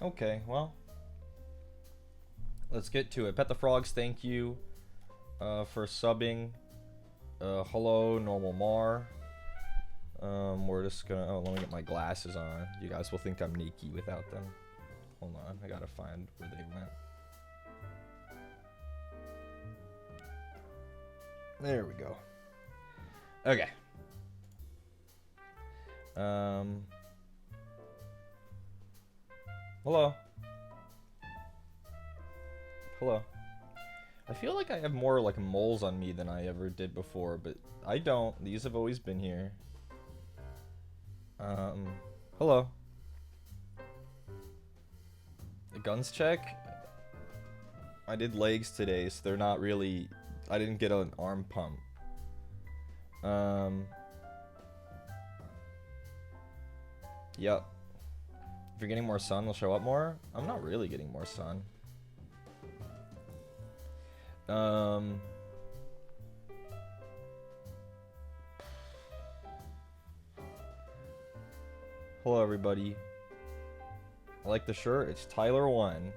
Okay, well, let's get to it. Pet the Frogs, thank you for subbing. Hello, Normal Mar. We're just gonna... Oh, let me get my glasses on. You guys will think I'm naked without them. Hold on, I gotta find where they went. There we go. Okay. Hello. Hello. I feel like I have more like moles on me than I ever did before, but I don't. These have always been here. Hello. The guns check? I did legs today, so they're not really... I didn't get an arm pump. Yep. If you're getting more sun, they'll show up more. I'm not really getting more sun. Hello, everybody. I like the shirt. It's Tyler1.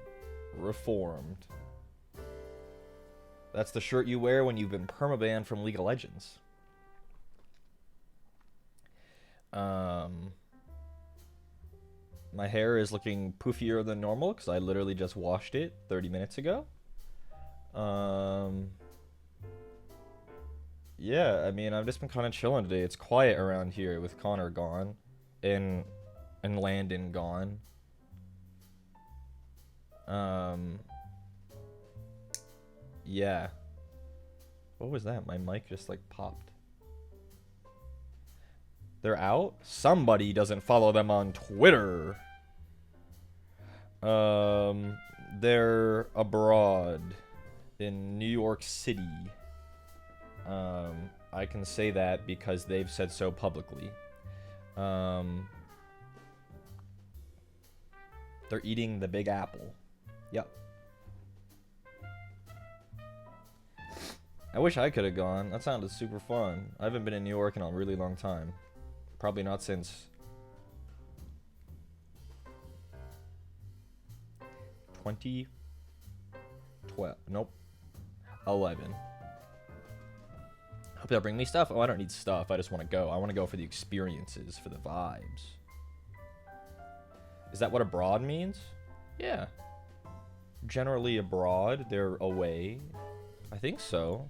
Reformed. That's the shirt you wear when you've been permabanned from League of Legends. My hair is looking poofier than normal because I literally just washed it 30 minutes ago. Yeah, I mean, I've just been kind of chilling today. It's quiet around here with Connor gone and Landon gone. Yeah. What was that? My mic just like popped. They're out? Somebody doesn't follow them on Twitter. They're abroad in New York City. I can say that because they've said so publicly. They're eating the Big Apple. Yep. I wish I could have gone. That sounded super fun. I haven't been in New York in a really long time. Probably not since 2012. Nope. 11. Hope they'll bring me stuff. Oh, I don't need stuff. I just want to go. I want to go for the experiences, for the vibes. Is that what abroad means? Yeah. Generally abroad, they're away. I think so.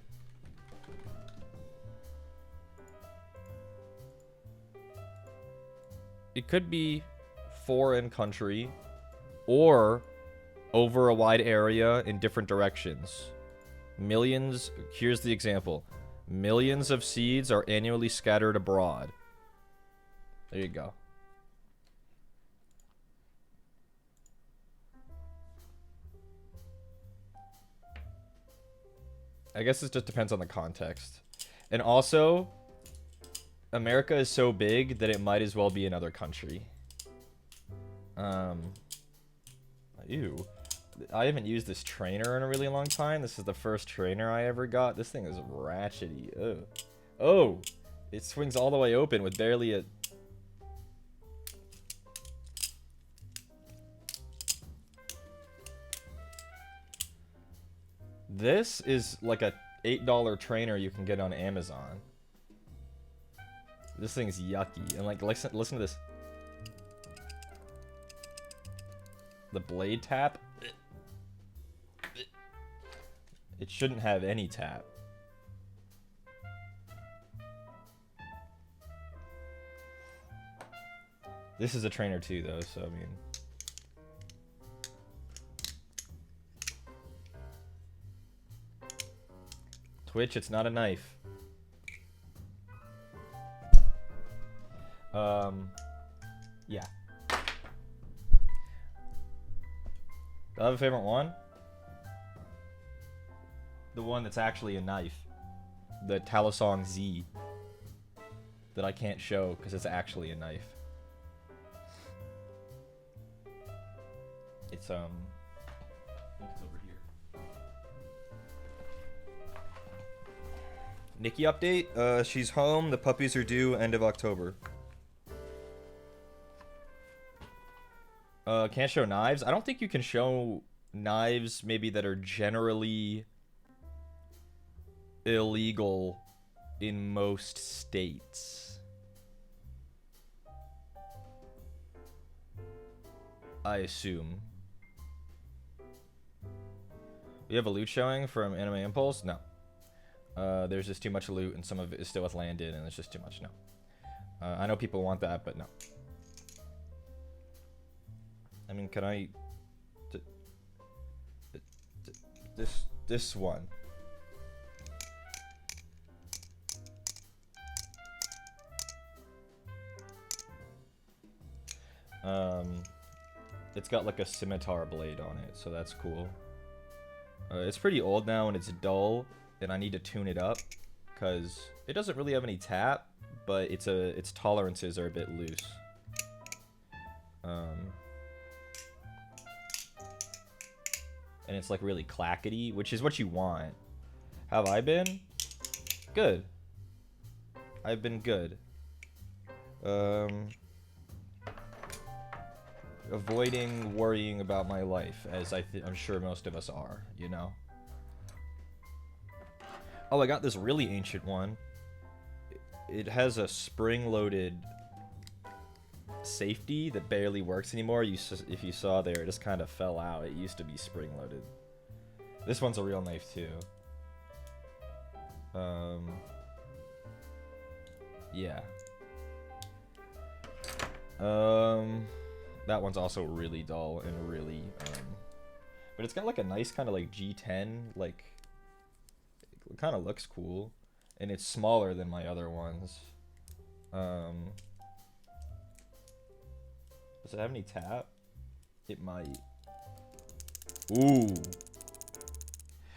It could be foreign country or over a wide area in different directions. Millions, here's the example. Millions of seeds are annually scattered abroad. There you go. I guess it just depends on the context. And also, America is so big that it might as well be another country. Ew. I haven't used this trainer in a really long time. This is the first trainer I ever got. This thing is ratchety. Ugh. Oh! It swings all the way open with barely a... This is like a $8 trainer you can get on Amazon. This thing's yucky. And like, listen to this. The blade tap. It shouldn't have any tap. This is a trainer too, though, so I mean... Twitch, it's not a knife. Yeah. Do I have a favorite one? The one that's actually a knife. The Talisong Z. That I can't show because it's actually a knife. It's, I think it's over here. Nikki update? She's home. The puppies are due end of October. Can't show knives. I don't think you can show knives maybe that are generally illegal in most states. I assume. We have a loot showing from Anime Impulse? No. There's just too much loot and some of it is still with landed and it's just too much. No. I know people want that, but no. I mean, can I... This one. It's got like a scimitar blade on it, so that's cool. It's pretty old now and it's dull, and I need to tune it up because it doesn't really have any tap, but its tolerances are a bit loose. And it's like really clackety, which is what you want. Have I been? Good. I've been good. Avoiding worrying about my life, as I'm sure most of us are, you know? Oh, I got this really ancient one. It has a spring-loaded safety that barely works anymore. If you saw there, it just kind of fell out. It used to be spring-loaded. This one's a real knife, too. Yeah. That one's also really dull and really, but it's got like a nice kind of like G10, like, it kind of looks cool, and it's smaller than my other ones. Does it have any tap? It might. Ooh.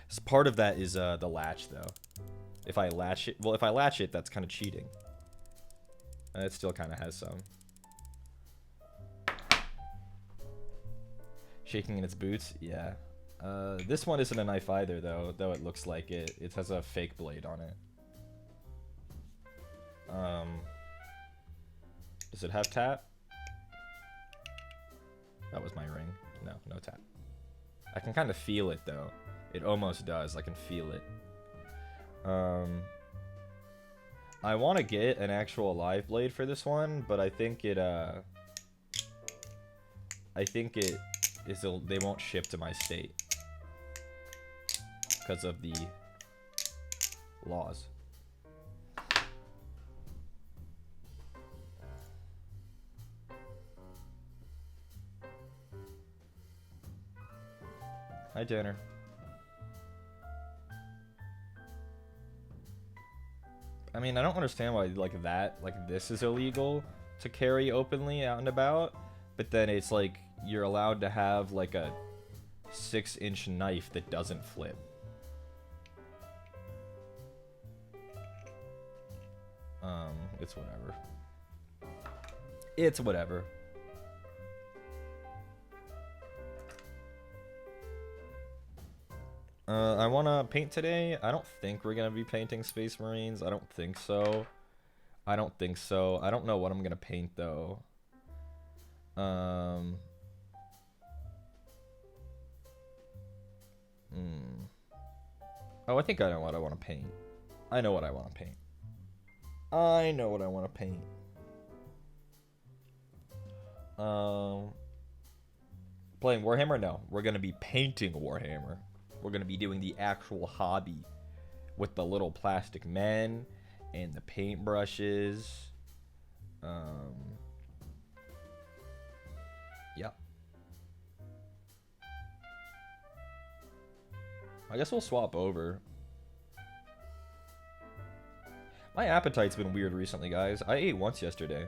So part of that is the latch though. If I latch it, well, if I latch it, that's kind of cheating. And it still kind of has some. Shaking in its boots? Yeah. This one isn't a knife either, though it looks like it. It has a fake blade on it. Does it have tap? That was my ring. No, no tap. I can kind of feel it, though. It almost does. I can feel it. I want to get an actual live blade for this one, but I think it they won't ship to my state because of the laws. Hi, Tanner. I mean, I don't understand why like this is illegal to carry openly out and about, but then it's like you're allowed to have like a 6-inch knife that doesn't flip. It's whatever. It's whatever. I want to paint today. I don't think we're going to be painting Space Marines. I don't think so. I don't know what I'm going to paint, though. Oh, I think I know what I want to paint. I know what I want to paint. Playing Warhammer? No. We're going to be painting Warhammer. We're going to be doing the actual hobby with the little plastic men and the paintbrushes. Yeah. I guess we'll swap over. My appetite's been weird recently, guys. I ate once yesterday.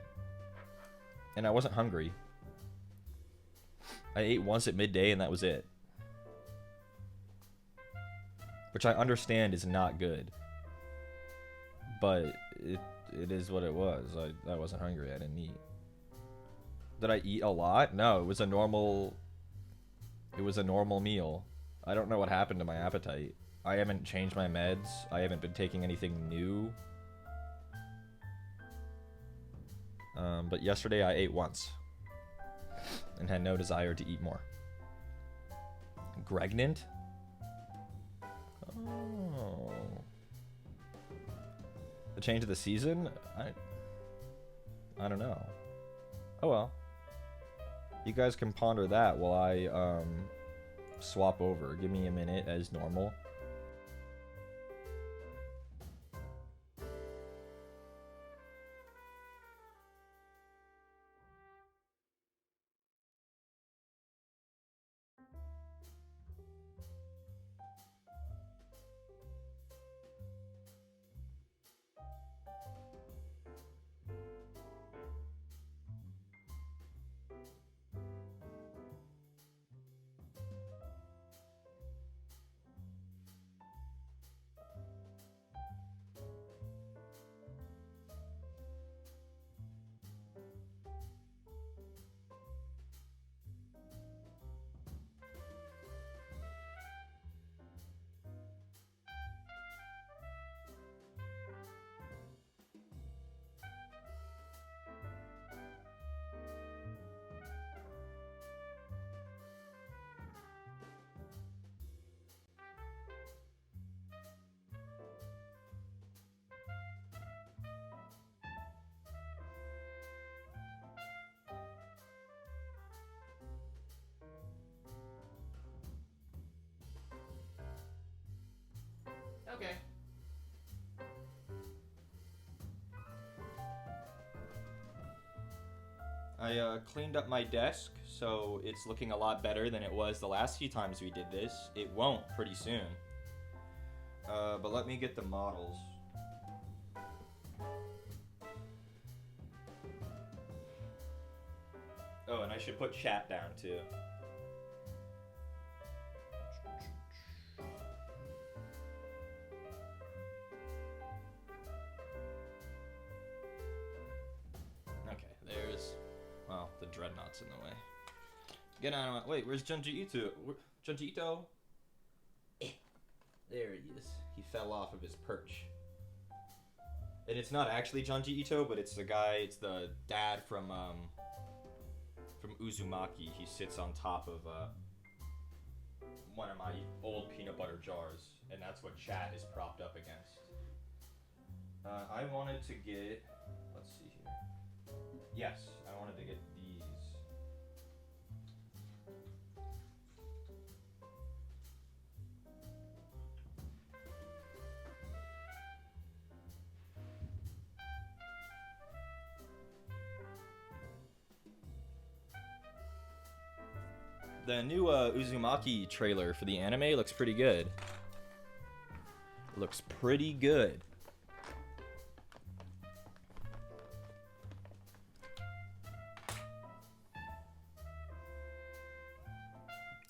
And I wasn't hungry. I ate once at midday and that was it. Which I understand is not good. But it is what it was. I wasn't hungry. I didn't eat. Did I eat a lot? No, it was a normal meal. I don't know what happened to my appetite. I haven't changed my meds. I haven't been taking anything new. But yesterday I ate once. and had no desire to eat more. Gregnant? Oh. The change of the season? I don't know. Oh well. You guys can ponder that while I swap over. Give me a minute as normal. Okay. I cleaned up my desk, so it's looking a lot better than it was the last few times we did this. It won't pretty soon. But let me get the models. Oh, and I should put chat down too. Well, the dreadnought's in the way. Get out of my... Wait, where's Junji Ito? Junji Ito? There he is. He fell off of his perch. And it's not actually Junji Ito, but it's the guy, it's the dad from Uzumaki. He sits on top of one of my old peanut butter jars, and that's what chat is propped up against. I wanted to get... Let's see here. Yes, I wanted to get these. The new Uzumaki trailer for the anime looks pretty good. Looks pretty good.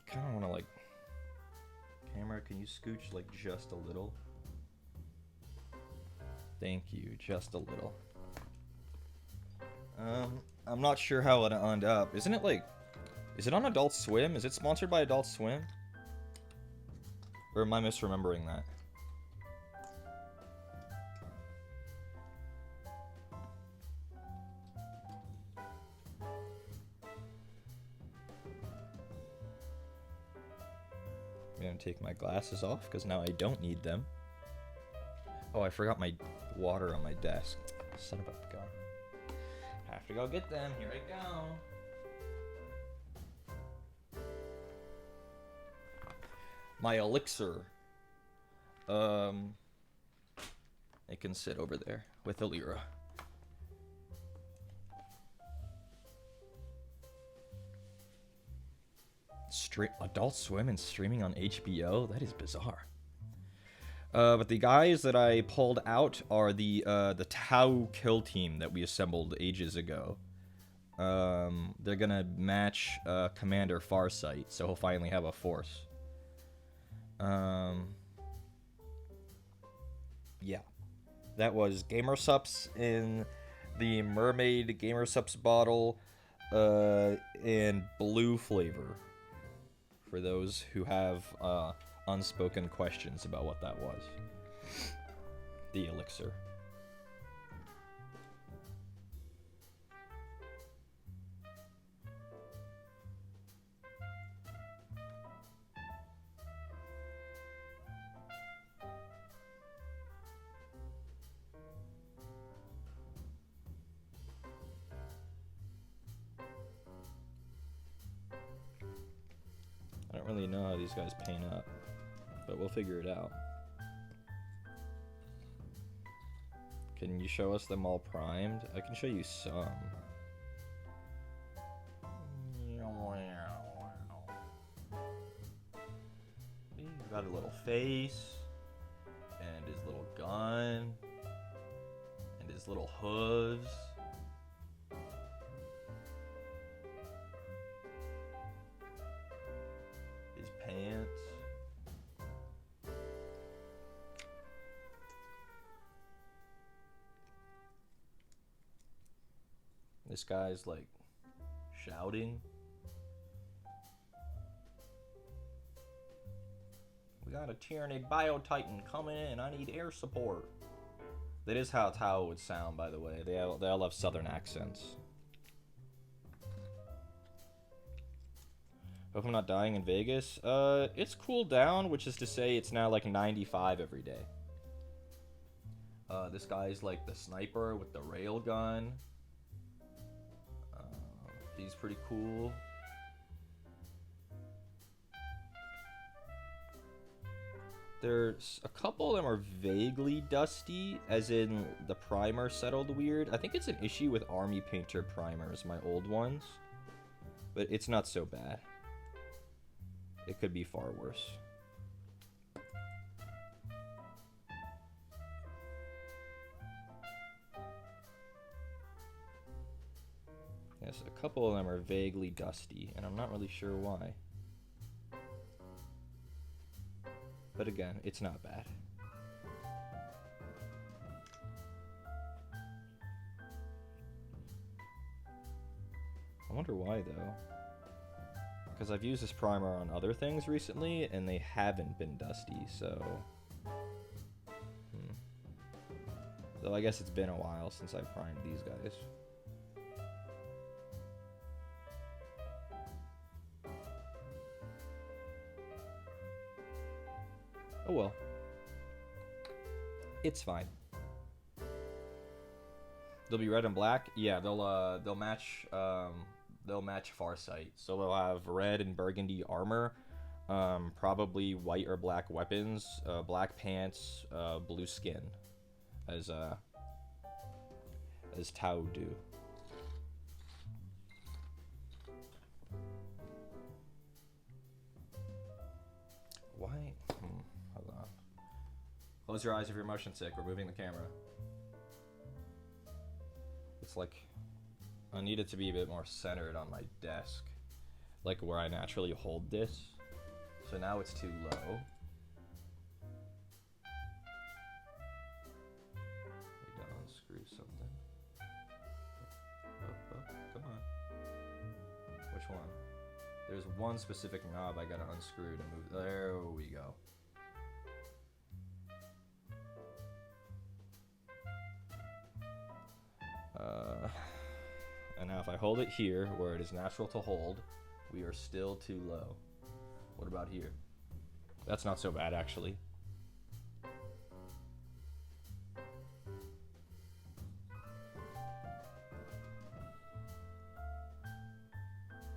Kind of want to, like, camera, can you scooch, like, just a little? Thank you, just a little. I'm not sure how it'll end up. Isn't it, like, is it on Adult Swim? Is it sponsored by Adult Swim? Or am I misremembering that? I'm gonna take my glasses off because now I don't need them. Oh, I forgot my water on my desk. Son of a gun. Have to go get them. Here I go. My elixir. It can sit over there with Alira. Adult Swim and streaming on HBO? That is bizarre. But the guys that I pulled out are the Tau kill team that we assembled ages ago. They're gonna match Commander Farsight, so he'll finally have a force. Yeah. That was Gamersups in the Mermaid Gamersups bottle, and blue flavor. For those who have unspoken questions about what that was. The elixir. really know how these guys paint up, but we'll figure it out. Can you show us them all primed? I can show you some. He's got a little face, and his little gun, and his little hooves. His pants. This guy's like shouting. We got a Tyranid Biotitan coming in. I need air support. That is how Tau would sound, by the way. They all have southern accents. Hope I'm not dying in Vegas. It's cooled down, which is to say it's now like 95 every day. This guy's like the sniper with the railgun. He's pretty cool. There's a couple of them are vaguely dusty, as in the primer settled weird. I think it's an issue with Army Painter primers, my old ones. But it's not so bad. It could be far worse. Yes, a couple of them are vaguely dusty, and I'm not really sure why. But again, it's not bad. I wonder why, though. Because I've used this primer on other things recently, and they haven't been dusty, so... Though I guess it's been a while since I've primed these guys. Oh well. It's fine. They'll be red and black. Yeah, they'll match Farsight. So they'll have red and burgundy armor, probably white or black weapons, black pants, blue skin, as Tau do. Why? Hold on. Close your eyes if you're motion sick. We're moving the camera. It's like I need it to be a bit more centered on my desk, like where I naturally hold this. So now it's too low. Need to unscrew something. Oh, come on. Which one? There's one specific knob I gotta unscrew to move. There we go. And now if I hold it here, where it is natural to hold, we are still too low. What about here? That's not so bad, actually.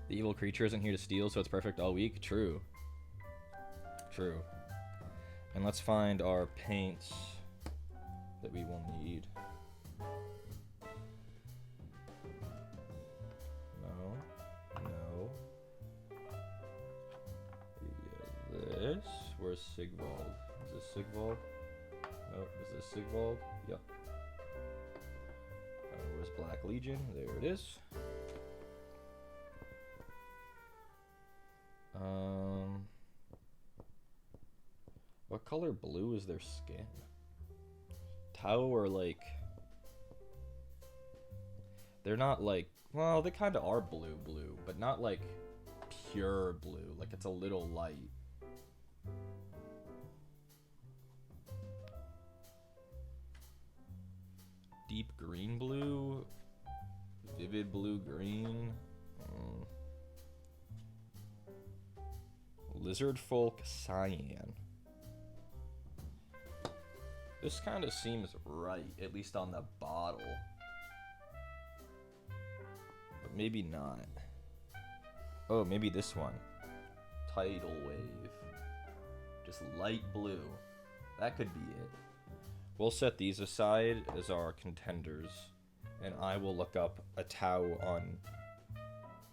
The evil creature isn't here to steal, so it's perfect all week. True. True. And let's find our paints that we will need. This? Where's Sigvald? Is this Sigvald? No, is this Sigvald? Yep. Where's Black Legion? There it is. What color blue is their skin? Tau are like... They're not like... Well, they kind of are blue, but not like pure blue. Like it's a little light. Deep green blue, vivid blue green, lizard folk cyan. This kind of seems right, at least on the bottle, but maybe not. Oh, maybe this one. tidal wave. Just light blue. That could be it. We'll set these aside as our contenders, and I will look up a Tau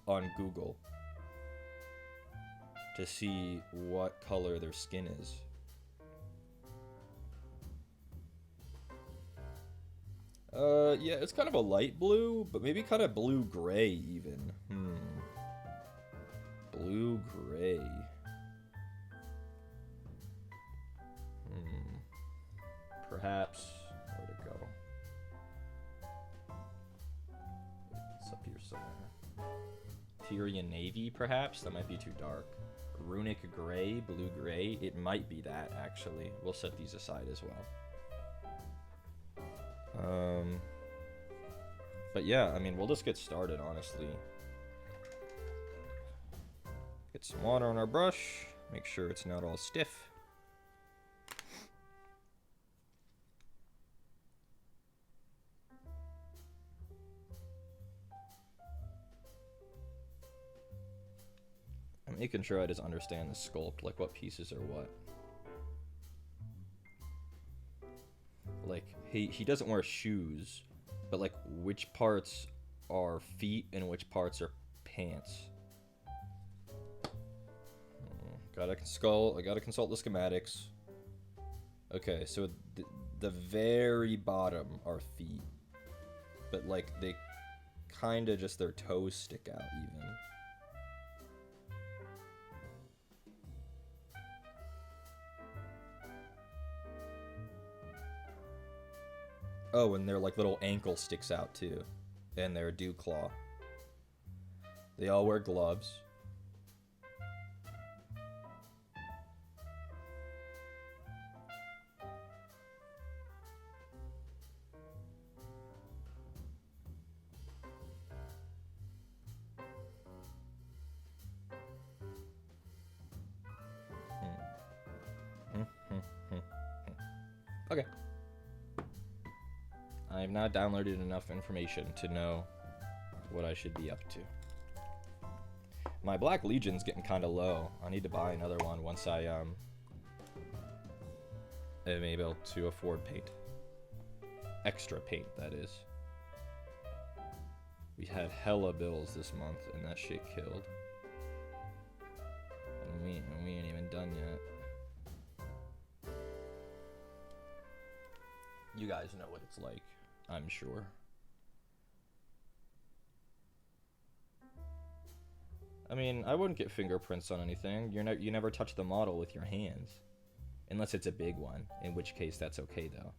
on Google to see what color their skin is. Yeah, it's kind of a light blue, but maybe kind of blue-gray even. Blue-gray. Perhaps... Where'd it go? It's up here somewhere. Tyrian Navy, perhaps? That might be too dark. Runic Gray, Blue-Gray. It might be that, actually. We'll set these aside as well. But yeah, I mean, we'll just get started, honestly. Get some water on our brush. Make sure it's not all stiff. I'm making sure I just understand the sculpt, like what pieces are what. Like, he doesn't wear shoes, but like which parts are feet and which parts are pants. I gotta consult the schematics. Okay, so the very bottom are feet, but like they kinda just their toes stick out even. Oh, and their like little ankle sticks out too, and their dew claw. They all wear gloves. Okay. I have not downloaded enough information to know what I should be up to. My Black Legion's getting kind of low. I need to buy another one once I am able to afford paint. Extra paint, that is. We had hella bills this month, and that shit killed. And we ain't even done yet. You guys know what it's like, I'm sure. I mean, I wouldn't get fingerprints on anything. You never touch the model with your hands. Unless it's a big one, in which case that's okay though.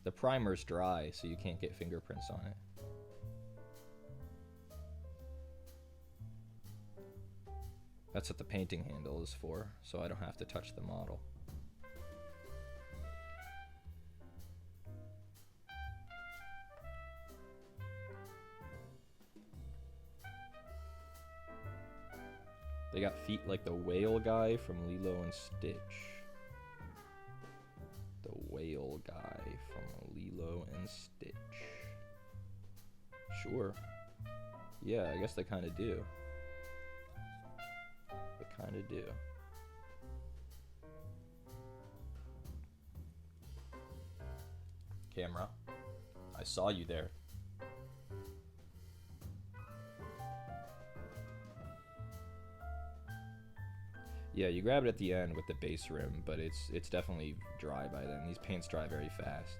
The primer's dry, so you can't get fingerprints on it. That's what the painting handle is for, so I don't have to touch the model. They got feet like the whale guy from Lilo and Stitch. The whale guy from Lilo and Stitch. Sure. Yeah, I guess they kind of do. They kind of do. Camera, I saw you there. Yeah, you grab it at the end with the base rim, but it's definitely dry by then. These paints dry very fast.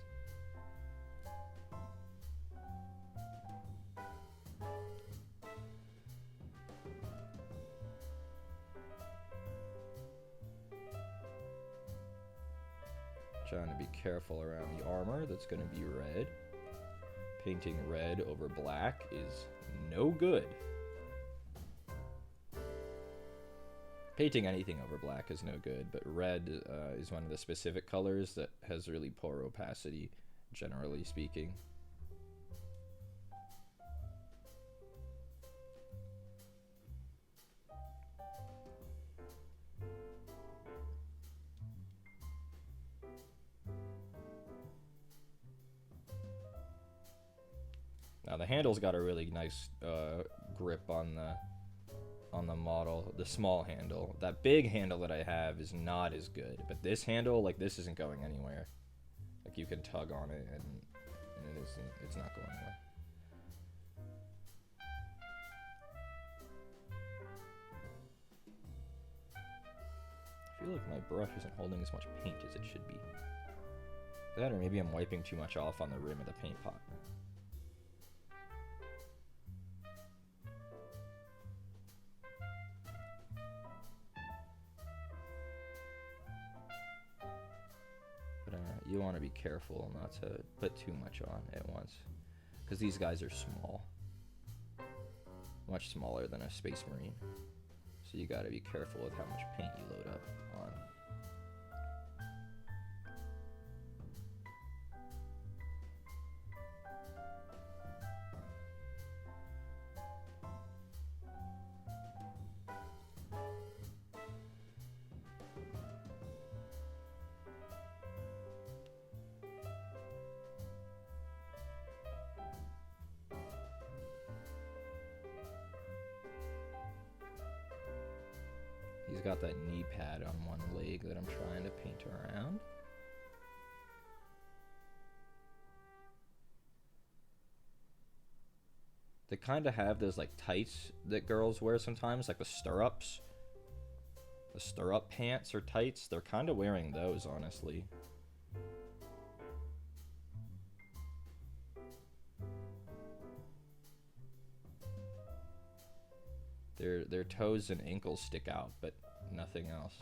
Trying to be careful around the armor. That's going to be red. Painting red over black is no good. Painting anything over black is no good, but red is one of the specific colors that has really poor opacity, generally speaking. handle's got a really nice grip on the model, the small handle. That big handle that I have is not as good, but this handle, like, this isn't going anywhere. Like, you can tug on it and it's not going anywhere. I feel like my brush isn't holding as much paint as it should be. That, or maybe I'm wiping too much off on the rim of the paint pot. But you want to be careful not to put too much on at once, because these guys are small. Much smaller than a Space Marine. So you gotta be careful with how much paint you load up on. He's got that knee pad on one leg that I'm trying to paint around. They kind of have those like tights that girls wear sometimes, like the stirrups. The stirrup pants or tights. They're kind of wearing those, honestly. Their toes and ankles stick out, but nothing else.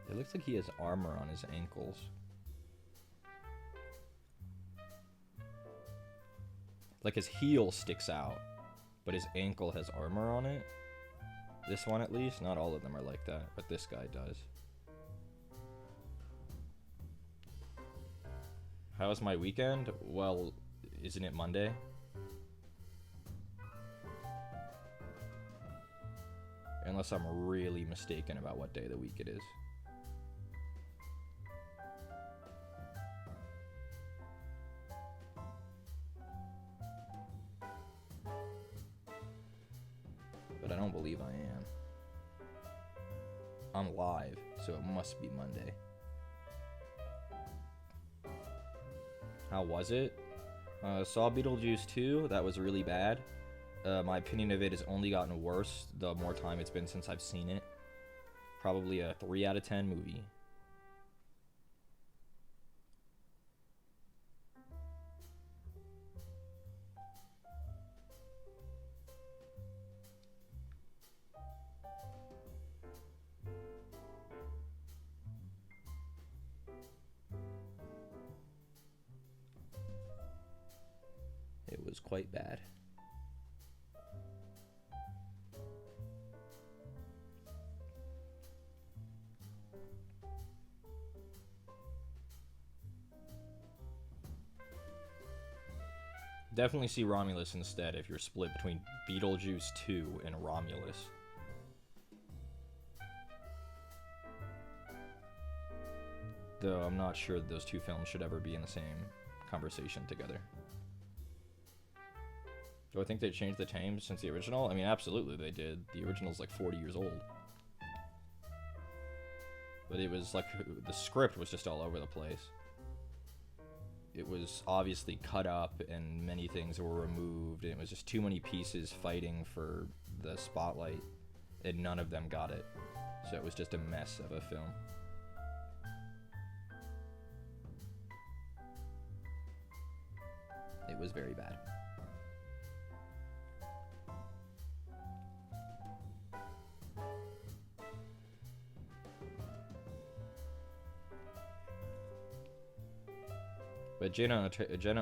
It looks like he has armor on his ankles. Like his heel sticks out, but his ankle has armor on it. This one at least. Not all of them are like that, but this guy does. How was my weekend? Well, isn't it Monday? Unless I'm really mistaken about what day of the week it is. But I don't believe I am. I'm live, so it must be Monday. How was it? Saw Beetlejuice 2. That was really bad. My opinion of it has only gotten worse the more time it's been since I've seen it. Probably a 3 out of 10 movie. It was quite bad. Definitely see Romulus instead if you're split between Beetlejuice 2 and Romulus. Though I'm not sure those two films should ever be in the same conversation together. Do I think they changed the name since the original? I mean, absolutely they did. The original's like 40 years old. But it was like, the script was just all over the place. It was obviously cut up and many things were removed, and it was just too many pieces fighting for the spotlight, and none of them got it. So it was just a mess of a film. It was very bad. But Jenna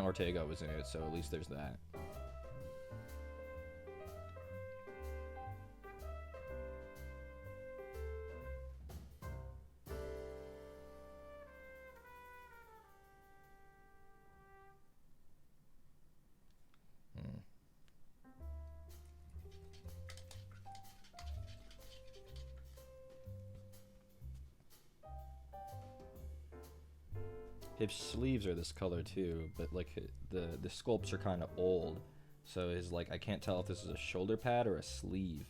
Ortega was in it, so at least there's that. His sleeves are this color too, but like the sculpts are kind of old, so his like I can't tell if this is a shoulder pad or a sleeve.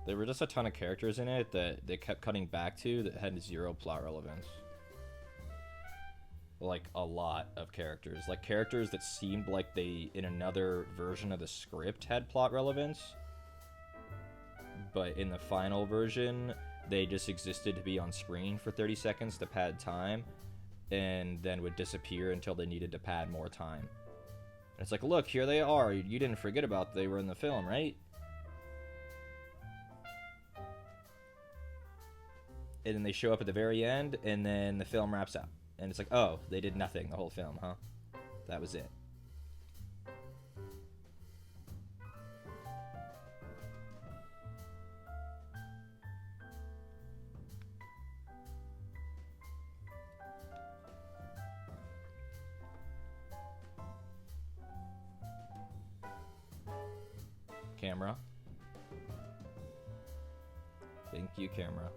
There were just a ton of characters in it that they kept cutting back to that had zero plot relevance. Like a lot of characters, like characters that seemed like they in another version of the script had plot relevance, but in the final version they just existed to be on screen for 30 seconds to pad time and then would disappear until they needed to pad more time. And it's like, look, here they are, you didn't forget about they were in the film, right? And then they show up at the very end and then the film wraps up and it's like, oh, they did nothing the whole film, huh? That was it. Camera. Thank you, camera.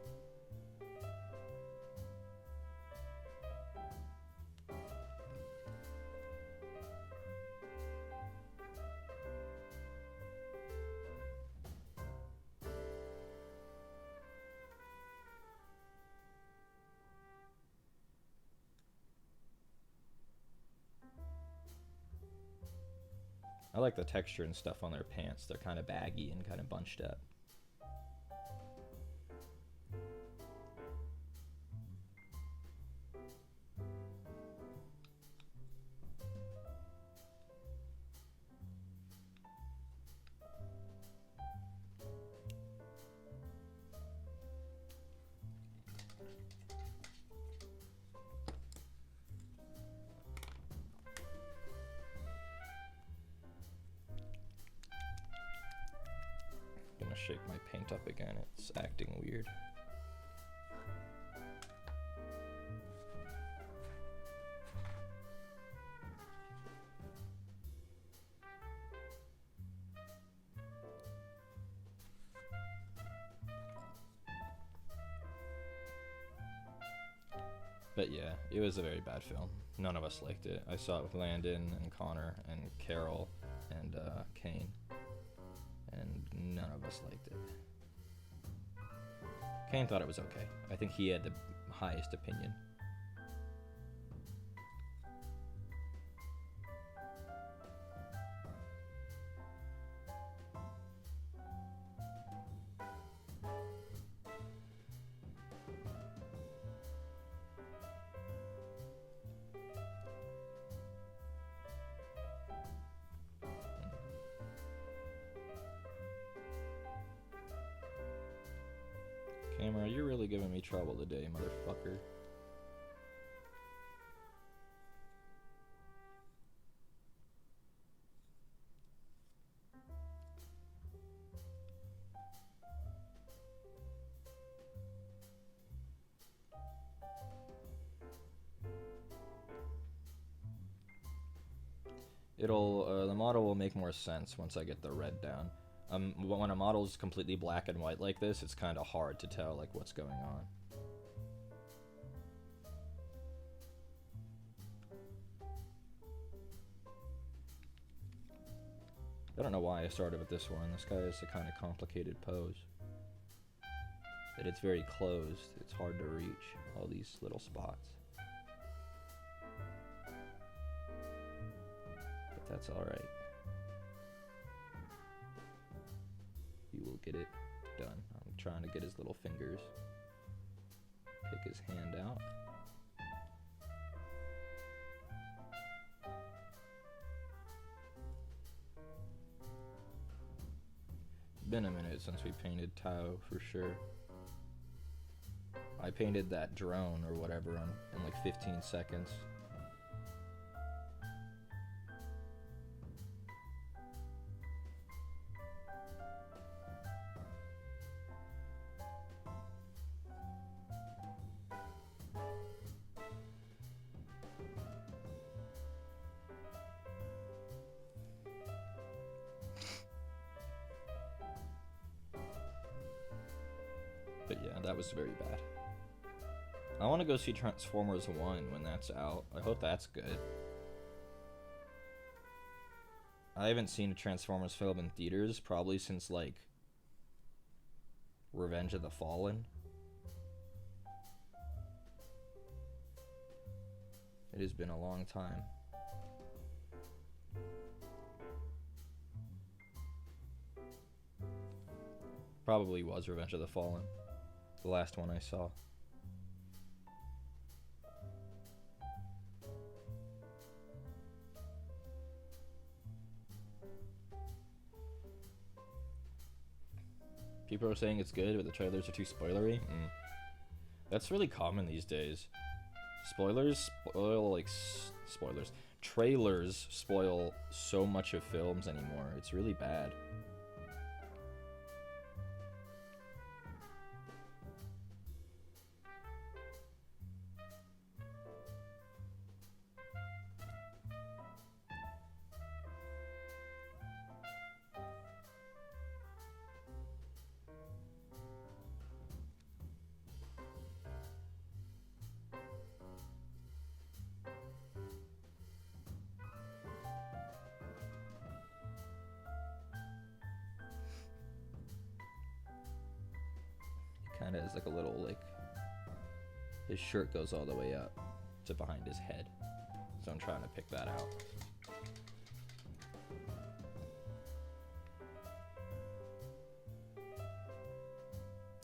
I like the texture and stuff on their pants. They're kind of baggy and kind of bunched up. Shake my paint up again. It's acting weird. But yeah, it was a very bad film. None of us liked it. I saw it with Landon and Connor and Carol and Kane. And none of us liked it. Kane thought it was okay. I think he had the highest opinion. Camera, you're really giving me trouble today, motherfucker. The model will make more sense once I get the red down. When a model is completely black and white like this, it's kind of hard to tell like what's going on. I don't know why I started with this one. This guy has a kind of complicated pose. That it's very closed. It's hard to reach all these little spots. But that's alright. You will get it done. I'm trying to get his little fingers. Pick his hand out. Been a minute since we painted Tao for sure. I painted that drone or whatever in like 15 seconds. That was very bad. I want to go see Transformers 1 when that's out. I hope that's good. I haven't seen a Transformers film in theaters probably since, like, Revenge of the Fallen. It has been a long time. Probably was Revenge of the Fallen. The last one I saw. People are saying it's good, but the trailers are too spoilery. That's really common these days. Spoilers spoil, like, spoilers. Trailers spoil so much of films anymore. It's really bad. Kind of has like a little, like, his shirt goes all the way up to behind his head, so I'm trying to pick that out.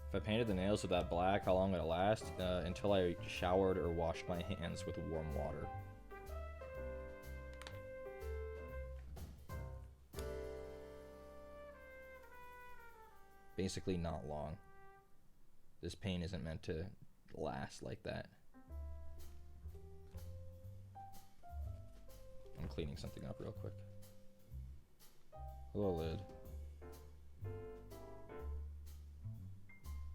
If I painted the nails with that black, how long would it last? Until I showered or washed my hands with warm water. Basically not long. This paint isn't meant to last like that. I'm cleaning something up real quick. Hello, lid.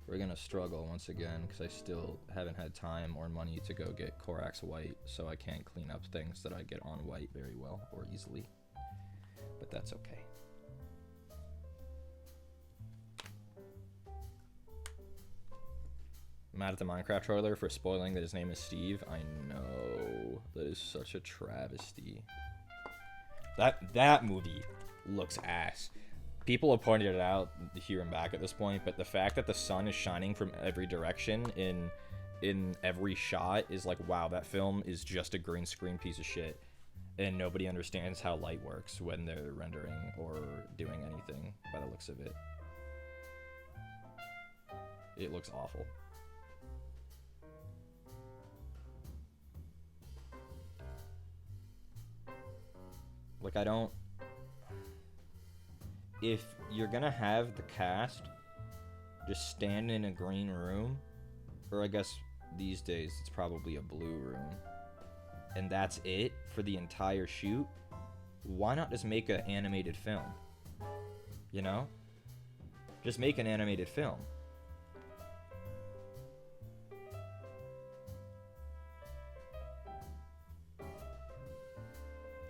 We're gonna struggle once again because I still haven't had time or money to go get Corax white, so I can't clean up things that I get on white very well or easily. But that's okay. Mad at the Minecraft trailer for spoiling that his name is Steve. I know. That is such a travesty. That movie looks ass. People have pointed it out here and back at this point, but the fact that the sun is shining from every direction in every shot is like, wow, that film is just a green screen piece of shit. And nobody understands how light works when they're rendering or doing anything by the looks of it. It looks awful. Like, I don't... If you're gonna have the cast just stand in a green room, or I guess these days it's probably a blue room, and that's it for the entire shoot, why not just make an animated film? You know? Just make an animated film.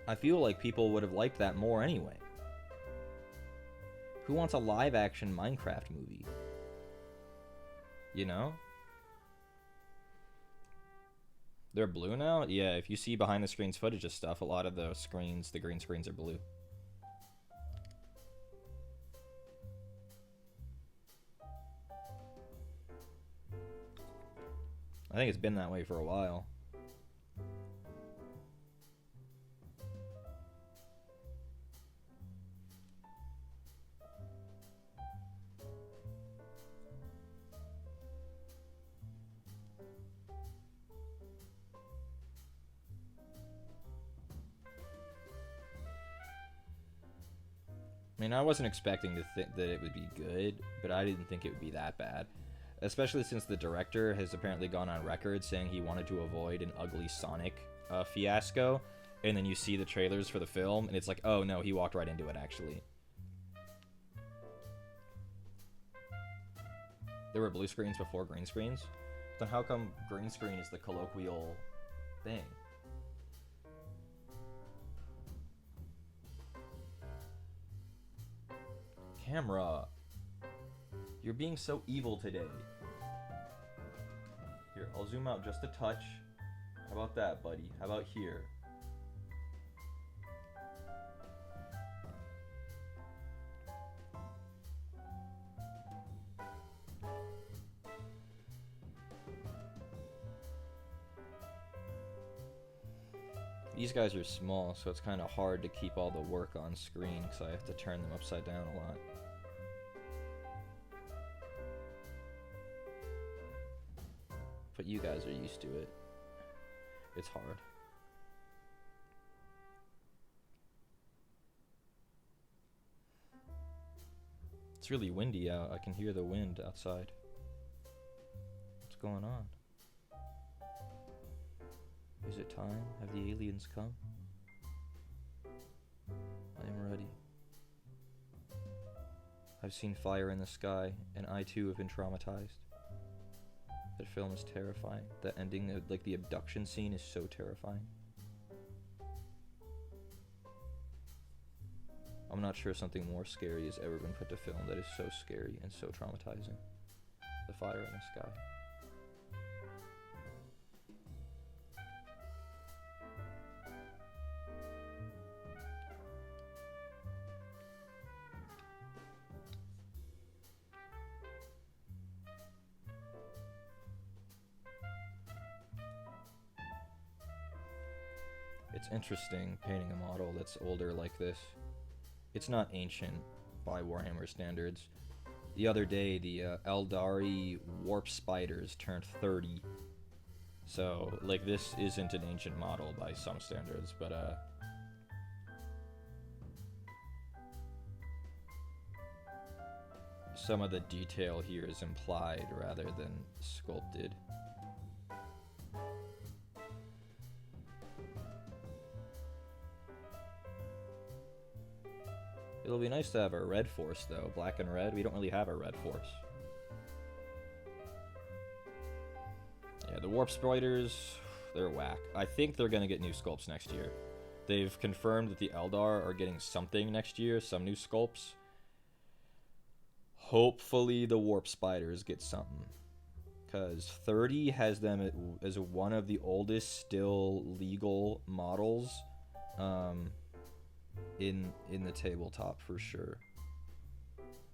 I feel like people would have liked that more anyway. Who wants a live-action Minecraft movie? You know? They're blue now? Yeah, if you see behind-the-screens footage of stuff, a lot of the screens, the green screens are blue. I think it's been that way for a while. I mean, I wasn't expecting to think that it would be good, but I didn't think it would be that bad. Especially since the director has apparently gone on record saying he wanted to avoid an ugly Sonic fiasco. And then you see the trailers for the film, and it's like, oh no, he walked right into it, actually. There were blue screens before green screens? Then how come green screen is the colloquial thing? Camera, you're being so evil today. Here, I'll zoom out just a touch. How about that, buddy? How about here? These guys are small, so it's kind of hard to keep all the work on screen because I have to turn them upside down a lot. But you guys are used to it. It's hard. It's really windy out. I can hear the wind outside. What's going on? Is it time? Have the aliens come? I am ready. I've seen fire in the sky, and I too have been traumatized. That film is terrifying. The ending, like the abduction scene, is so terrifying. I'm not sure something more scary has ever been put to film that is so scary and so traumatizing. The fire in the sky. It's interesting painting a model that's older like this. It's not ancient by Warhammer standards. The other day, the Eldari warp spiders turned 30. So, like, this isn't an ancient model by some standards, but, some of the detail here is implied rather than sculpted. It'll be nice to have a red force, though. Black and red. We don't really have a red force. Yeah, the warp spiders, they're whack. I think they're going to get new sculpts next year. They've confirmed that the Eldar are getting something next year, some new sculpts. Hopefully the warp spiders get something. Because 30 has them as one of the oldest still legal models. In the tabletop for sure.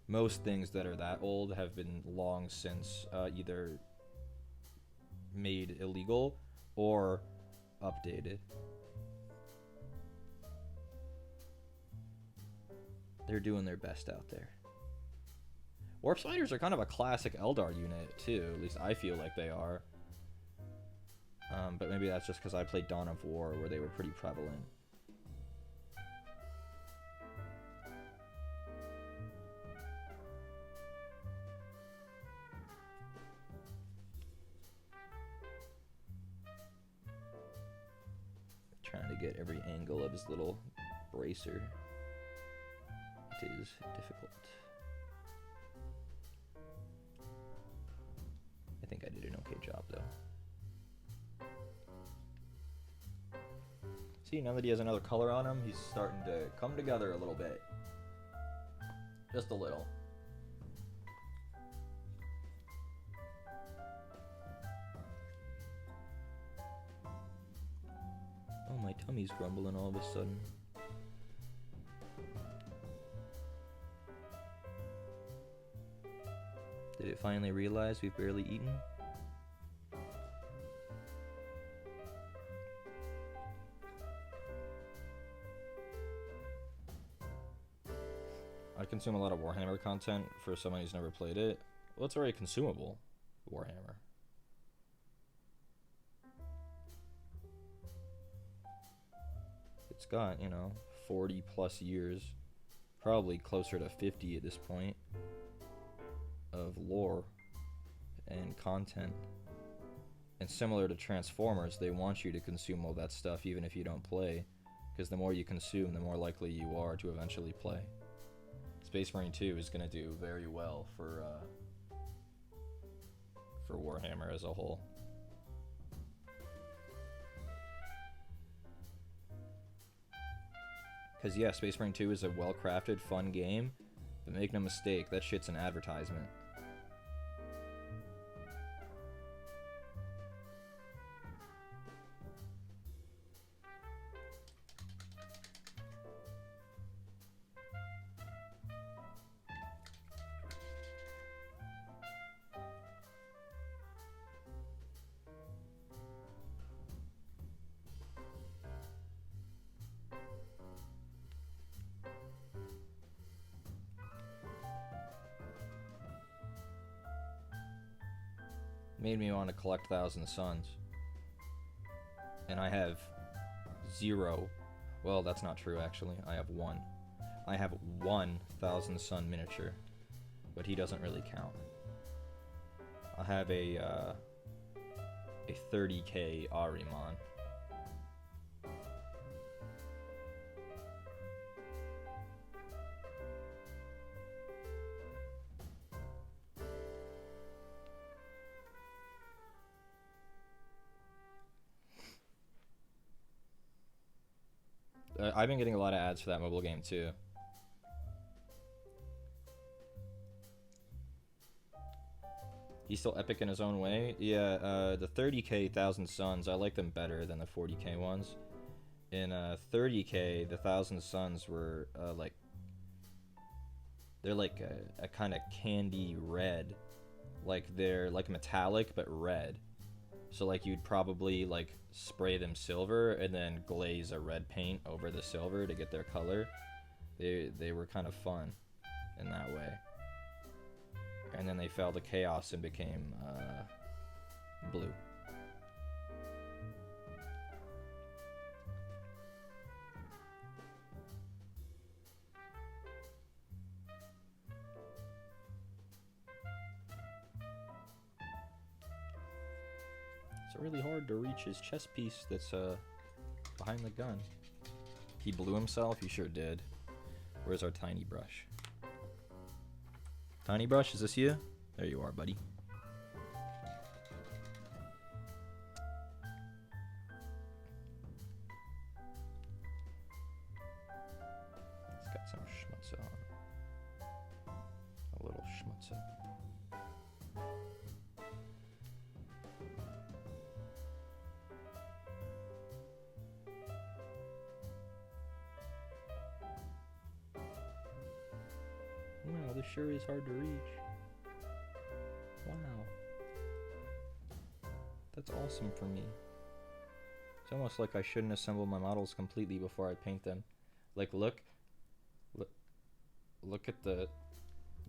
Most things that are that old have been long since either made illegal or updated. They're doing their best out there. Warp Spiders are kind of a classic Eldar unit too, at least I feel like they are. But maybe that's just because I played Dawn of War where they were pretty prevalent. Trying to get every angle of his little bracer. It is difficult. I think I did an okay job though. See, now that he has another color on him, he's starting to come together a little bit. Just a little. Oh, my tummy's grumbling all of a sudden. Did it finally realize we've barely eaten? I consume a lot of Warhammer content for someone who's never played it. Well, it's very consumable, Warhammer. It's got, 40 plus years, probably closer to 50 at this point, of lore and content. And similar to Transformers, they want you to consume all that stuff even if you don't play, because the more you consume, the more likely you are to eventually play. Space Marine 2 is going to do very well for Warhammer as a whole. Because, yeah, Space Marine 2 is a well-crafted, fun game, but make no mistake, that shit's an advertisement. Made me want to collect Thousand Suns. And I have 0. Well, that's not true, actually. I have 1. I have 1 Thousand Sun miniature, but he doesn't really count. I have a 30k Ahriman. I've been getting a lot of ads for that mobile game too. He's still epic in his own way. Yeah, the 30k Thousand Suns, I like them better than the 40k ones. In 30k, the Thousand Suns were like, they're like a kind of candy red, like they're like metallic but red. So like you'd probably like spray them silver and then glaze a red paint over the silver to get their color. They were kind of fun in that way. And then they fell to chaos and became blue. It's really hard to reach his chest piece that's behind the gun. He blew himself? He sure did. Where's our tiny brush? Tiny brush, is this you? There you are, buddy. It's got some schmutz on. A little schmutz. Wow, this sure is hard to reach. Wow. That's awesome for me. It's almost like I shouldn't assemble my models completely before I paint them. Like, look at the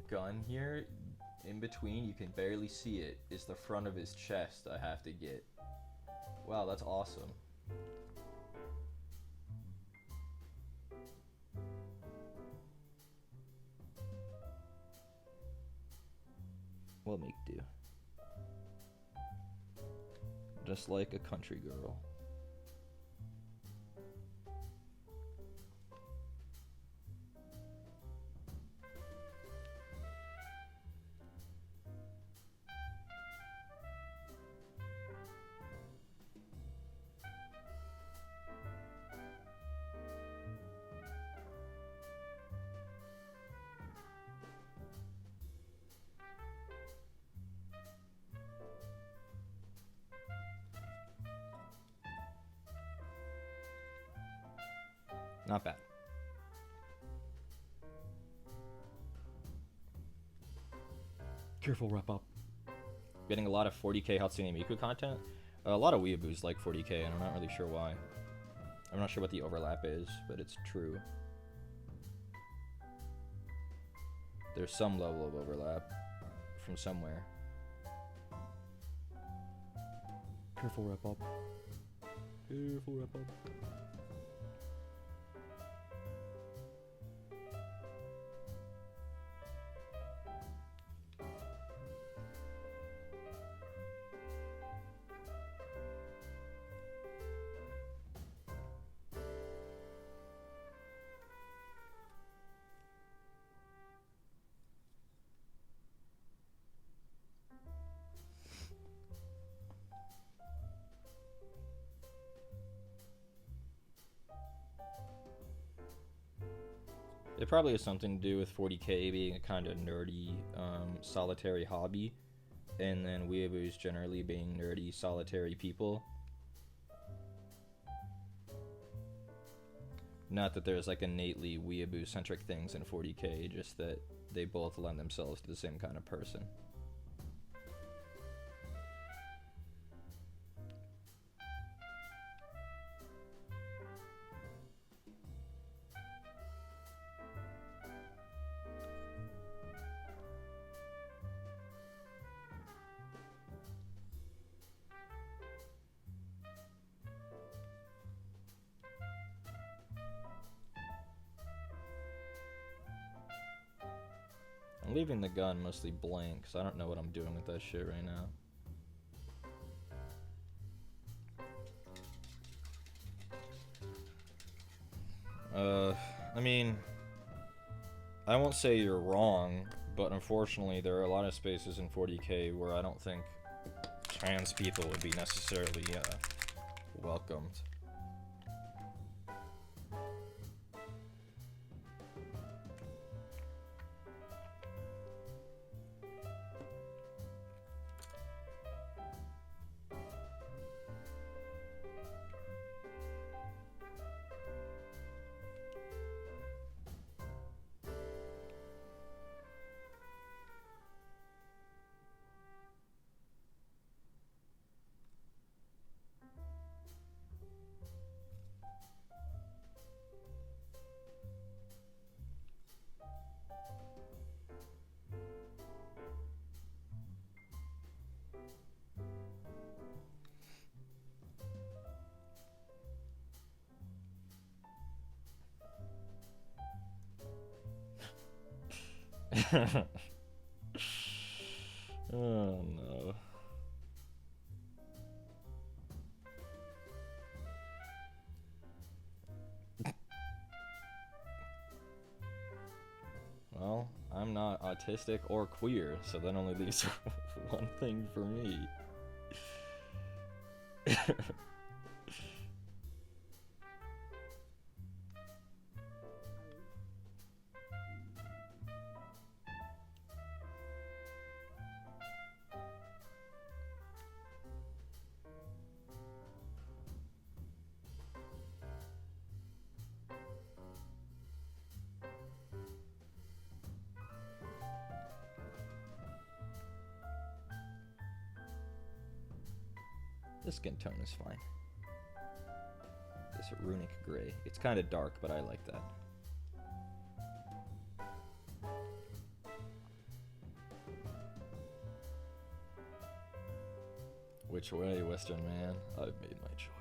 gun here. In between, you can barely see it, is the front of his chest I have to get. Wow, that's awesome. We'll make do. Just like a country girl. Not bad. Careful, wrap up. Getting a lot of 40k Hatsune Miku content. A lot of weeaboos like 40k, and I'm not really sure why. I'm not sure what the overlap is, but it's true. There's some level of overlap from somewhere. Careful, wrap up. Careful, wrap up. It probably has something to do with 40k being a kind of nerdy, solitary hobby, and then weeaboos generally being nerdy, solitary people. Not that there's like innately weeaboo-centric things in 40k, just that they both lend themselves to the same kind of person. I'm leaving the gun mostly blank because I don't know what I'm doing with that shit right now. I mean, I won't say you're wrong, but unfortunately there are a lot of spaces in 40k where I don't think trans people would be necessarily welcomed. Oh no. Well, I'm not autistic or queer, so that only leaves one thing for me. This skin tone is fine. This runic gray. It's kind of dark, but I like that. Which way, Western man? I've made my choice.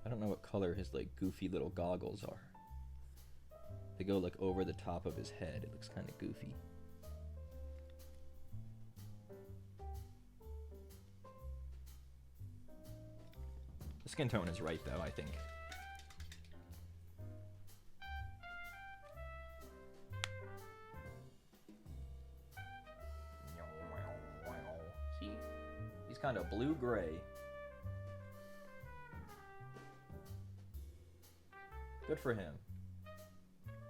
I don't know what color his like goofy little goggles are. They go like over the top of his head. It looks kind of goofy. The skin tone is right though, I think. See? He's kind of blue-gray. Good for him.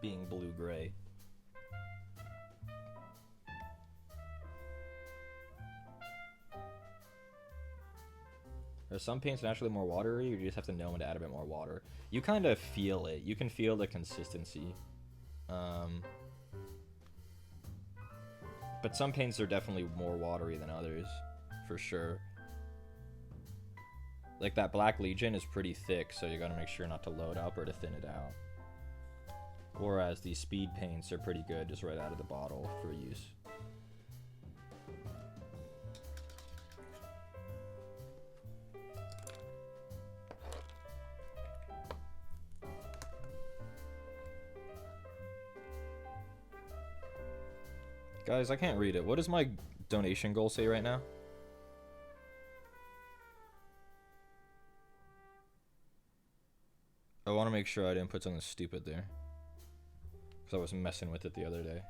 Being blue-gray. Are some paints naturally more watery, or you just have to know when to add a bit more water? You kind of feel it. You can feel the consistency. But some paints are definitely more watery than others, for sure. Like that Black Legion is pretty thick, so you gotta make sure not to load up or to thin it out. Whereas these speed paints are pretty good just right out of the bottle for use. Guys, I can't read it. What does my donation goal say right now? I want to make sure I didn't put something stupid there. Because I was messing with it the other day.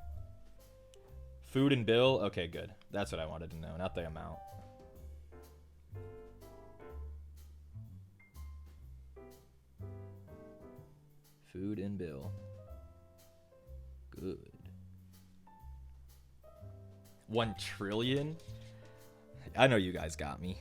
Food and bill? Okay, good. That's what I wanted to know, not the amount. Food and bill. Good. 1 trillion? I know you guys got me.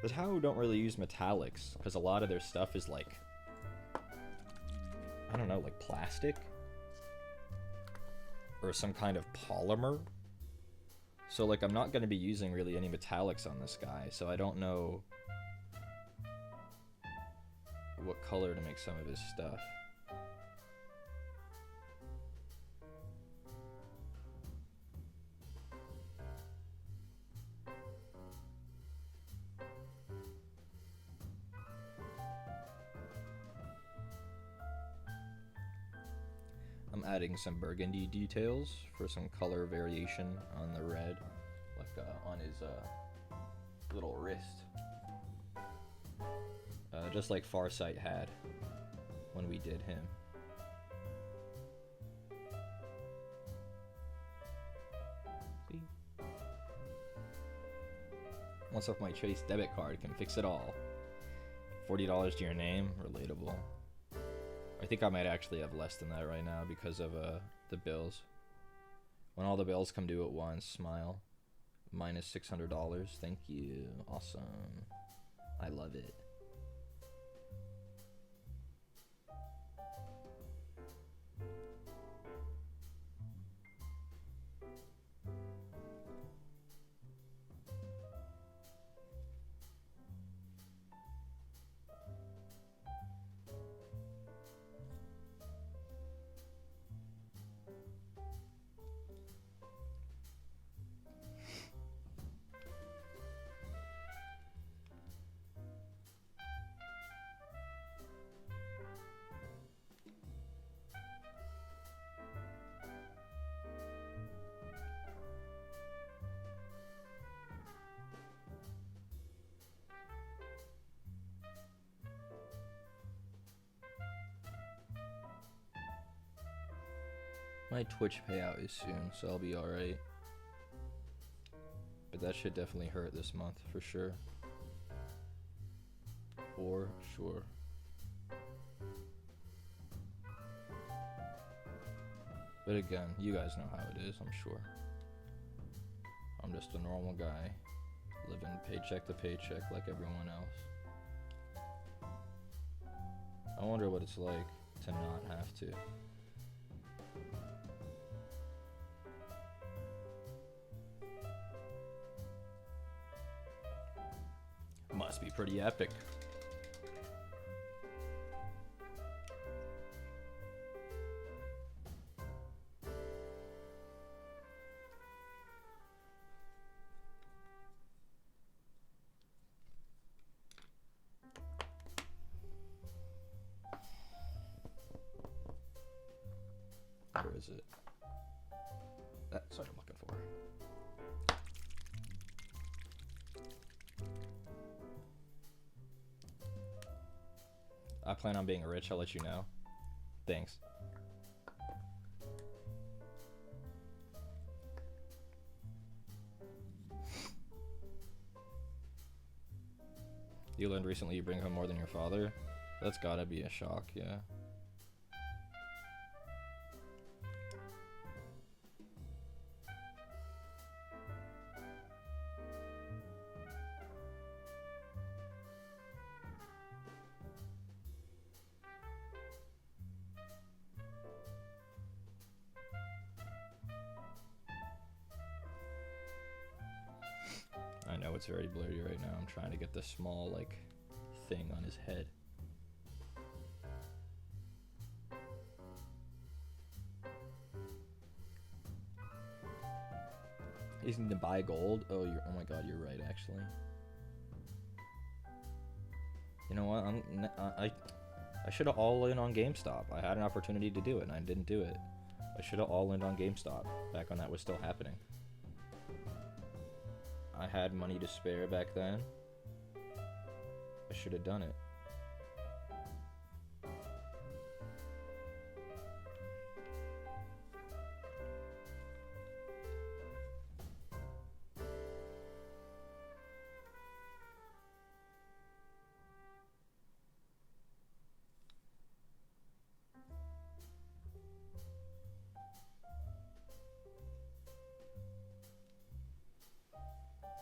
The Tau don't really use metallics, because a lot of their stuff is like, I don't know, like plastic? Or some kind of polymer? So like I'm not going to be using really any metallics on this guy, so I don't know what color to make some of his stuff. I'm adding some burgundy details for some color variation on the red, like on his little wrist. Just like Farsight had when we did him. See? Once off my Chase debit card can fix it all. $40 to your name, relatable. I think I might actually have less than that right now because of the bills. When all the bills come due at once, smile. Minus $600. Thank you. Awesome. I love it. My Twitch payout is soon, so I'll be alright. But that should definitely hurt this month, for sure. For sure. But again, you guys know how it is, I'm sure. I'm just a normal guy, living paycheck to paycheck like everyone else. I wonder what it's like to not have to. Must be pretty epic. Where is it? That's what I'm looking for. I plan on being rich, I'll let you know. Thanks. You learned recently you bring home more than your father? That's gotta be a shock, yeah. I know it's very blurry right now. I'm trying to get the small, like, thing on his head. He's need to buy gold? Oh, oh my god, you're right, actually. You know what? I should have all in on GameStop. I had an opportunity to do it, and I didn't do it. I should have all in on GameStop back when that was still happening. I had money to spare back then. I should have done it.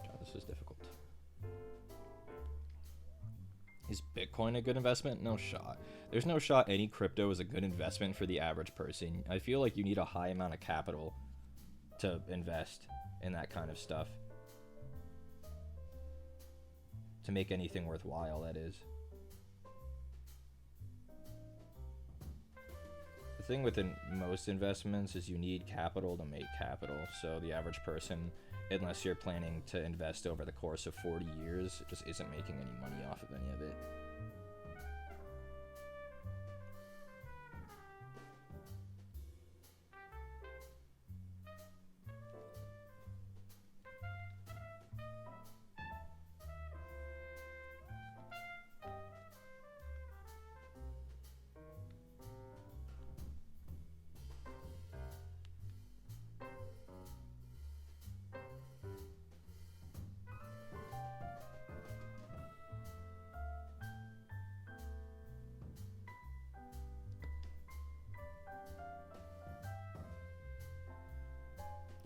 God, this is difficult. Is Bitcoin a good investment? No shot. There's no shot any crypto is a good investment for the average person. I feel like you need a high amount of capital to invest in that kind of stuff. To make anything worthwhile, that is. The thing with most investments is you need capital to make capital. So the average person, unless you're planning to invest over the course of 40 years, just isn't making any money off of any of it.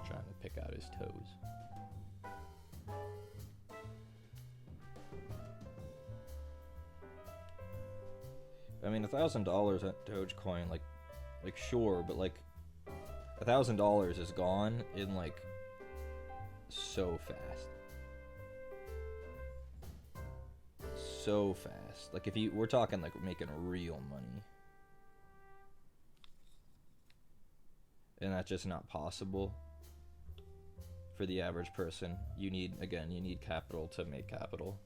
Trying to pick out his toes. I mean, $1,000 at Dogecoin, like sure, but like $1,000 is gone in like so fast, so fast. Like if we're talking like making real money, and that's just not possible for the average person. You need capital to make capital.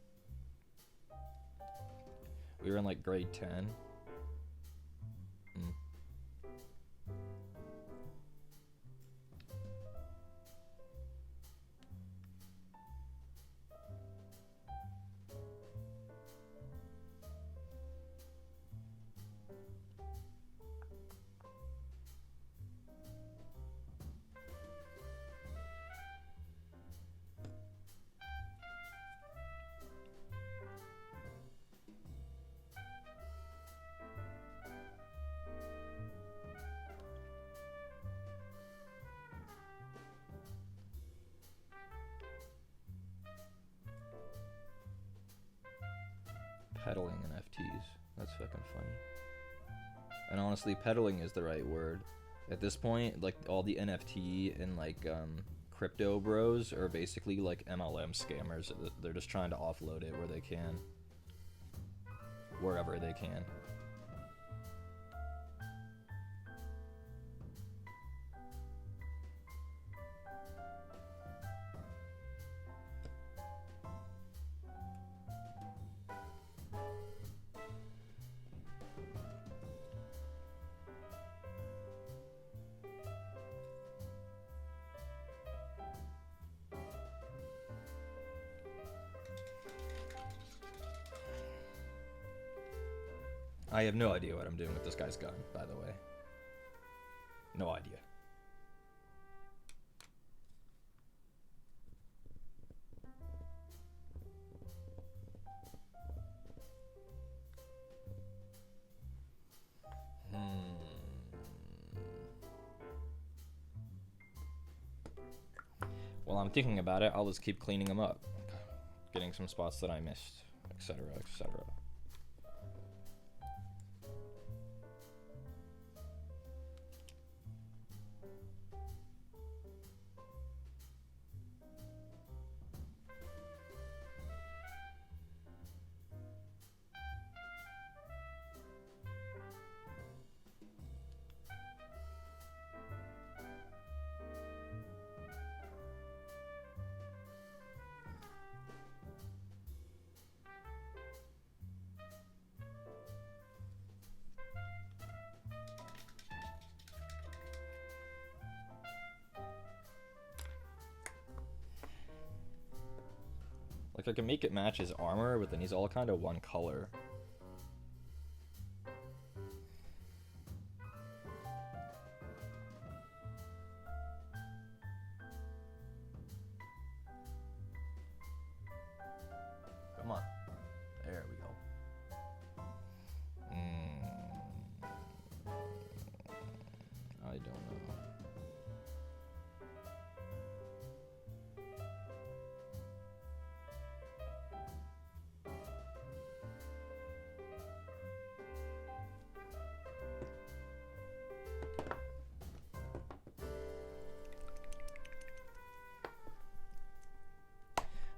We were in like grade 10. Peddling NFTs. That's fucking funny. And honestly, peddling is the right word. At this point, like all the NFT and like crypto bros are basically like MLM scammers. They're just trying to offload it where they can. Wherever they can. I have no idea what I'm doing with this guy's gun, by the way. No idea. While I'm thinking about it, I'll just keep cleaning them up. Getting some spots that I missed, etc., etc. Like, I can make it match his armor, but then he's all kind of one color. Come on. There we go. I don't know.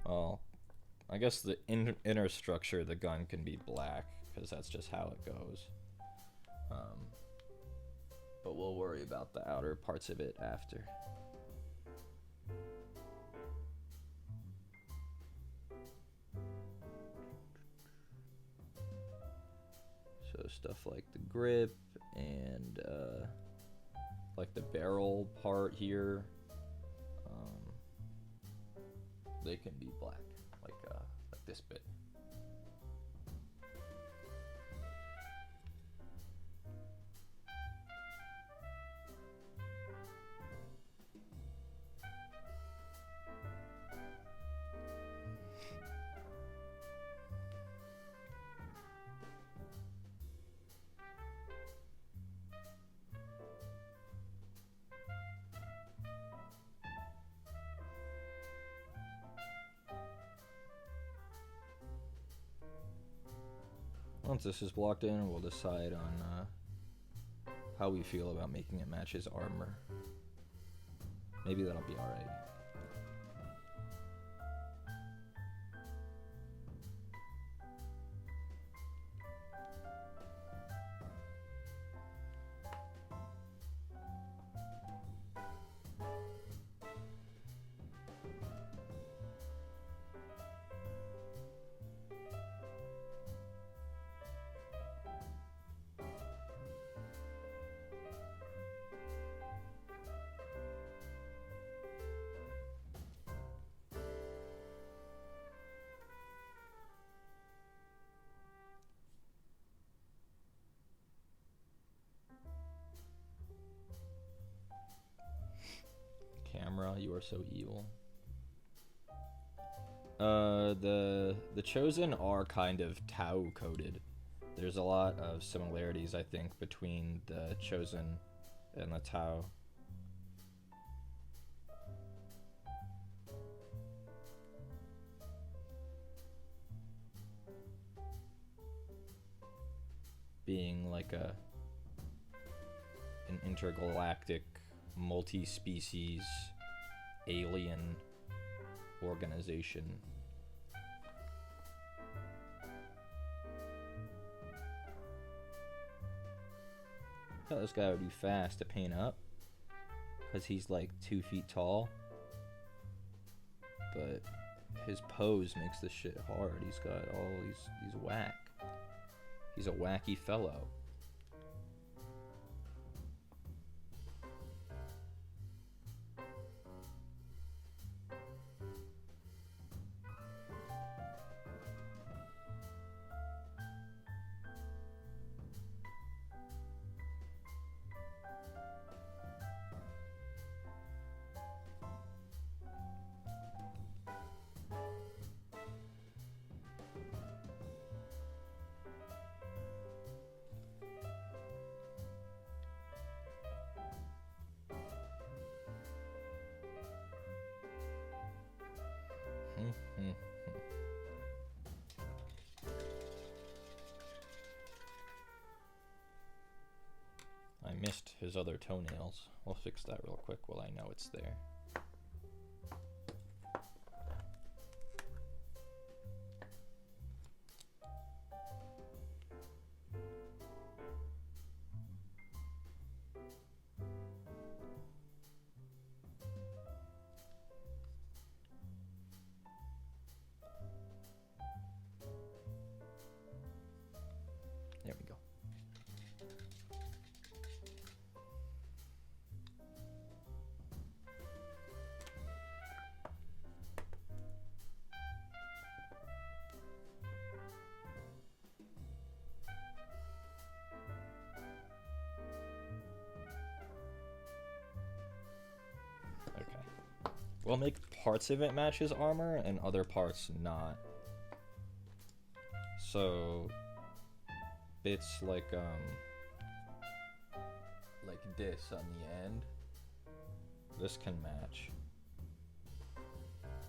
Well, I guess the inner structure of the gun can be black, because that's just how it goes. But we'll worry about the outer parts of it after. So stuff like the grip and like the barrel part here, they can be black, like this bit. Once this is blocked in, we'll decide on how we feel about making it match his armor. Maybe that'll be alright. Camera, you are so evil. The Chosen are kind of Tau coded. There's a lot of similarities, I think, between the Chosen and the Tau. Being like an intergalactic, multi-species alien organization. I thought this guy would be fast to paint up, because he's like 2 feet tall, but his pose makes this shit hard. He's got all he's whack. He's a wacky fellow. I missed his other toenails. We'll fix that real quick while I know it's there. There we go. We'll make parts of it match his armor and other parts not. So bits like this on the end, this can match.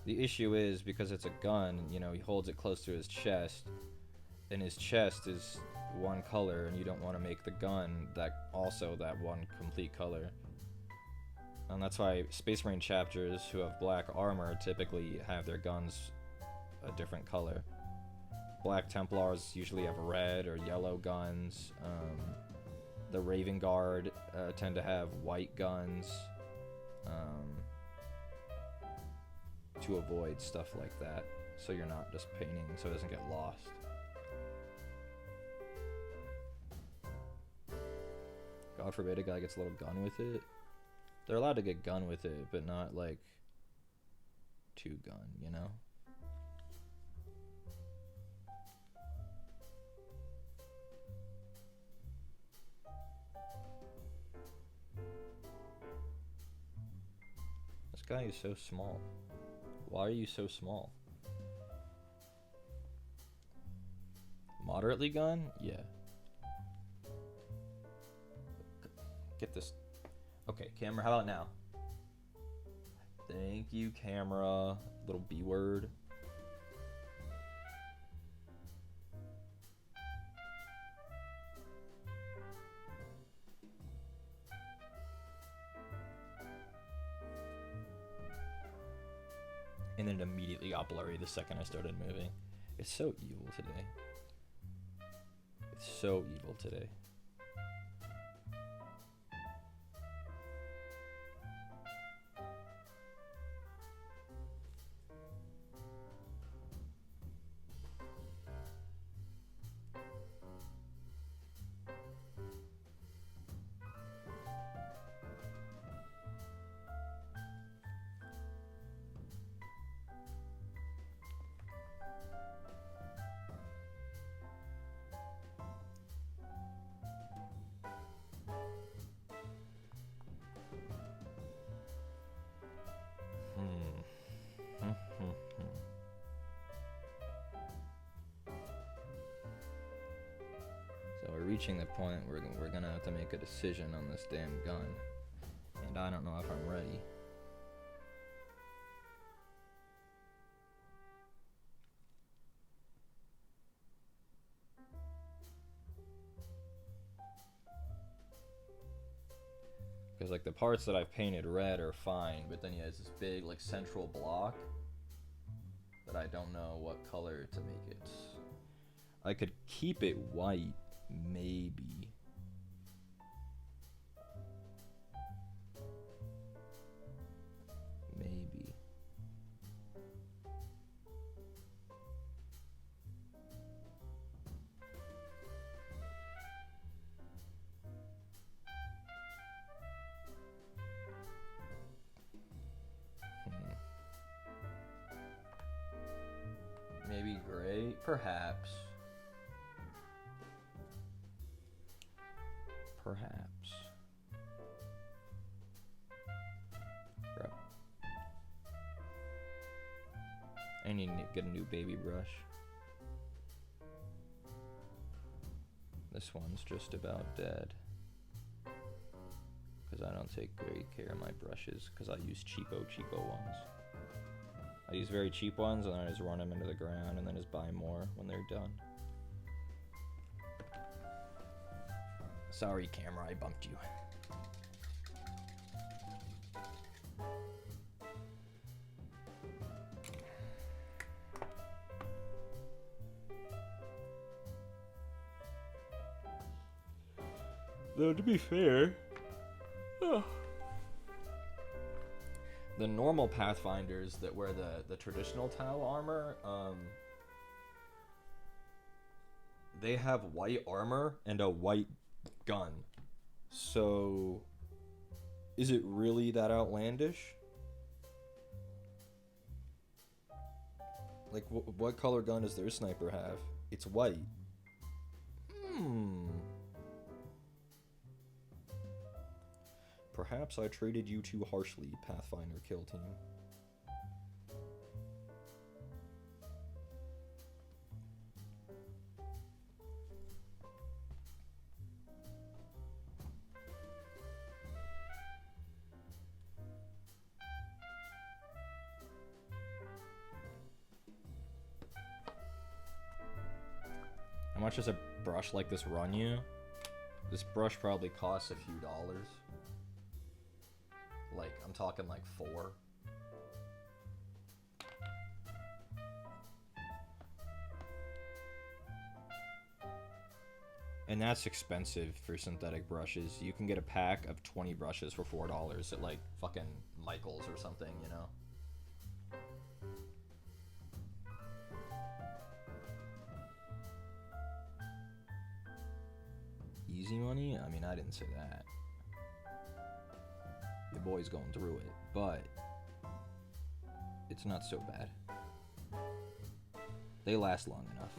The issue is, because it's a gun, you know, he holds it close to his chest, and his chest is one color, and you don't want to make the gun that one complete color. And that's why Space Marine chapters who have black armor typically have their guns a different color. Black Templars usually have red or yellow guns. The Raven Guard tend to have white guns to avoid stuff like that, so you're not just painting so it doesn't get lost. God forbid a guy gets a little gun with it. They're allowed to get gun with it, but not like two gun, you know? This guy is so small. Why are you so small? Moderately gun? Yeah. Get this. Okay, camera, how about now? Thank you, camera. Little B word. And then it immediately got blurry the second I started moving. It's so evil today. It's so evil today. So we're reaching the point where we're gonna have to make a decision on this damn gun. And I don't know if I'm ready. Because like the parts that I've painted red are fine, but then he has this big like central block that I don't know what color to make it. I could keep it white, maybe. Maybe. Maybe gray? Perhaps. Perhaps. Bro. I need to get a new baby brush. This one's just about dead. Because I don't take great care of my brushes, because I use cheapo ones. I use very cheap ones, and then I just run them into the ground, and then just buy more when they're done. Sorry, camera, I bumped you. Though, to be fair... The normal Pathfinders that wear the traditional Tau armor, they have white armor and a white gun. So, is it really that outlandish? Like, what color gun does their sniper have? It's white. Perhaps I treated you too harshly, Pathfinder kill team. How much does a brush like this run you? This brush probably costs a few dollars. Like, I'm talking like $4. And that's expensive for synthetic brushes. You can get a pack of 20 brushes for $4 at like fucking Michael's or something, you know? Easy money? I mean, I didn't say that. The boy's going through it, but it's not so bad. They last long enough.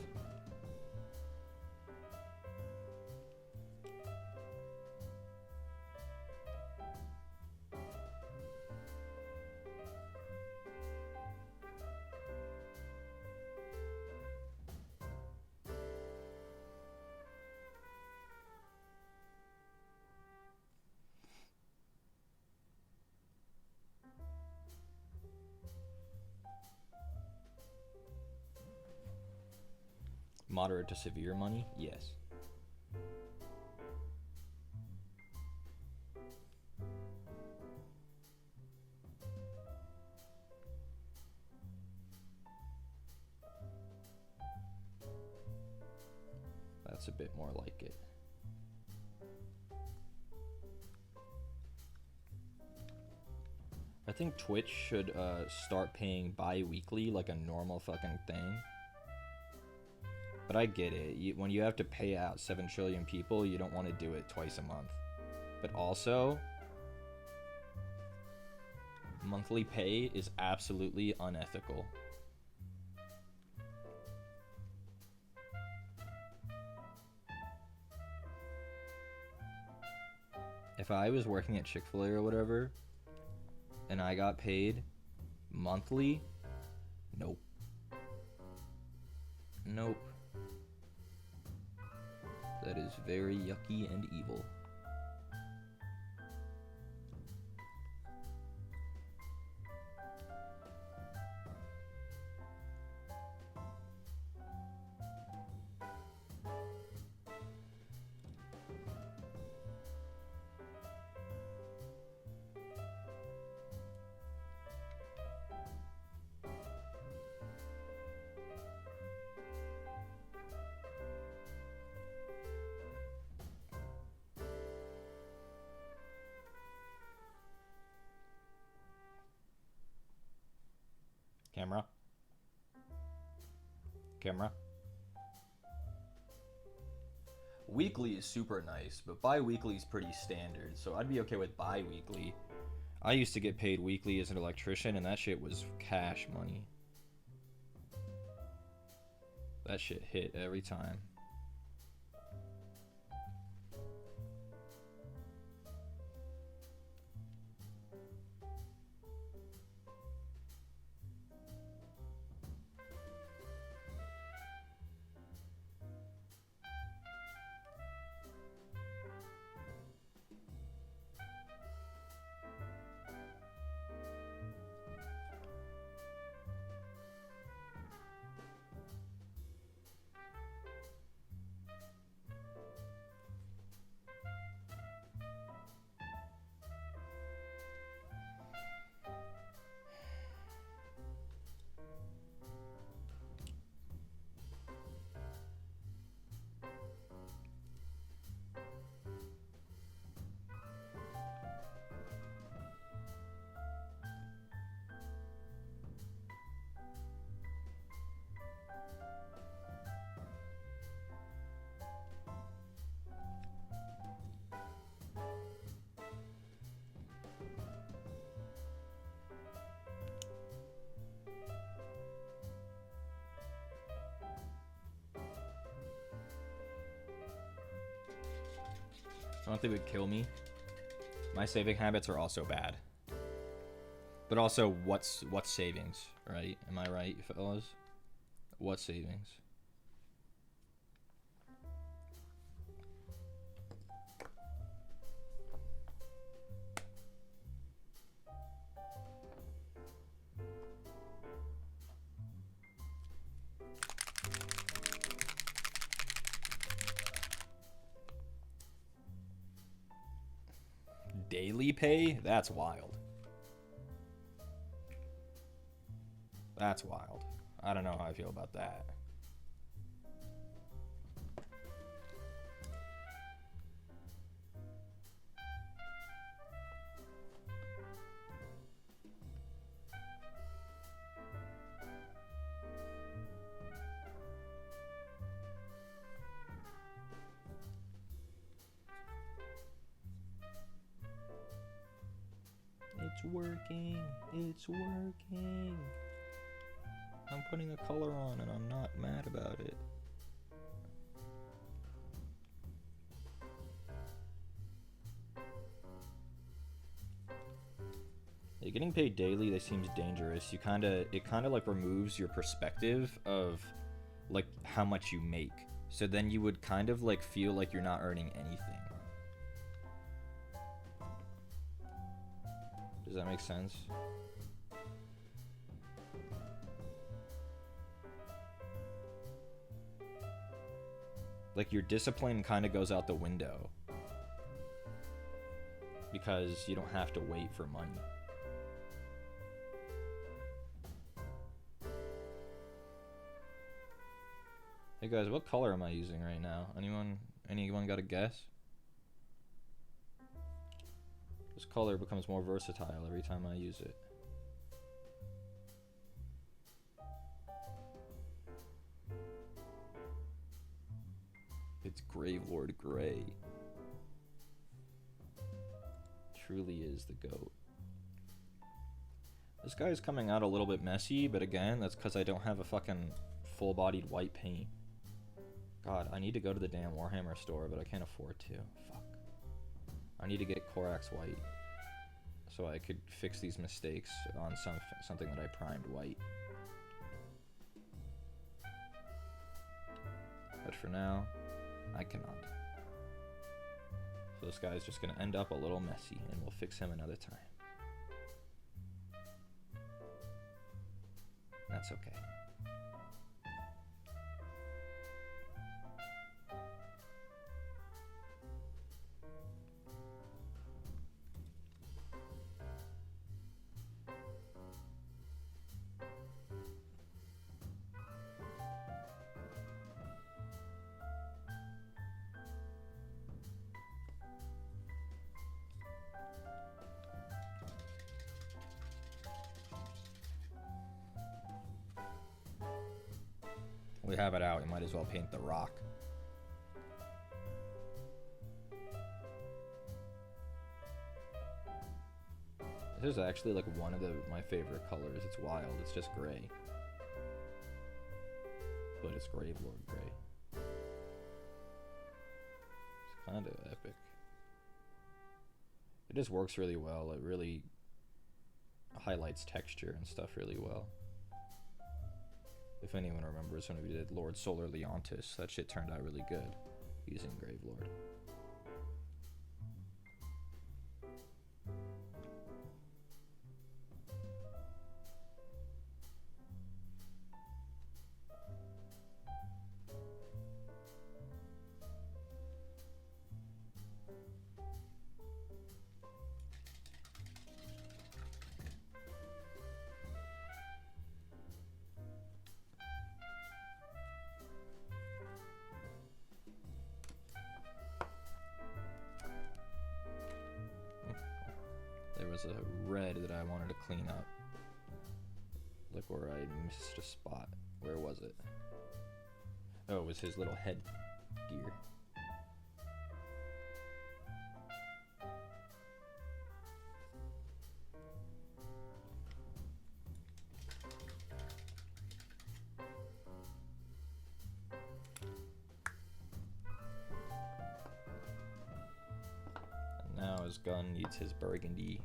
Moderate to severe money? Yes. That's a bit more like it. I think Twitch should start paying bi-weekly like a normal fucking thing. But I get it. When you have to pay out 7 trillion people, you don't want to do it twice a month. But also, monthly pay is absolutely unethical. If I was working at Chick-fil-A or whatever, and I got paid monthly, nope. Nope. That is very yucky and evil. Camera. Camera. Weekly is super nice, but bi-weekly is pretty standard, so I'd be okay with bi-weekly. I used to get paid weekly as an electrician, and that shit was cash money. That shit hit every time. I don't think it would kill me. My saving habits are also bad. But also, what's savings, right? Am I right, fellas? What savings? Daily pay? That's wild. That's wild. I don't know how I feel about that. working. It's working. I'm putting a color on and I'm not mad about it. Yeah, getting paid daily, that seems dangerous. It kind of like removes your perspective of like how much you make. So then you would kind of like feel like you're not earning anything. Does that make sense? Like your discipline kind of goes out the window because you don't have to wait for money. Hey guys, what color am I using right now? Anyone got a guess? This color becomes more versatile every time I use it. It's Gravelord Gray. Truly is the GOAT. This guy is coming out a little bit messy, but again, that's because I don't have a fucking full-bodied white paint. God, I need to go to the damn Warhammer store, but I can't afford to. Fuck. I need to get Korax white so I could fix these mistakes on something that I primed white. But for now, I cannot. So this guy's just gonna end up a little messy, and we'll fix him another time. That's okay. We have it out, we might as well paint the rock. This is actually like one of my favorite colors. It's wild, it's just gray. But it's Gravelord Gray. It's kind of epic. It just works really well. It really highlights texture and stuff really well. If anyone remembers when we did Lord Solar Leontis, that shit turned out really good using Gravelord. There was a red that I wanted to clean up. Look where I missed a spot. Where was it? Oh, it was his little head gear. Now his gun needs his burgundy.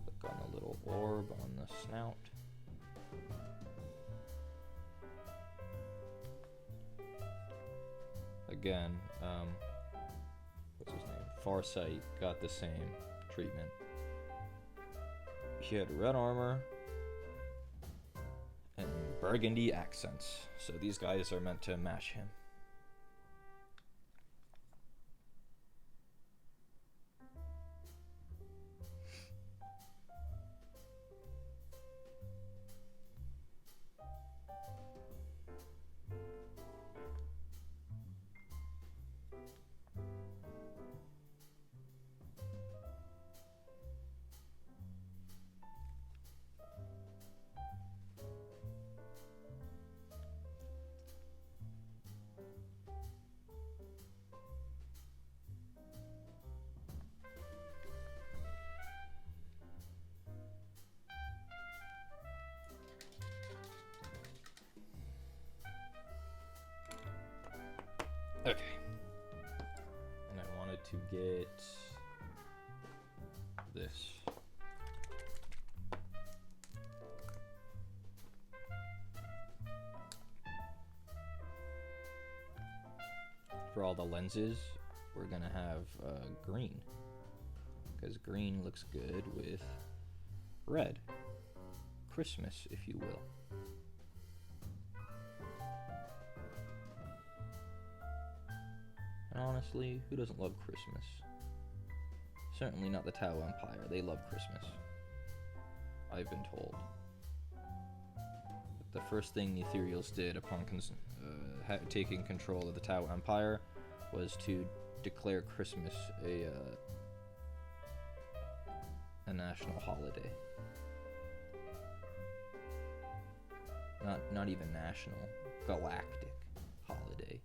Look on the little orb on the snout. Again, what's his name? Farsight got the same treatment. He had red armor and burgundy accents, so these guys are meant to match him. to get this. For all the lenses, we're gonna have green, because green looks good with red. Christmas, if you will. And honestly, who doesn't love Christmas? Certainly not the Tau Empire. They love Christmas, I've been told. But the first thing the Ethereals did upon taking control of the Tau Empire was to declare Christmas a national holiday. Not even national, galactic holiday.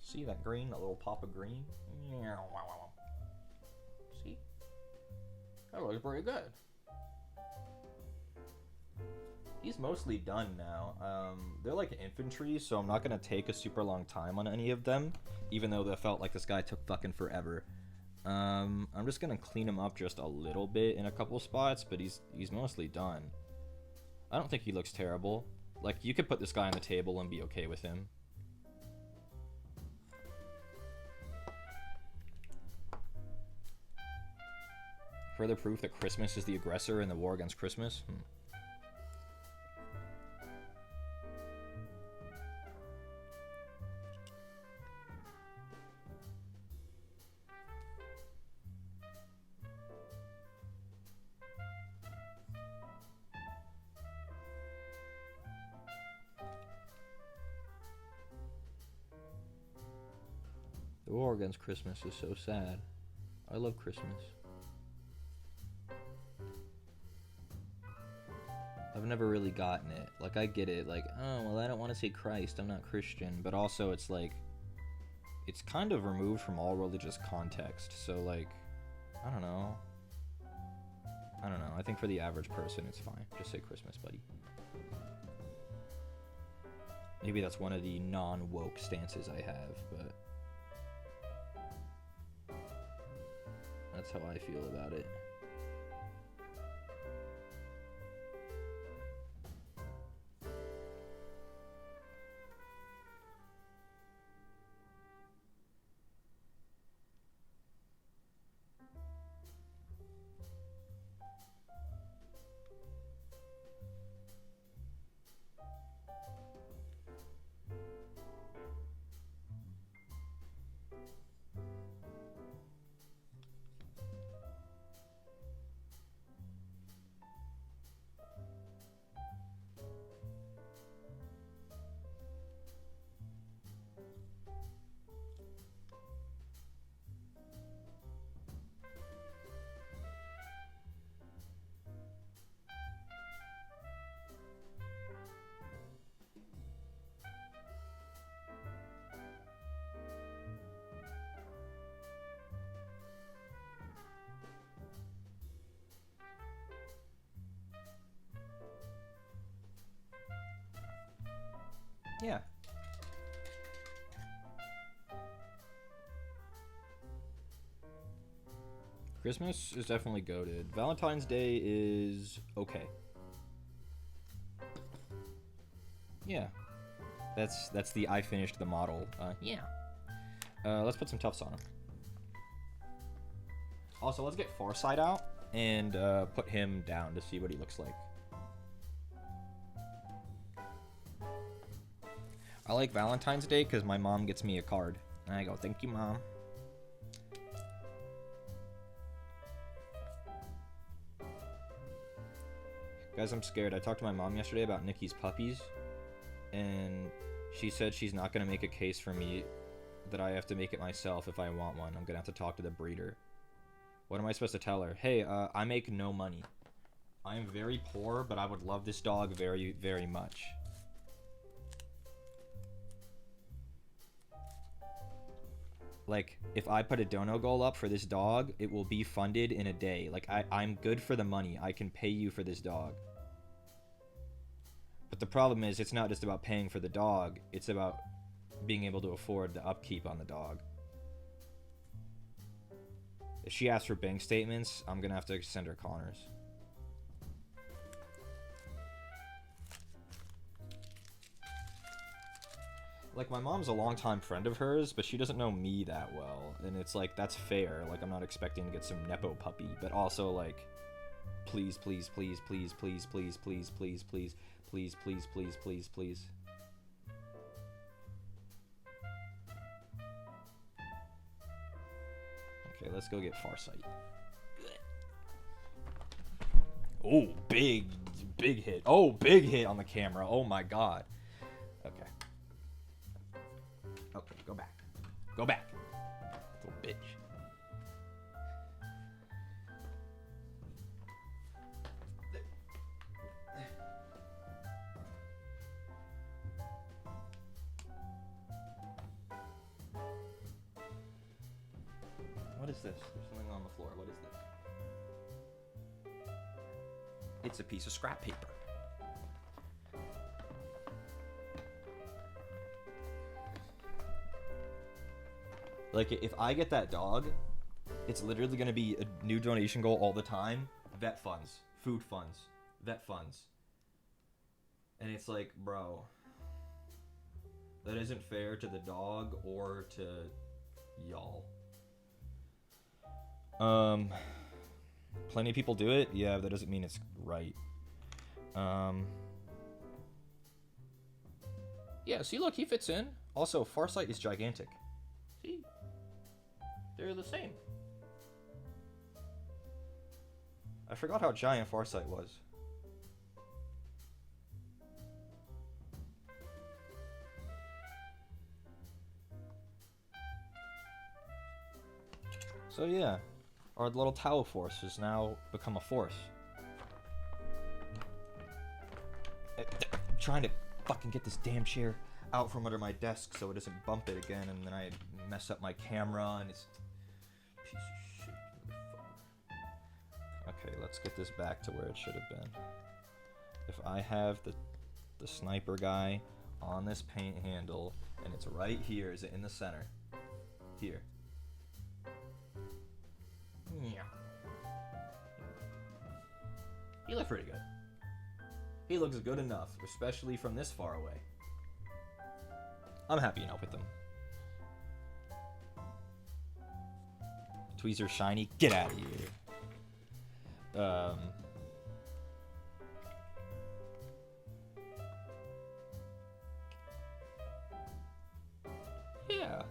See that green, that little pop of green? See? That looks pretty good. He's mostly done now. They're like infantry, so I'm not gonna take a super long time on any of them, even though they felt like this guy took fucking forever. I'm just gonna clean him up just a little bit in a couple spots, but he's mostly done. I don't think he looks terrible. Like, you could put this guy on the table and be okay with him. Further proof that Christmas is the aggressor in the war against Christmas? The war against Christmas is so sad. I love Christmas. I've never really gotten it. Like, I get it. Like, oh, well, I don't want to say Christ. I'm not Christian. But also, it's like, it's kind of removed from all religious context. So, like, I don't know. I think for the average person, it's fine. Just say Christmas, buddy. Maybe that's one of the non-woke stances I have, but that's how I feel about it. Yeah. Christmas is definitely goated. Valentine's Day is okay. Yeah. That's the I finished the model. Yeah. Let's put some tufts on him. Also, let's get Farsight out and put him down to see what he looks like. I like Valentine's Day because my mom gets me a card. And I go, thank you, Mom. Guys, I'm scared. I talked to my mom yesterday about Nikki's puppies. And she said she's not going to make a case for me, that I have to make it myself if I want one. I'm going to have to talk to the breeder. What am I supposed to tell her? Hey, I make no money. I am very poor, but I would love this dog very, very much. Like, if I put a dono goal up for this dog, it will be funded in a day. Like, I'm good for the money. I can pay you for this dog. But the problem is, it's not just about paying for the dog. It's about being able to afford the upkeep on the dog. If she asks for bank statements, I'm going to have to send her Connors. Like, my mom's a longtime friend of hers, but she doesn't know me that well. And it's like, that's fair. Like, I'm not expecting to get some Nepo puppy. But also, like, please, please, please, please, please, please, please, please, please, please, please, please, please, please. Okay, let's go get Farsight. Oh, big hit. Oh, big hit on the camera. Oh my god. Okay. Okay, go back. Go back. Little bitch. What is this? There's something on the floor. What is this? It's a piece of scrap paper. Like, if I get that dog, it's literally going to be a new donation goal all the time. Vet funds. Food funds. Vet funds. And it's like, bro, that isn't fair to the dog or to y'all. Plenty of people do it. Yeah, that doesn't mean it's right. Yeah, see, look, he fits in. Also, Farsight is gigantic. See? They're the same. I forgot how giant Farsight was. So yeah, our little Tau force has now become a force. I'm trying to fucking get this damn chair out from under my desk so it doesn't bump it again, and then I mess up my camera, and it's piece of shit. Okay, let's get this back to where it should have been. If I have the sniper guy on this paint handle, and it's right here, is it in the center? Here. Yeah. He looks pretty good. He looks good enough, especially from this far away. I'm happy enough with him. Tweezer shiny, get out of here. Yeah.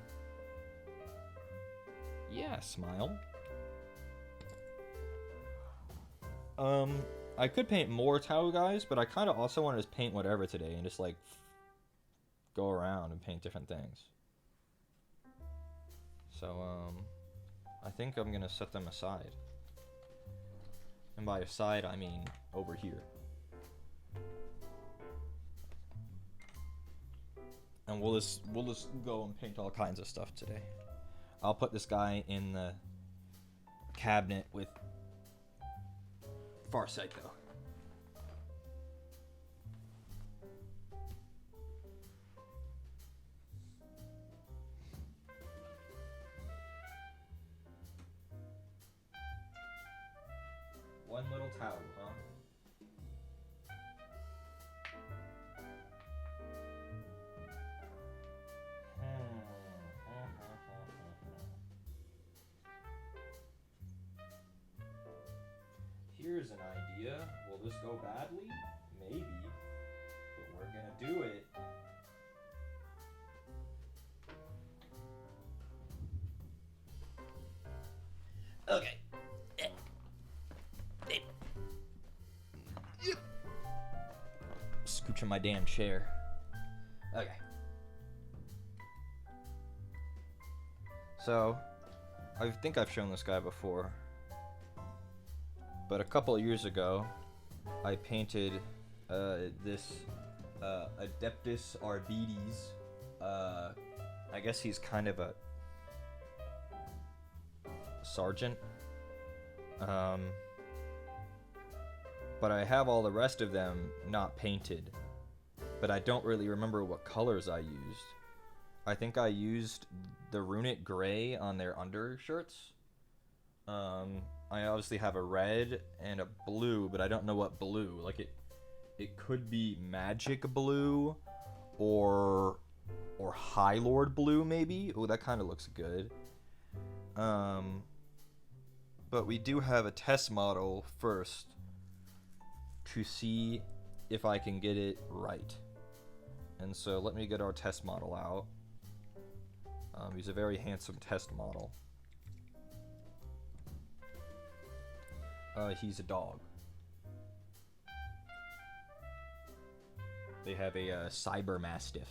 Yeah, smile. I could paint more Tau guys, but I kind of also want to just paint whatever today and just, like, go around and paint different things. So, I think I'm gonna set them aside. And by aside, I mean over here. And we'll just go and paint all kinds of stuff today. I'll put this guy in the cabinet with Farsight, though. One little Tau, huh? Here's an idea. Will this go badly? Maybe. But we're gonna do it. Okay. Scooching my damn chair. Okay. So, I think I've shown this guy before. But a couple of years ago, I painted this Adeptus Arbites. I guess he's kind of a sergeant. But I have all the rest of them not painted. but I don't really remember what colors I used. I think I used the runic gray on their undershirts. I obviously have a red and a blue, but I don't know what blue. Like it could be magic blue or High Lord blue maybe. Oh, that kind of looks good. But we do have a test model first to see if I can get it right. And so let me get our test model out. He's a very handsome test model. He's a dog. They have a cyber mastiff.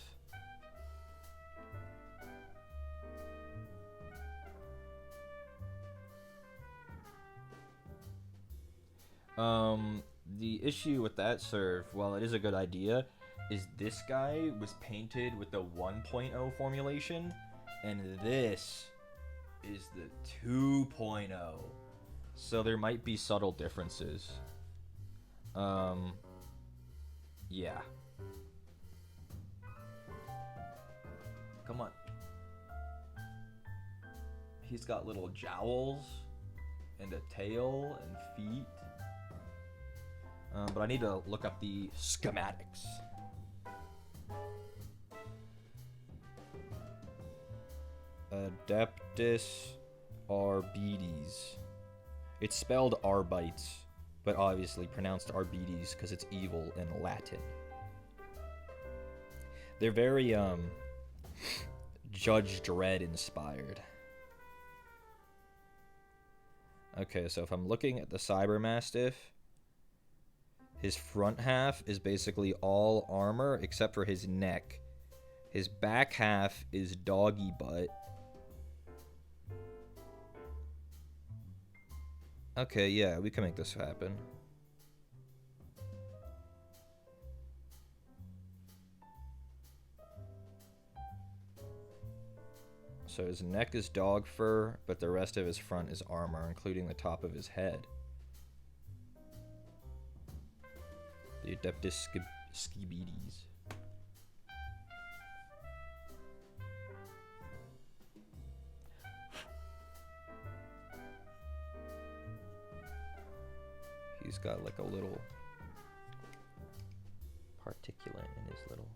The issue with that serve, while it is a good idea, is this guy was painted with the 1.0 formulation, and this is the 2.0. So there might be subtle differences. Yeah. Come on. He's got little jowls and a tail and feet. But I need to look up the schematics. Adeptus Arbites. It's spelled Arbites, but obviously pronounced Arbites because it's evil in Latin. They're very Judge Dredd inspired. Okay, so if I'm looking at the Cyber Mastiff, his front half is basically all armor except for his neck. His back half is doggy butt. Okay, yeah, we can make this happen. So his neck is dog fur, but the rest of his front is armor, including the top of his head. The Adeptus Scibides. He's got like a little particulate in his little...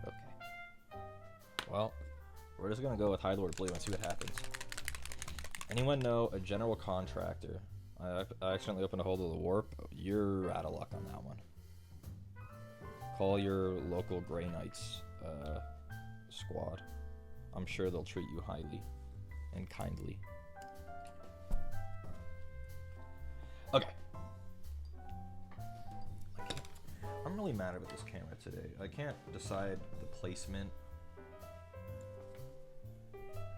Okay. Well, we're just gonna go with High Lord Blue and see what happens. Anyone know a general contractor? I accidentally opened a hole to the warp. You're out of luck on that one. Call your local Grey Knights squad. I'm sure they'll treat you highly and kindly. Okay. I'm really mad about this camera today. I can't decide the placement.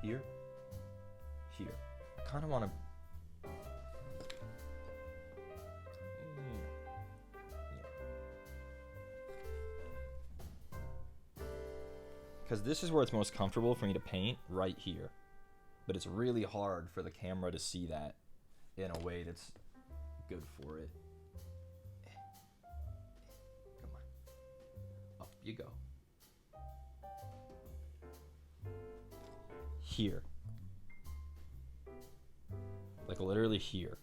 Here? Here. I kind of want to... Because this is where it's most comfortable for me to paint, right here. But it's really hard for the camera to see that in a way that's good for it. Come on. Up you go. Here. Like literally here.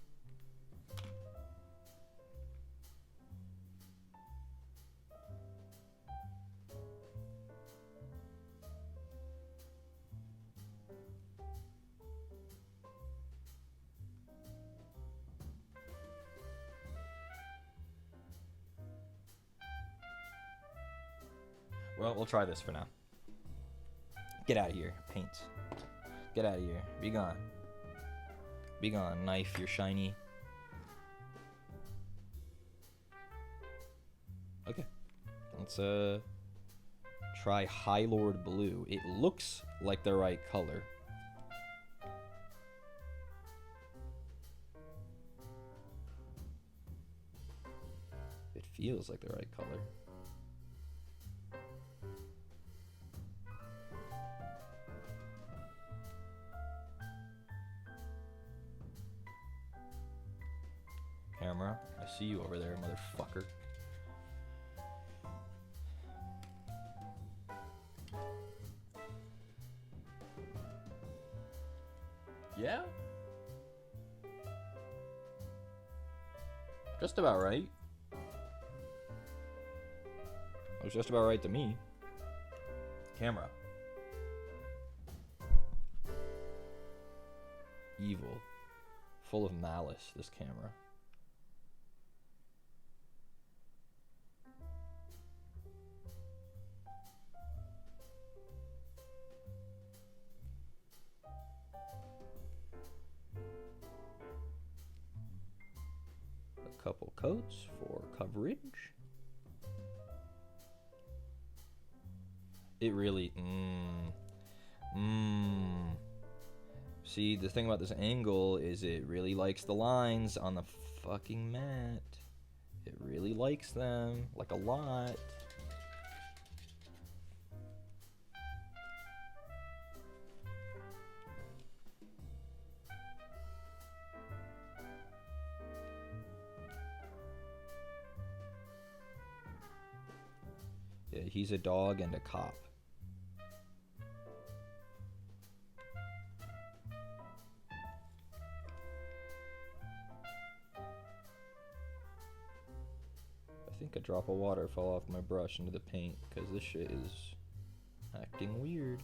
Well, we'll try this for now. Get out of here, paint. Get out of here. Be gone. Be gone, knife, you're shiny. Okay. Let's try High Lord Blue. It looks like the right color. It feels like the right color. camera. I see you over there, motherfucker. Yeah? Just about right. It was just about right to me. Camera. Evil. Full of malice, this camera. A couple coats for coverage. It really, See, the thing about this angle is it really likes the lines on the fucking mat. It really likes them, like a lot. Yeah, he's a dog and a cop. I think a drop of water fell off my brush into the paint because this shit is acting weird.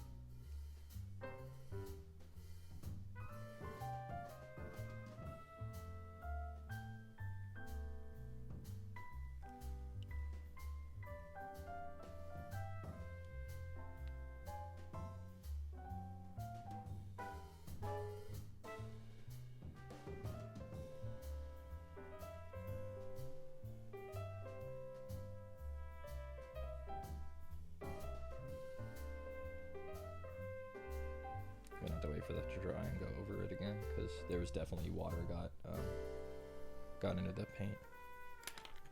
I'm gonna have to wait for that to dry and go over it again because there was definitely water got into the paint.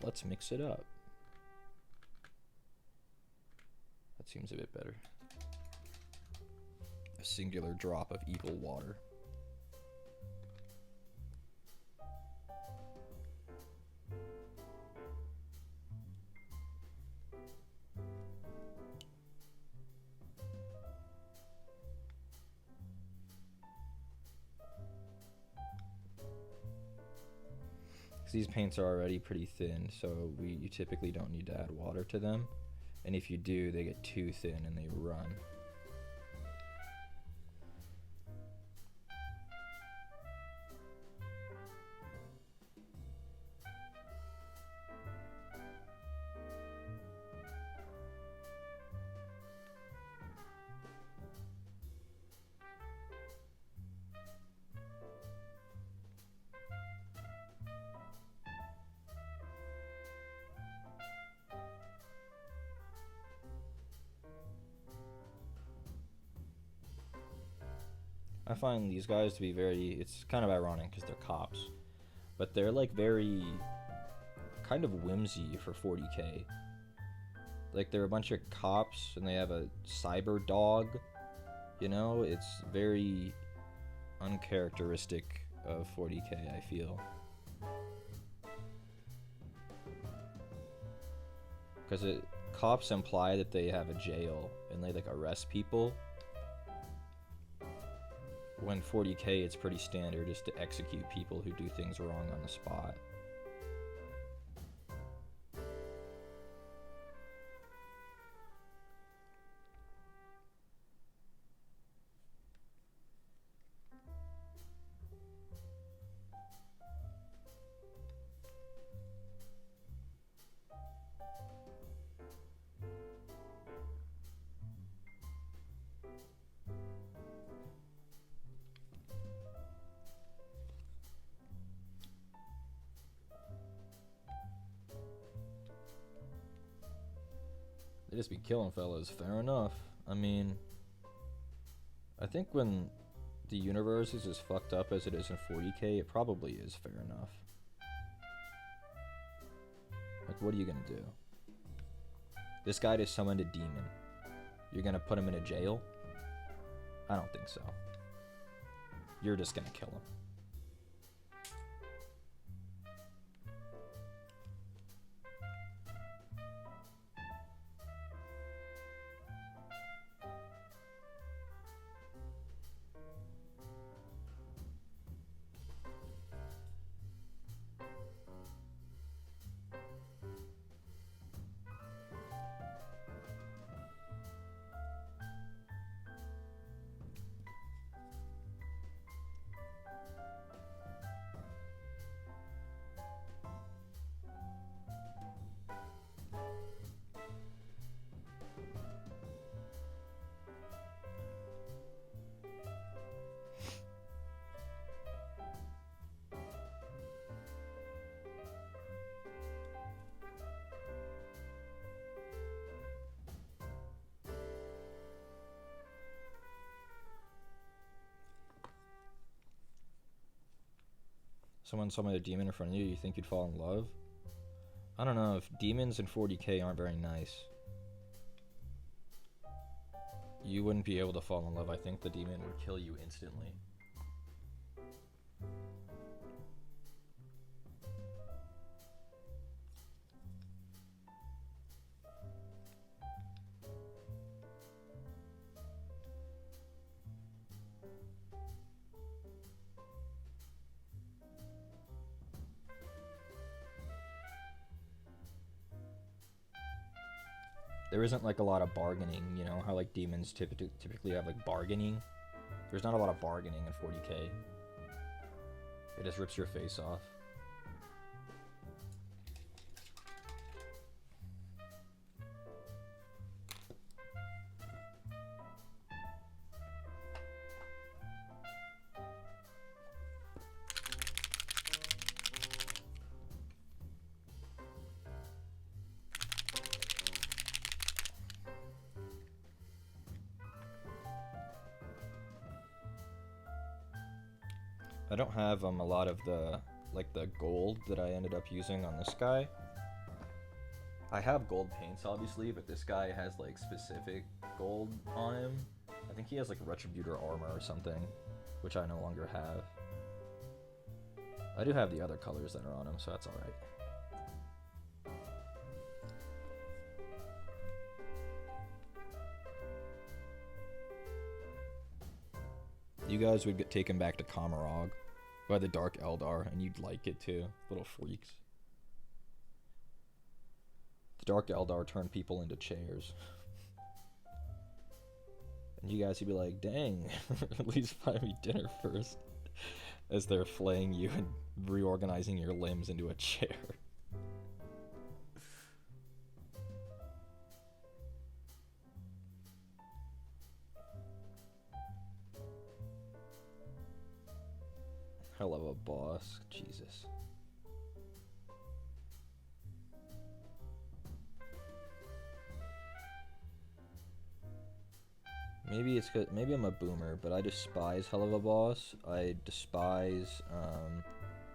Let's mix it up. That seems a bit better. A singular drop of evil water. These paints are already pretty thin, so you typically don't need to add water to them. And if you do, they get too thin and they run. I find these guys to be it's kind of ironic because they're cops, but they're like very kind of whimsy for 40k. Like they're a bunch of cops and they have a cyber dog, you know? It's very uncharacteristic of 40k, I feel. Because cops imply that they have a jail and they like arrest people. When 40k, it's pretty standard is to execute people who do things wrong on the spot. They just be killing fellas, fair enough. I mean, I think when the universe is as fucked up as it is in 40k, it probably is fair enough. Like, what are you gonna do? This guy just summoned a demon. You're gonna put him in a jail? I don't think so. You're just gonna kill him. Someone saw a demon in front of you, you think you'd fall in love? I don't know, if demons in 40k aren't very nice, you wouldn't be able to fall in love. I think the demon would kill you instantly. There isn't like a lot of bargaining, you know, how like demons typically have like bargaining. There's not a lot of bargaining in 40k. It just rips your face off. I don't have a lot of the gold that I ended up using on this guy. I have gold paints obviously, but this guy has like specific gold on him. I think he has like Retributor armor or something, which I no longer have. I do have the other colors that are on him, so that's alright. You guys would get taken back to Kamarog by the Dark Eldar, and you'd like it too, little freaks. The Dark Eldar turned people into chairs. And you guys would be like, dang, at least buy me dinner first. As they're flaying you and reorganizing your limbs into a chair. Hell of a boss, Jesus. Maybe I'm a boomer, but I despise Hell of a Boss. I despise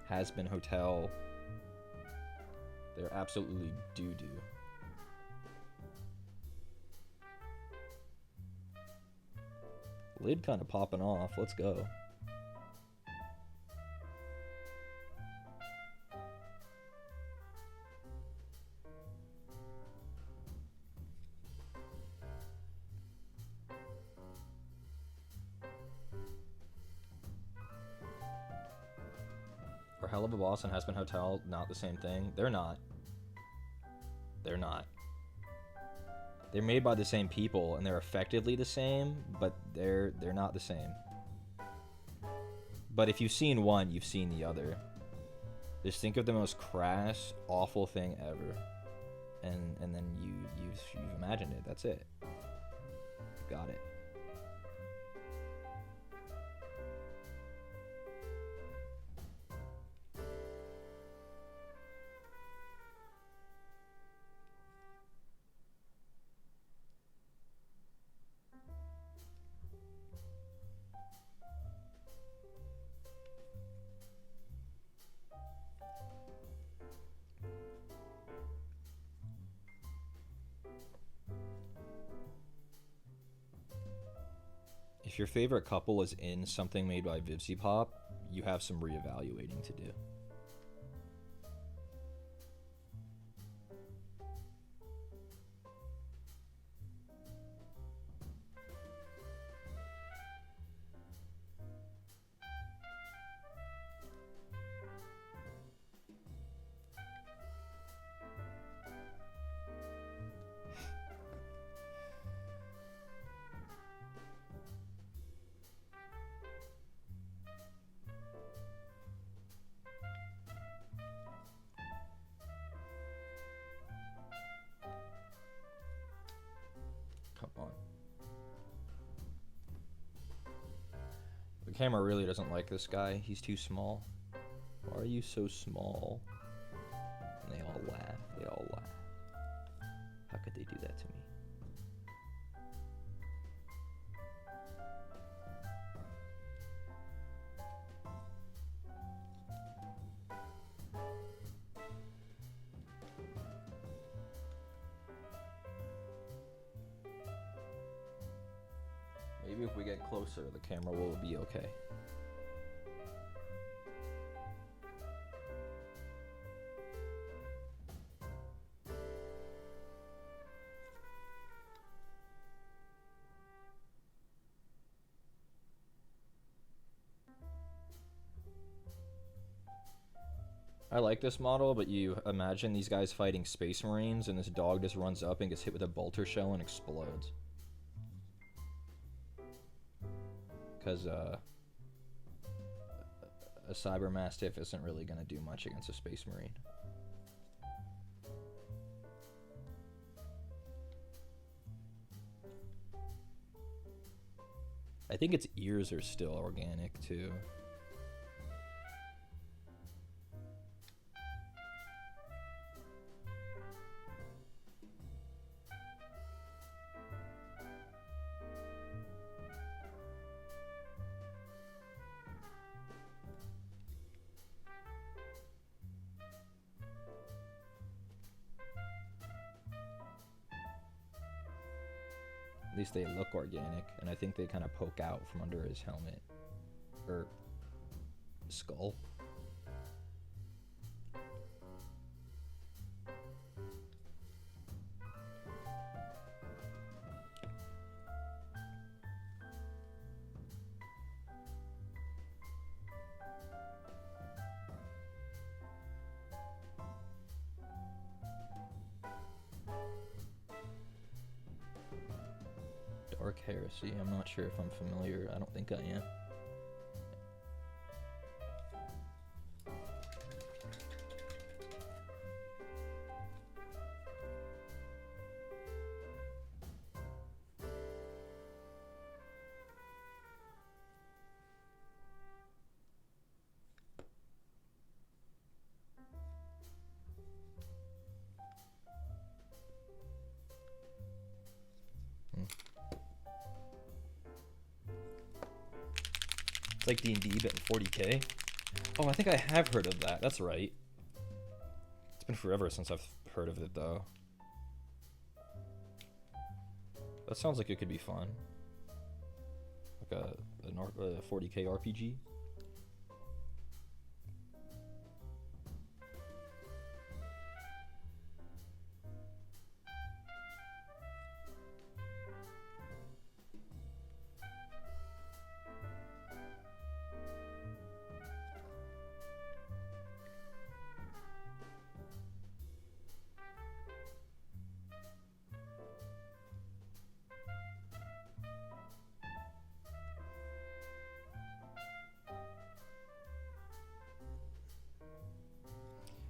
Has Been Hotel. They're absolutely doo-doo. Lid kind of popping off. Let's go. Are Hell of a Boss and Has Been Hotel not the same thing? They're not. They're not. They're made by the same people, and they're effectively the same, but they're not the same. But if you've seen one, you've seen the other. Just think of the most crass, awful thing ever, and then you've imagined it. That's it. Got it. If your favorite couple is in something made by VivziePop, you have some reevaluating to do. Come on. The camera really doesn't like this guy. He's too small. Why are you so small? And they all laugh. They all laugh. How could they do that to me? Maybe if we get closer, the camera will be okay. I like this model, but you imagine these guys fighting Space Marines and this dog just runs up and gets hit with a bolter shell and explodes. Because a Cyber Mastiff isn't really going to do much against a Space Marine. I think its ears are still organic too. At least they look organic, and I think they kind of poke out from under his helmet. Or skull. Dark Heresy, I'm not sure if I'm familiar. I don't think I am. It's like D&D, but in 40K. Oh, I think I have heard of that. That's right. It's been forever since I've heard of it, though. That sounds like it could be fun. Like a 40K RPG.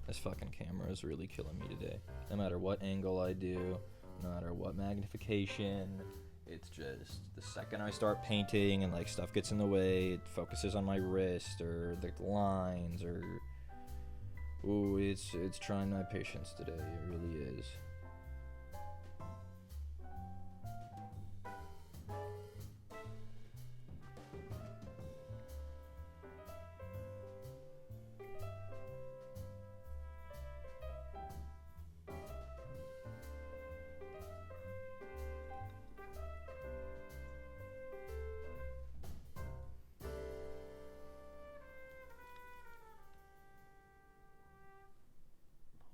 This fucking camera is really killing me today. No matter what angle I do, no matter what magnification, it's just the second I start painting and like stuff gets in the way, it focuses on my wrist or the lines or... Ooh, it's trying my patience today. It really is.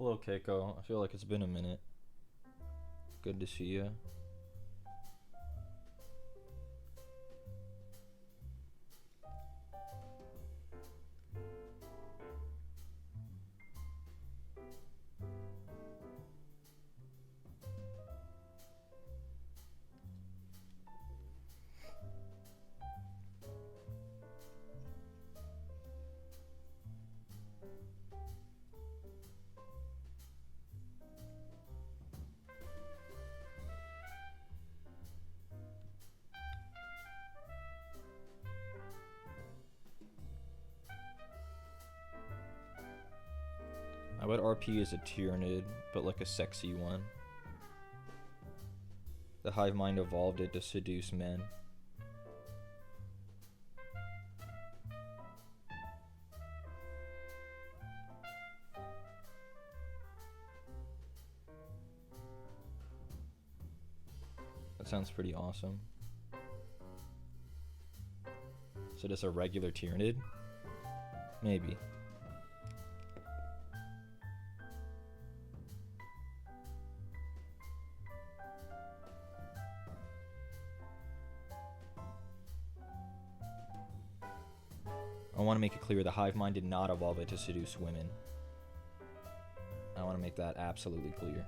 Hello, Keiko. I feel like it's been a minute. Good to see you. I would RP as a Tyranid, but like a sexy one. The hive mind evolved it to seduce men. That sounds pretty awesome. So just a regular Tyranid? Maybe. I want to make it clear the hive mind did not evolve it to seduce women. I want to make that absolutely clear.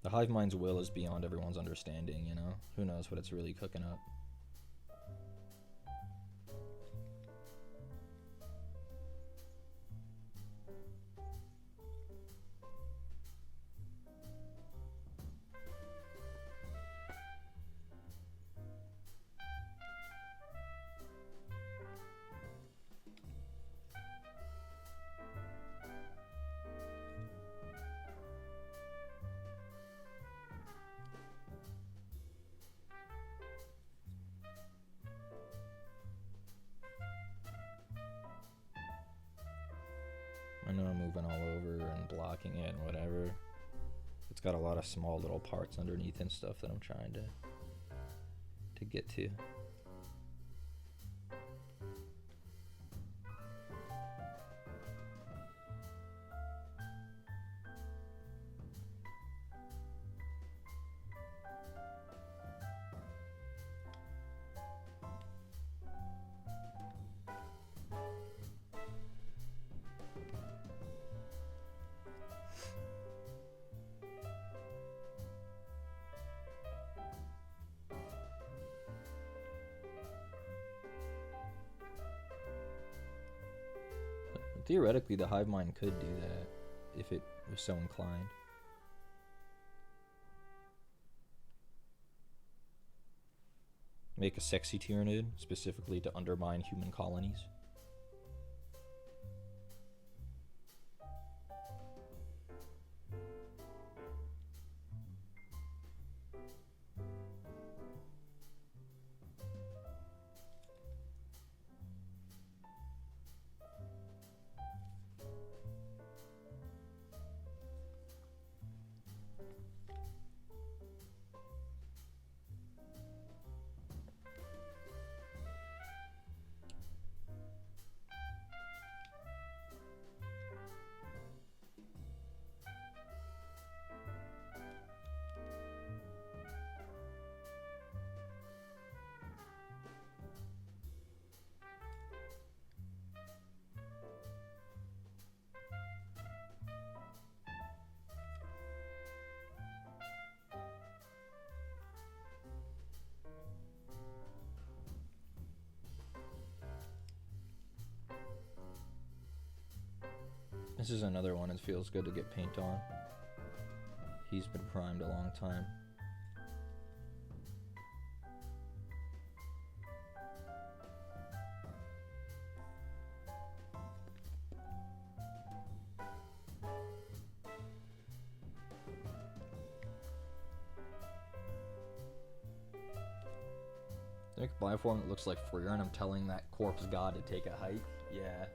The hive mind's will is beyond everyone's understanding, you know? Who knows what it's really cooking up. I know I'm moving all over and blocking it and whatever. It's got a lot of small little parts underneath and stuff that I'm trying to get to. Theoretically, the hive mind could do that if it was so inclined. Make a sexy Tyranid specifically to undermine human colonies. This is another one that feels good to get paint on. He's been primed a long time. Make a bioform that looks like Freer and I'm telling that corpse god to take a hike? Yeah.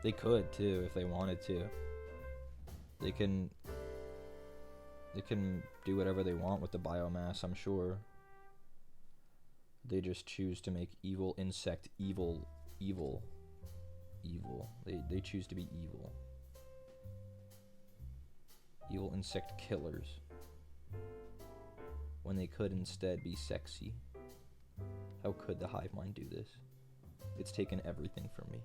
They could too if they wanted to. They can do whatever they want with the biomass, I'm sure. They just choose to make evil insect evil. They choose to be evil. Evil insect killers. When they could instead be sexy. How could the hive mind do this? It's taken everything from me.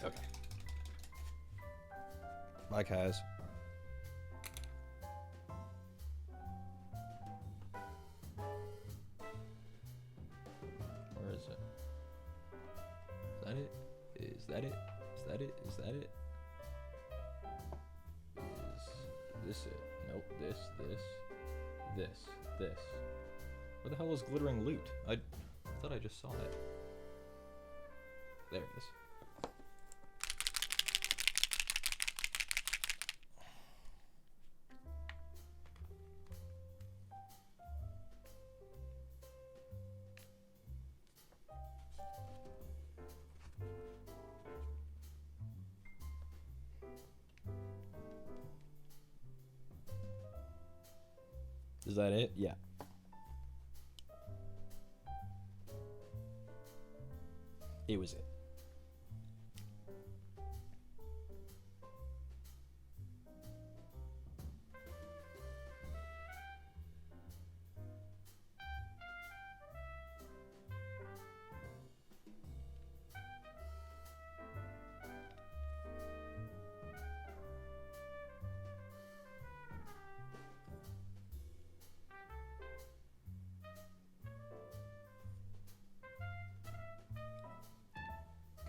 Okay. Bye, Kaz. Where is it? Is that it? Is that it? Is that it? Is that it? Is this it? Nope. This. Where the hell is glittering loot? I thought I just saw it. There it is. Is that it? Yeah. It was it.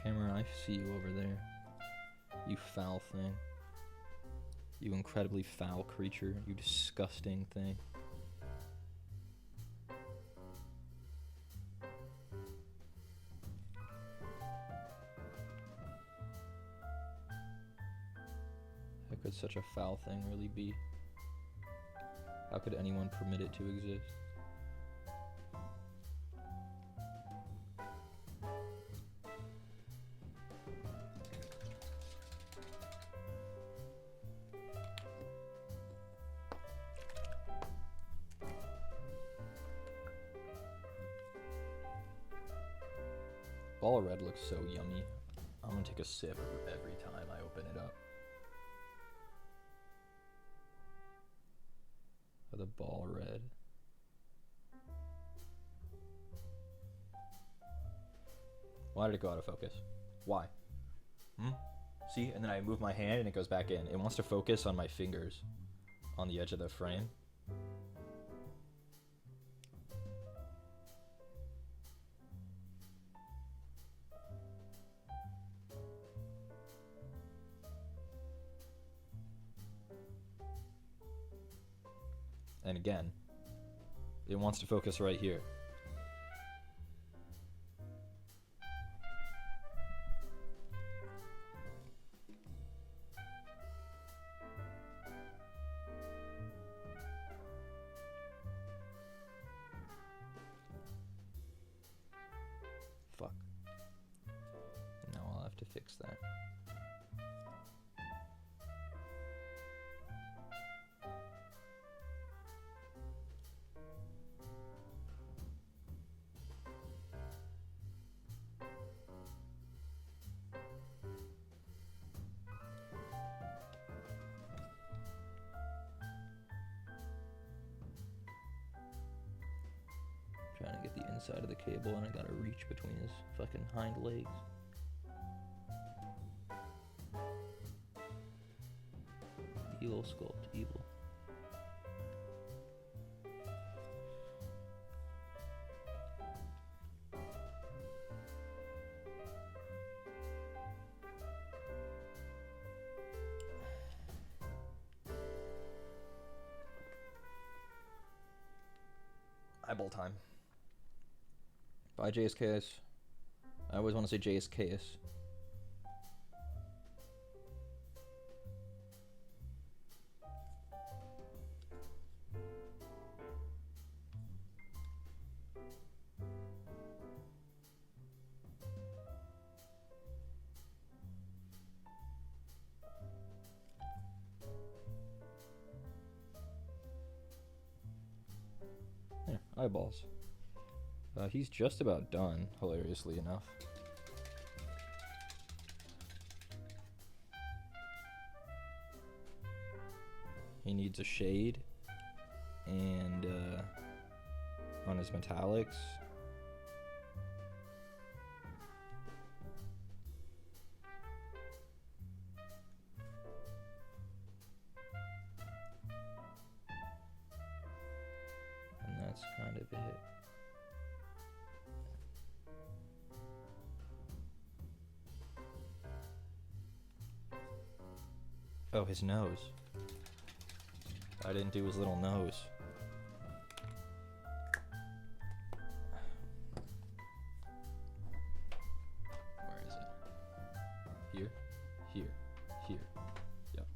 Cameron, I see you over there. You foul thing. You incredibly foul creature. You disgusting thing. How could such a foul thing really be? How could anyone permit it to exist? Ball red looks so yummy. I'm gonna take a sip every time I open it up. The ball red. Why did it go out of focus? Why? See, and then I move my hand and it goes back in. It wants to focus on my fingers on the edge of the frame. And again, it wants to focus right here. Fuck. Now I'll have to fix that. Trying to get the inside of the cable and I gotta reach between his fucking hind legs. Evil sculpt, evil. Eyeball time. Bye, JSKS. I always want to say JSKS. There, eyeballs. He's just about done, hilariously enough. He needs a shade and on his metallics. Oh, his nose. I didn't do his little nose. Where is it? Here? Here. Here. Yep.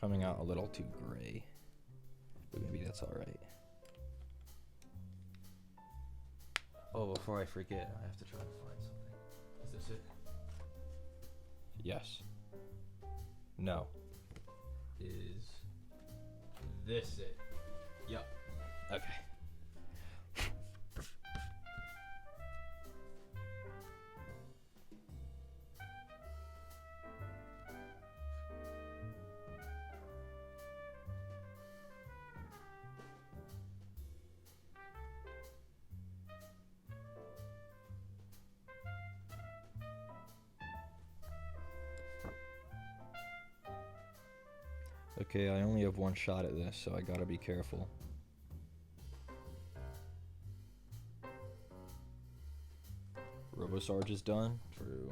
Coming out a little too gray, but maybe that's all right. Oh, before I forget, I have to try to find something. Is this it? Yes. No. Is this it? Yep. Okay. Okay, I only have one shot at this, so I gotta be careful. RoboSarge is done. True.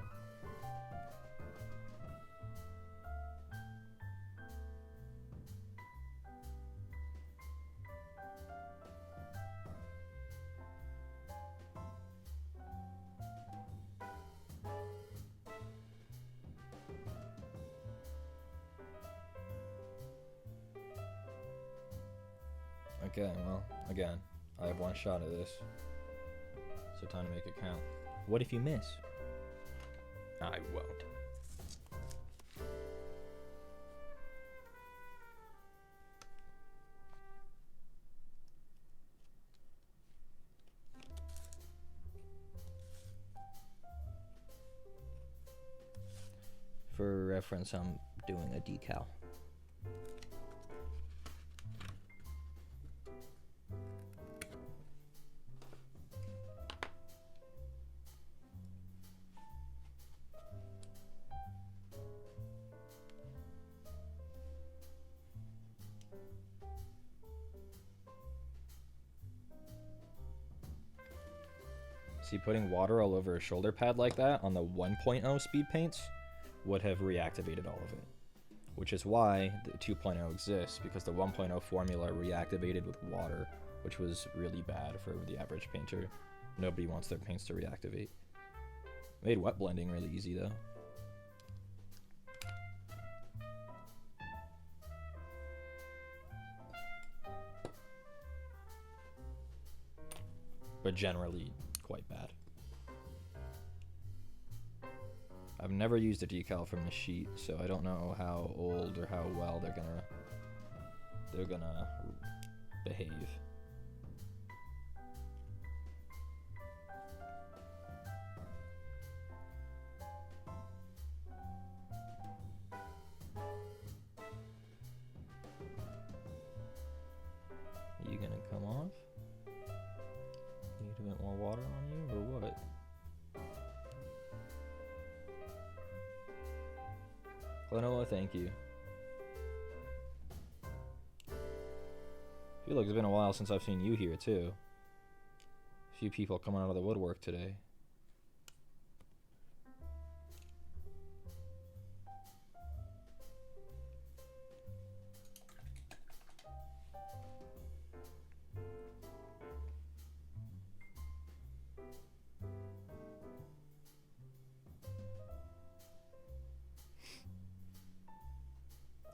Okay, well, again, I have one shot at this. So time to make it count. What if you miss? I won't. For reference, I'm doing a decal. See, putting water all over a shoulder pad like that on the 1.0 speed paints would have reactivated all of it. Which is why the 2.0 exists, because the 1.0 formula reactivated with water, which was really bad for the average painter. Nobody wants their paints to reactivate. Made wet blending really easy though. But generally quite bad. I've never used a decal from the sheet, so I don't know how old or how well they're gonna behave. You gonna come off? Need a bit more water on you, or what? Lenola, thank you. I feel like it's been a while since I've seen you here, too. A few people coming out of the woodwork today.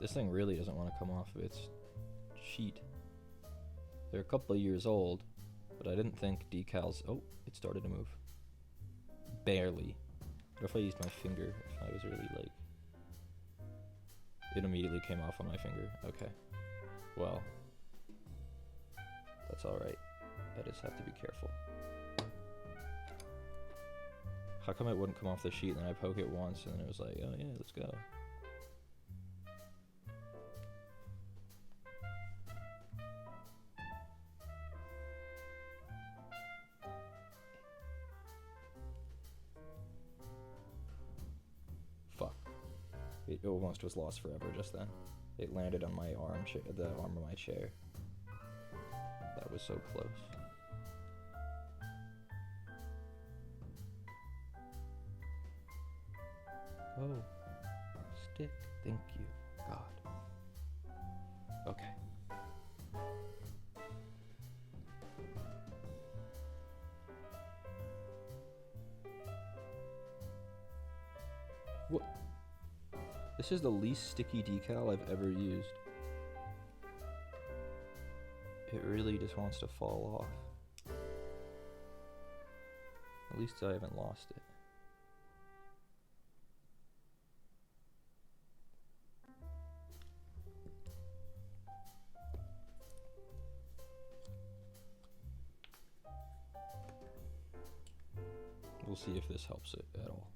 This thing really doesn't want to come off of its sheet. They're a couple of years old, but I didn't think decals... Oh, it started to move. Barely. What if I used my finger? If I was really like... It immediately came off on my finger. Okay. Well. That's it's alright. I just have to be careful. How come it wouldn't come off the sheet and then I poke it once and then it was like, oh yeah, let's go. Fuck. It almost was lost forever just then. It landed on my arm, the arm of my chair. That was so close. Oh, stick. Thank you, God. Okay. What? This is the least sticky decal I've ever used. It really just wants to fall off. At least I haven't lost it. We'll see if this helps it at all.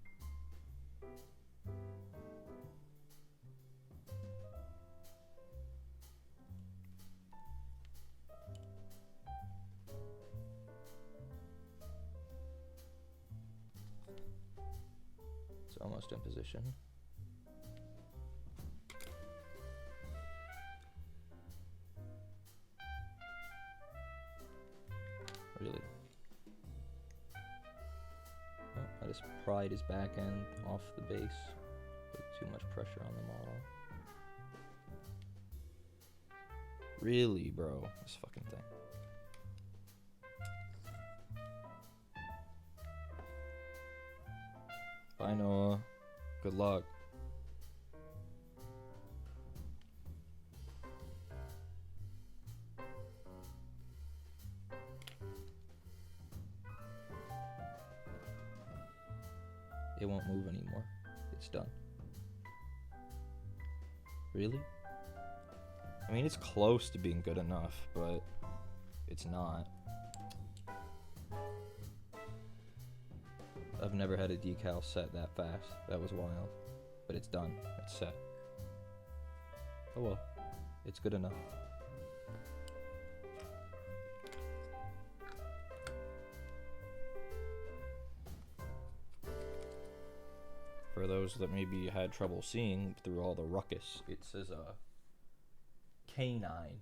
It's almost in position. Really? I just pried his back end off the base. Put too much pressure on the model. Really, bro? This fucking thing. Bye, Noah. Good luck. It won't move anymore. It's done. Really? I mean, it's close to being good enough, but it's not. I've never had a decal set that fast. That was wild. But it's done. It's set. Oh well. It's good enough. For those that maybe had trouble seeing through all the ruckus, it says K9.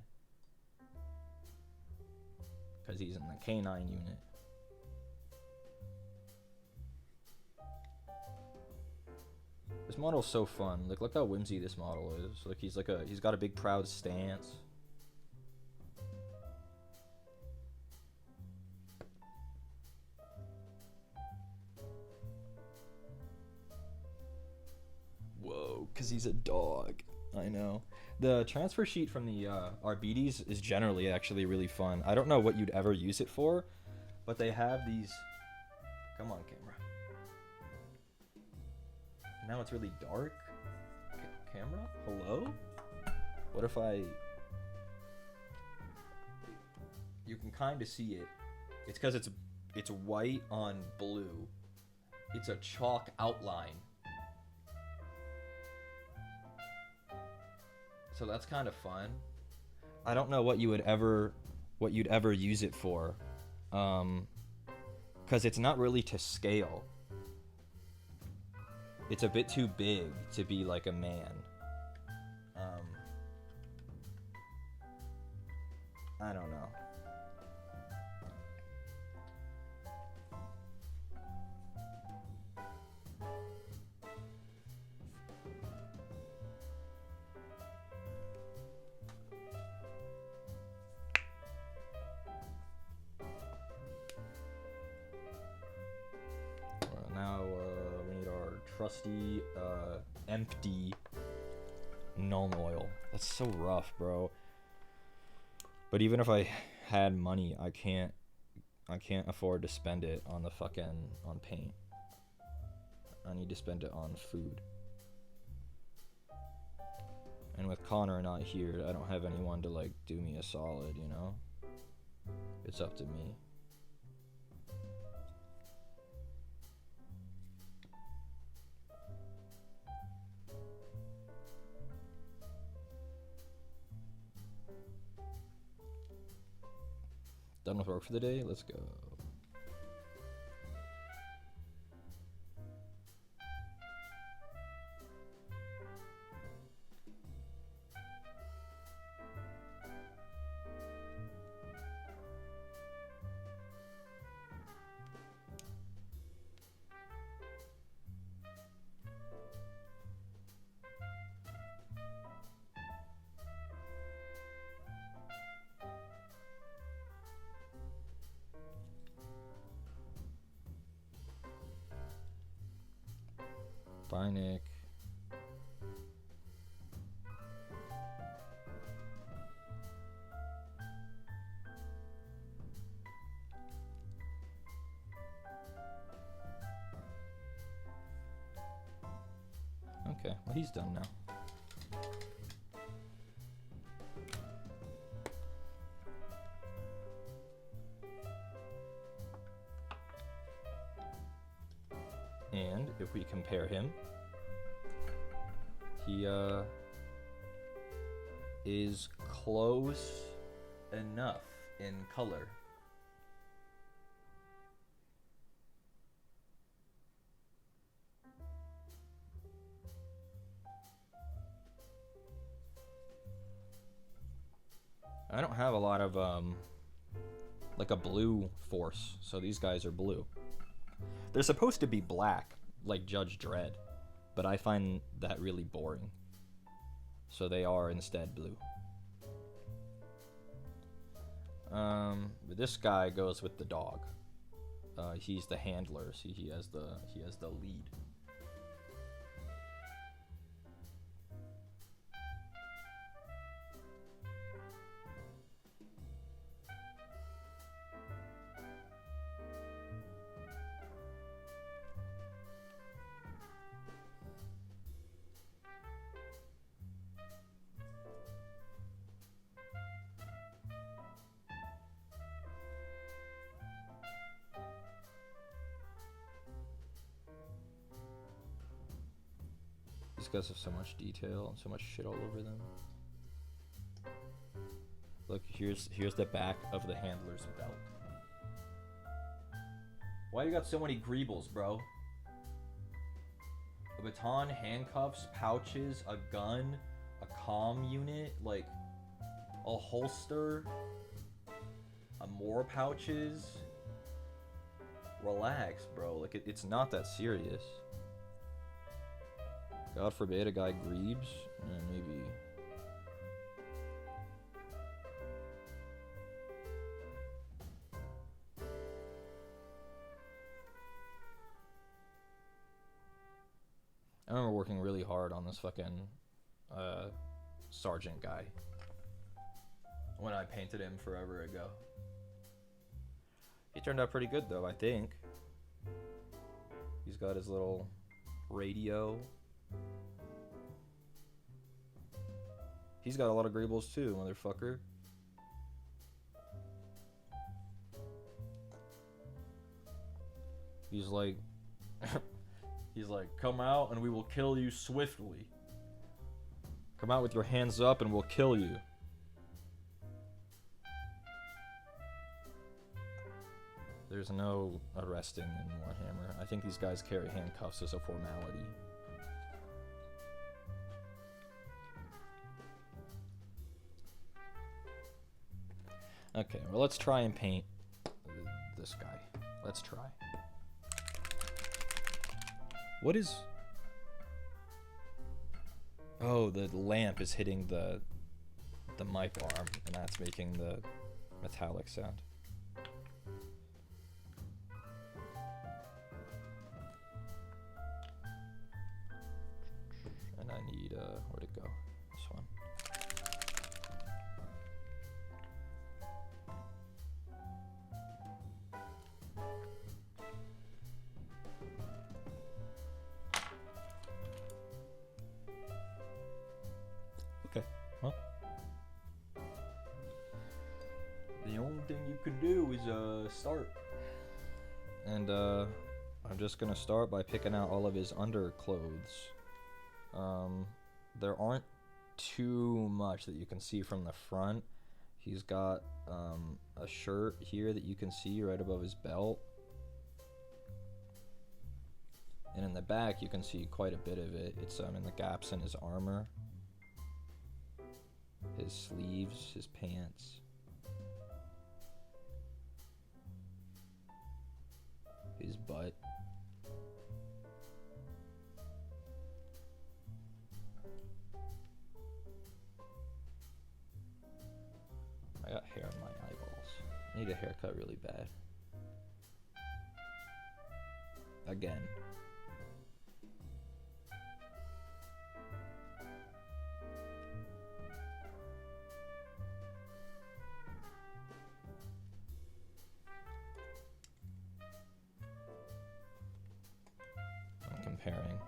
Because he's in the K9 unit. This model's so fun. Like, look how whimsy this model is. Like, he's got a big proud stance. Whoa, because he's a dog. I know. The transfer sheet from the Arbites is generally actually really fun. I don't know what you'd ever use it for, but they have these... Come on, camera. Now it's really dark. Camera? Hello? What if I... You can kind of see it. It's because it's white on blue. It's a chalk outline. So that's kind of fun. I don't know what you'd ever use it for, because it's not really to scale. It's a bit too big to be like a man. I don't know. Now we need our trusty empty Nuln Oil. That's so rough, bro. But even if I had money, I can't afford to spend it on on paint. I need to spend it on food. And with Connor not here, I don't have anyone to like do me a solid, you know? It's up to me. Done with work for the day? Let's go. Bye, Nick. Okay, well, he's done now. And if we compare him, he is close enough in color. I don't have a lot of like a blue force, so these guys are blue. They're supposed to be black, like Judge Dredd, but I find that really boring. So they are instead blue. This guy goes with the dog. He's the handler. See, he has the lead. These guys have so much detail and so much shit all over them. Look, here's the back of the handler's belt. Why you got so many greebles, bro? A baton, handcuffs, pouches, a gun, a comm unit, like a holster, more pouches. Relax, bro. Like it's not that serious. God forbid a guy greebs. Maybe. I remember working really hard on this fucking sergeant guy when I painted him forever ago. He turned out pretty good though, I think. He's got his little radio. He's got a lot of greebles too, motherfucker. He's like, come out and we will kill you swiftly. Come out with your hands up and we'll kill you. There's no arresting in Warhammer. I think these guys carry handcuffs as a formality. Okay, well, let's try and paint this guy. Let's try. What is... Oh, the lamp is hitting the mic arm, and that's making the metallic sound. And I need, where'd it go? This one. thing you can do is start. And I'm just gonna start by picking out all of his underclothes. There aren't too much that you can see from the front. He's got a shirt here that you can see right above his belt. And in the back you can see quite a bit of it. It's in the gaps in his armor, his sleeves, his pants. His butt. I got hair on my eyeballs. I need a haircut really bad. Again. I'm comparing.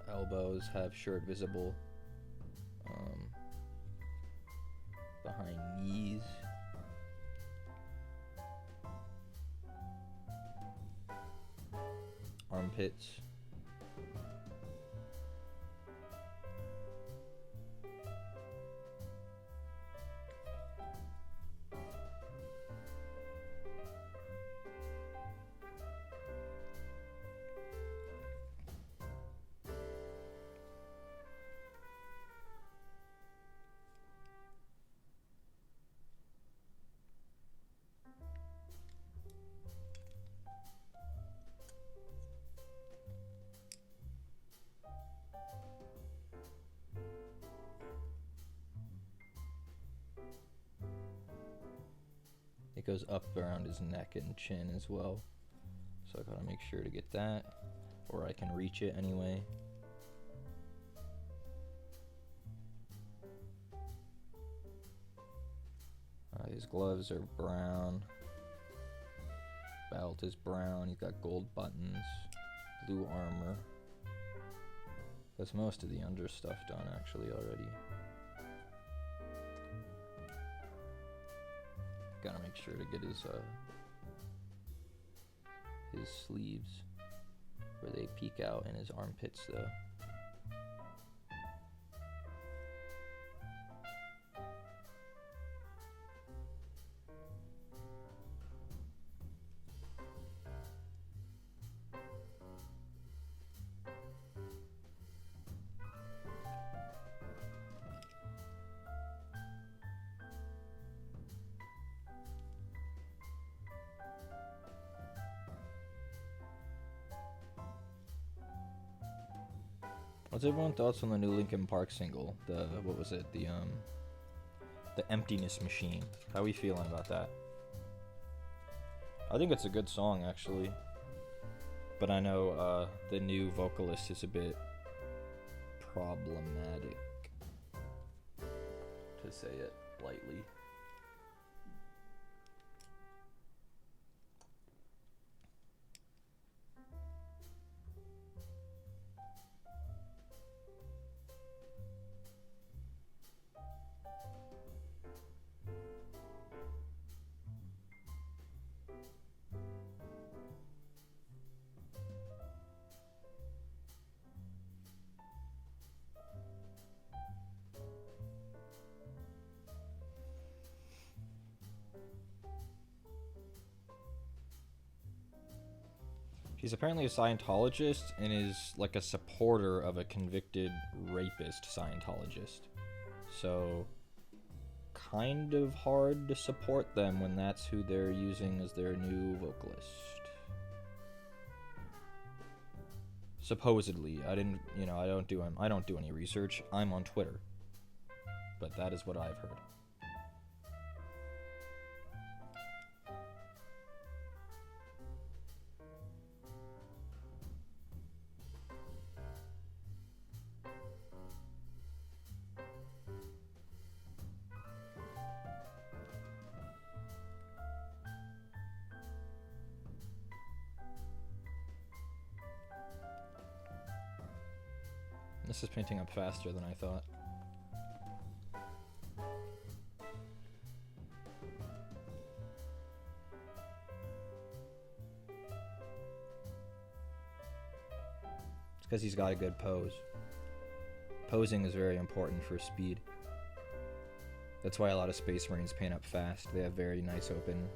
Elbows have shirt visible behind knees. Armpits. It goes up around his neck and chin as well. So I gotta make sure to get that, or I can reach it anyway. His gloves are brown. Belt is brown. He's got gold buttons, blue armor. That's most of the under stuff done actually already. Gotta make sure to get his sleeves where they peek out, and his armpits though. What's everyone's thoughts on the new Linkin Park single? What was it? The Emptiness Machine. How are we feeling about that? I think it's a good song actually, but I know the new vocalist is a bit problematic, to say it lightly. He's apparently a Scientologist and is like a supporter of a convicted rapist Scientologist. So, kind of hard to support them when that's who they're using as their new vocalist. Supposedly, I don't do any research. I'm on Twitter, but that is what I've heard. This is painting up faster than I thought. It's because he's got a good pose. Posing is very important for speed. That's why a lot of Space Marines paint up fast. They have very nice open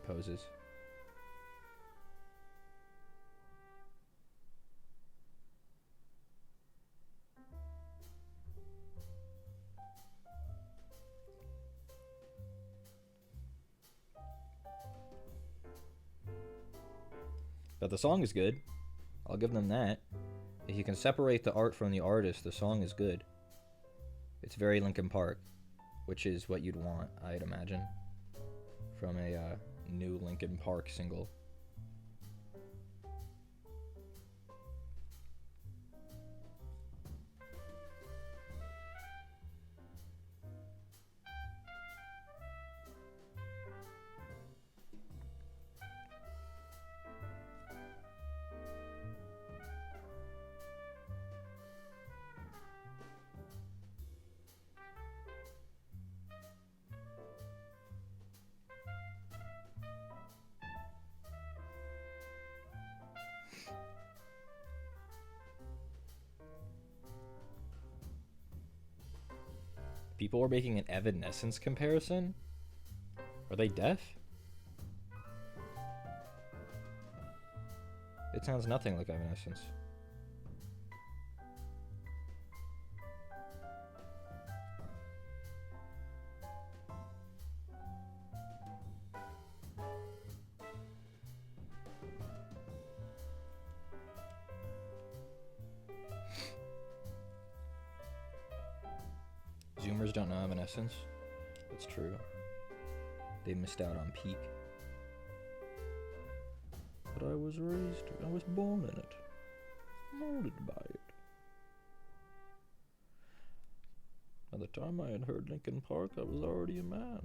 poses. But the song is good. I'll give them that. If you can separate the art from the artist, the song is good. It's very Linkin Park, which is what you'd want, I'd imagine, from a new Linkin Park single. People were making an Evanescence comparison? Are they deaf? It sounds nothing like Evanescence. Zoomers don't know Evanescence. That's true. They missed out on Peak. But I was born in it. Molded by it. By the time I had heard Linkin Park, I was already a man.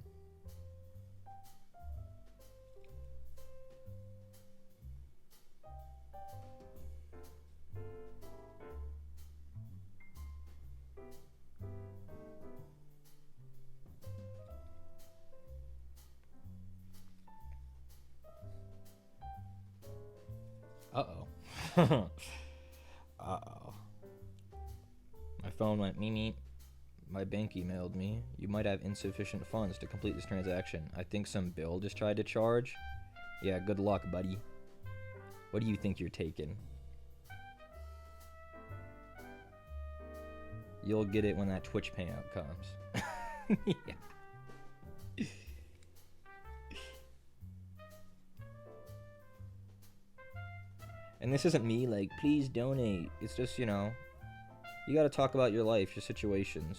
Uh-oh. Uh-oh. My phone went meep. My bank emailed me. You might have insufficient funds to complete this transaction. I think some bill just tried to charge. Yeah, good luck, buddy. What do you think you're taking? You'll get it when that Twitch payout comes. Yeah. And this isn't me, like, please donate. It's just, you know, you gotta talk about your life, your situations.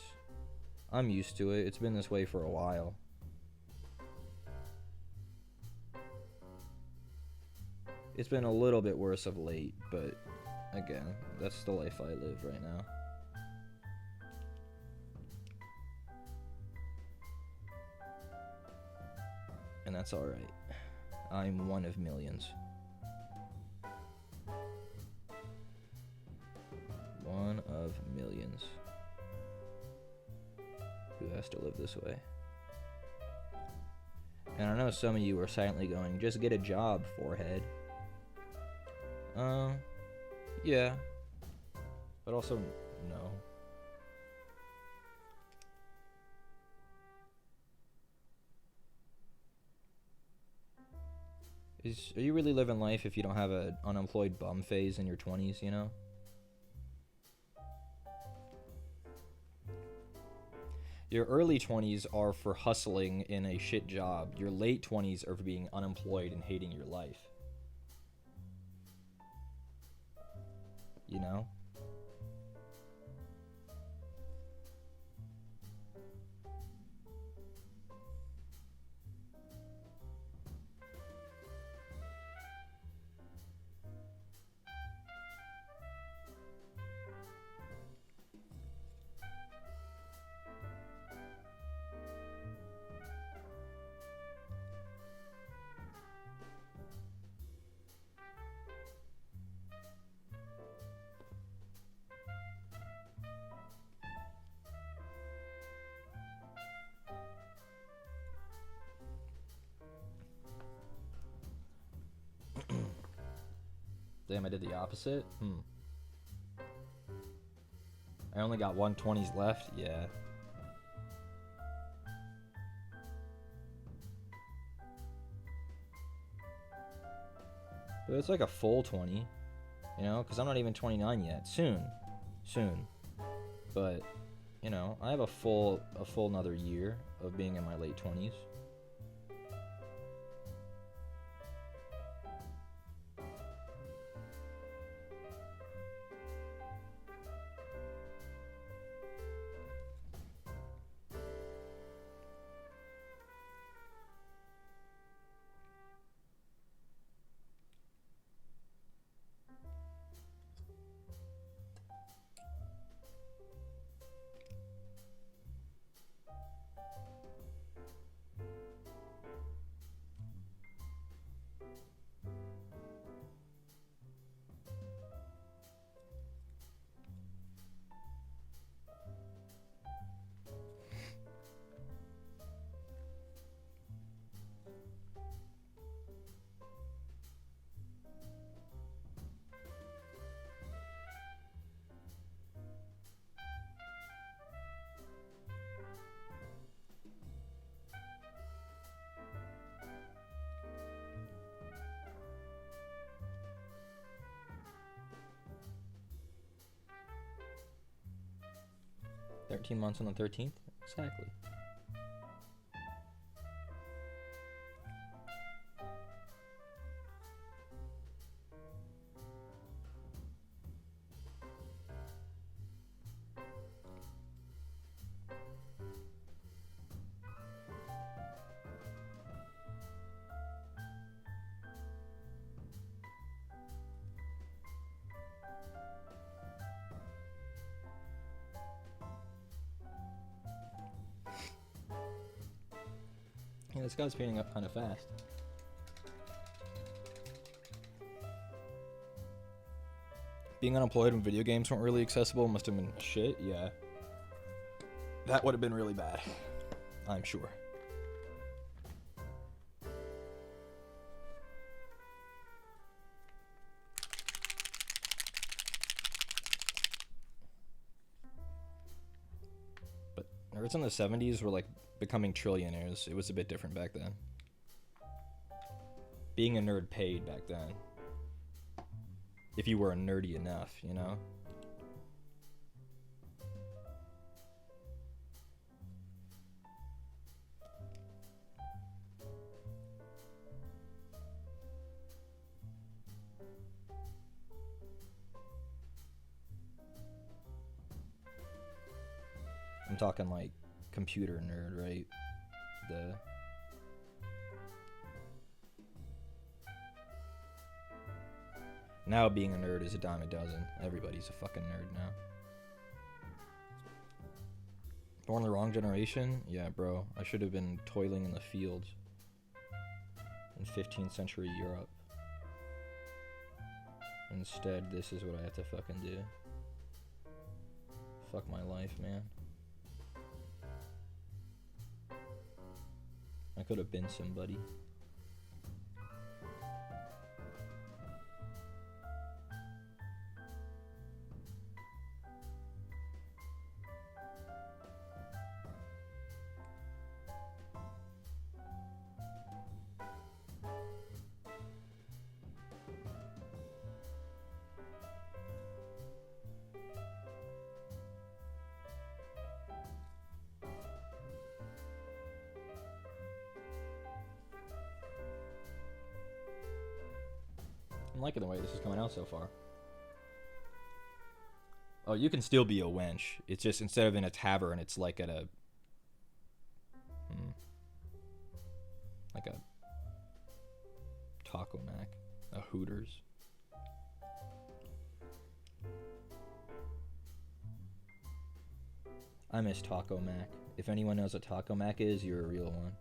I'm used to it. It's been this way for a while. It's been a little bit worse of late, but again, that's the life I live right now. And that's alright. I'm one of millions. One of millions who has to live this way. And I know some of you are silently going, just get a job, forehead. Yeah. But also, no. Are you really living life if you don't have an unemployed bum phase in your 20s, you know? Your early 20s are for hustling in a shit job. Your late 20s are for being unemployed and hating your life. You know? Damn, I did the opposite? I only got 120s left? Yeah. But it's like a full 20, you know, because I'm not even 29 yet. Soon. But, you know, I have a full another year of being in my late 20s. $13 months on the 13th? Exactly. Yeah, this guy's speeding up kind of fast. Being unemployed when video games weren't really accessible must have been shit, yeah. That would have been really bad, I'm sure. But nerds in the 70s were like becoming trillionaires. It was a bit different back then. Being a nerd paid back then. If you were nerdy enough, you know? I'm talking like computer nerd, right? Now being a nerd is a dime a dozen. Everybody's a fucking nerd now. Born the wrong generation? Yeah, bro. I should have been toiling in the fields in 15th century Europe. Instead, this is what I have to fucking do. Fuck my life, man. I could have been somebody. I'm liking the way this is coming out so far. Oh, you can still be a wench. It's just instead of in a tavern, it's like at a... like a Taco Mac. A Hooters. I miss Taco Mac. If anyone knows what Taco Mac is, you're a real one.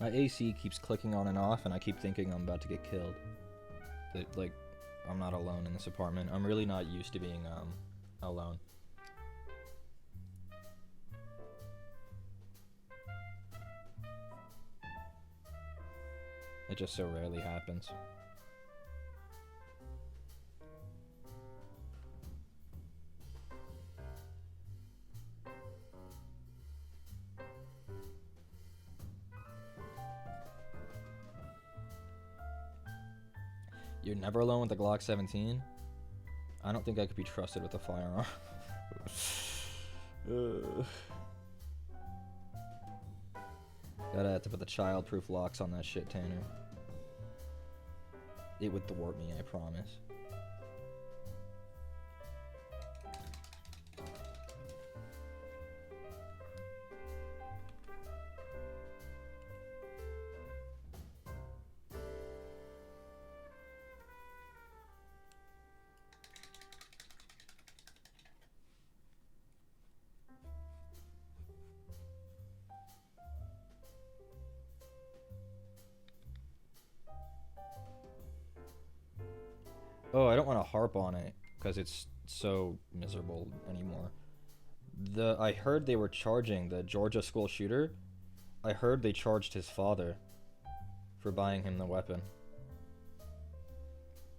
My AC keeps clicking on and off, and I keep thinking I'm about to get killed. That, like, I'm not alone in this apartment. I'm really not used to being, alone. It just so rarely happens. You're never alone with the Glock 17? I don't think I could be trusted with a firearm. Gotta have to put the child-proof locks on that shit, Tanner. It would thwart me, I promise. Oh, I don't want to harp on it because it's so miserable anymore. I heard they were charging the Georgia school shooter. I heard they charged his father for buying him the weapon.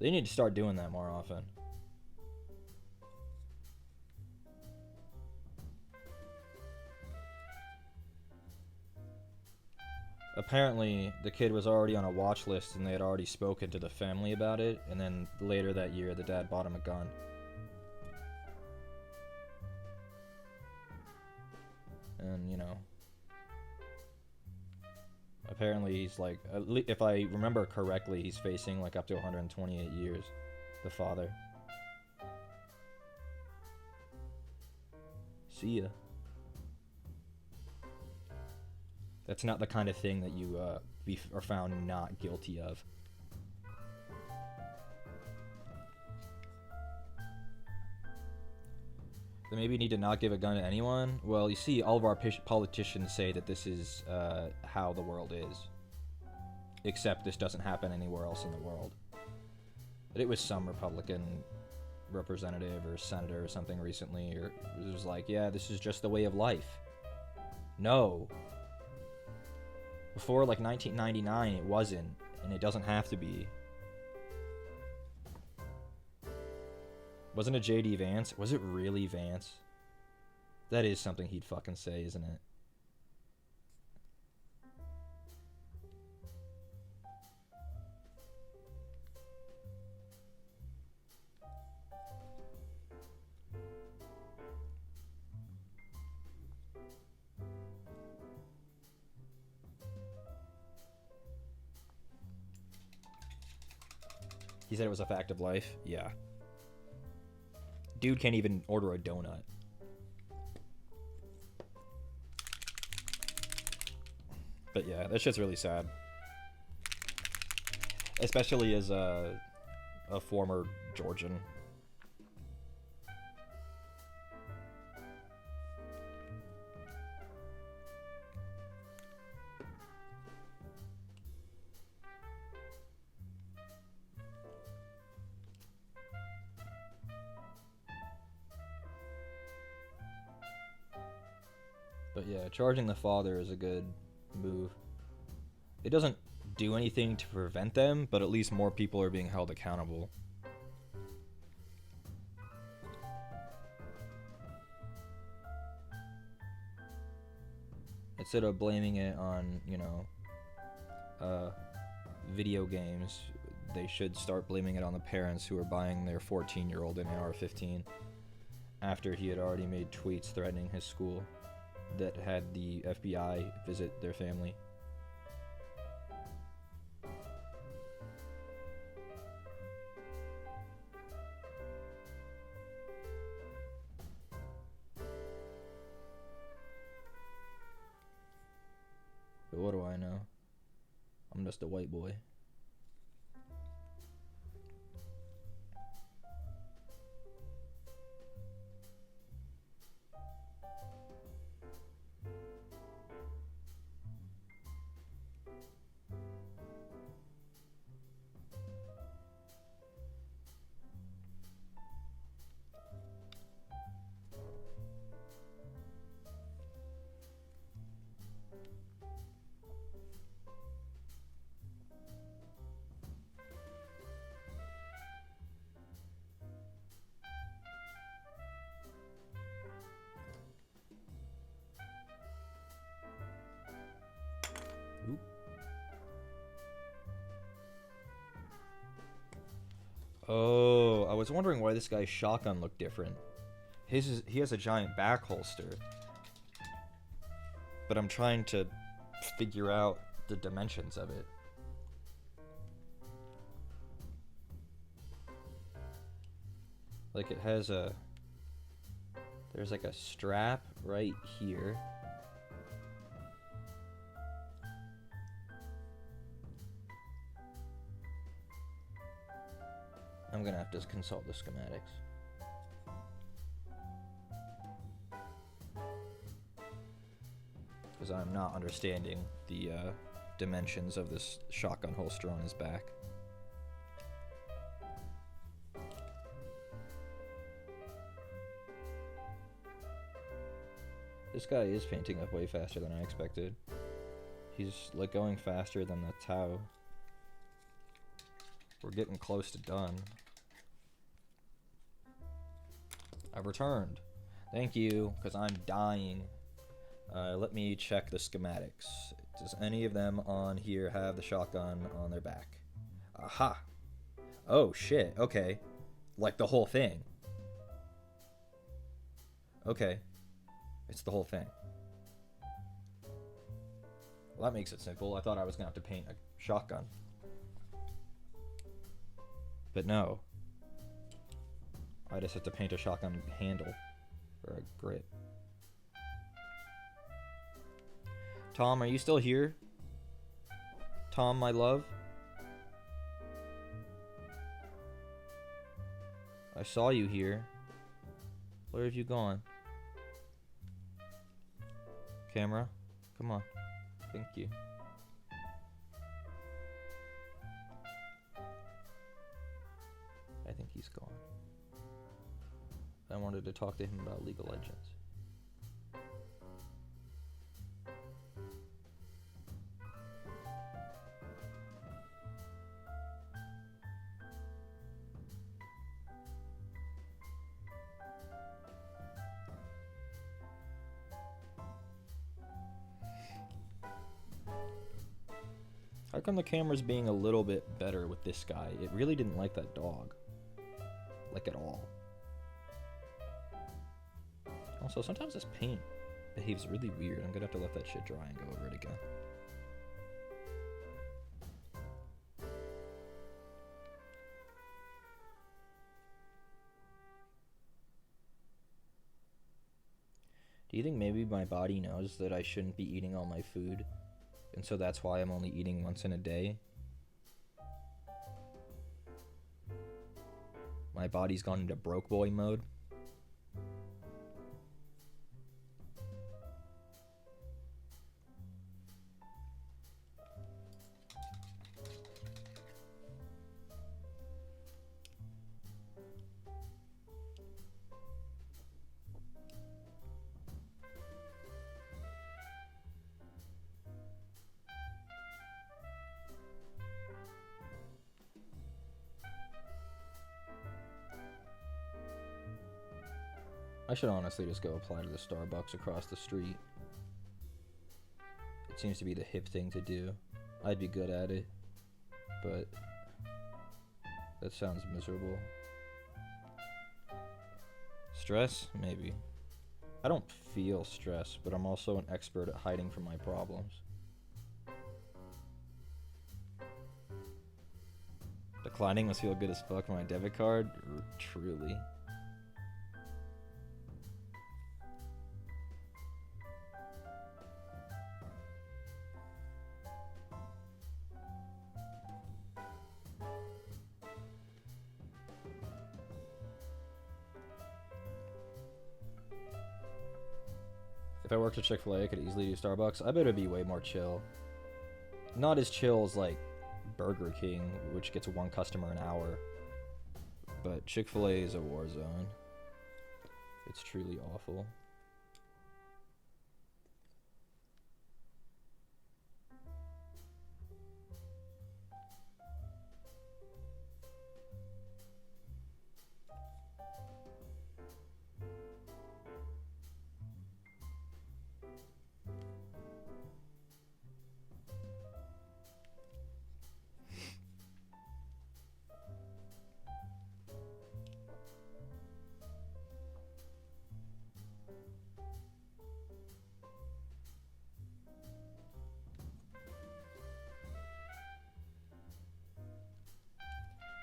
They need to start doing that more often. Apparently, the kid was already on a watch list and they had already spoken to the family about it, and then later that year, the dad bought him a gun. And, you know, apparently he's like, if I remember correctly, he's facing like up to 128 years, the father. See ya. That's not the kind of thing that you are found not guilty of. Then maybe you need to not give a gun to anyone? Well, you see, all of our politicians say that this is how the world is. Except this doesn't happen anywhere else in the world. But it was some Republican representative or senator or something recently, or it was like, yeah, this is just the way of life. No. Before, like, 1999, it wasn't, and it doesn't have to be. Wasn't it J.D. Vance? Was it really Vance? That is something he'd fucking say, isn't it? He said it was a fact of life? Yeah. Dude can't even order a donut. But yeah, that shit's really sad. Especially as a former Georgian. But yeah, charging the father is a good move. It doesn't do anything to prevent them, but at least more people are being held accountable. Instead of blaming it on, you know, video games, they should start blaming it on the parents who are buying their 14-year-old an AR-15 after he had already made tweets threatening his school that had the FBI visit their family. But what do I know? I'm just a white boy. Oh, I was wondering why this guy's shotgun looked different. He has a giant back holster. But I'm trying to figure out the dimensions of it. Like it has a... There's like a strap right here. I'm gonna have to consult the schematics. Because I'm not understanding the dimensions of this shotgun holster on his back. This guy is painting up way faster than I expected. He's like going faster than the Tau. We're getting close to done. I've returned. Thank you, because I'm dying. Let me check the schematics. Does any of them on here have the shotgun on their back? Aha! Oh, shit. Okay. Like the whole thing. Okay. It's the whole thing. Well, that makes it simple. I thought I was going to have to paint a shotgun. But no. I just have to paint a shotgun handle. Or a grip. Tom, are you still here? Tom, my love? I saw you here. Where have you gone? Camera? Come on. Thank you. I think he's gone. I wanted to talk to him about League of Legends. How come the camera's being a little bit better with this guy? It really didn't like that dog. Like at all. Also, sometimes this paint behaves really weird. I'm gonna have to let that shit dry and go over it again. Do you think maybe my body knows that I shouldn't be eating all my food? And so that's why I'm only eating once in a day? My body's gone into broke boy mode. I should honestly just go apply to the Starbucks across the street. It seems to be the hip thing to do. I'd be good at it, but that sounds miserable. Stress? Maybe. I don't feel stress, but I'm also an expert at hiding from my problems. Declining must feel good as fuck for my debit card? Truly. If I worked at Chick-fil-A, I could easily do Starbucks. I bet it'd be way more chill. Not as chill as, like, Burger King, which gets one customer an hour. But Chick-fil-A is a war zone. It's truly awful.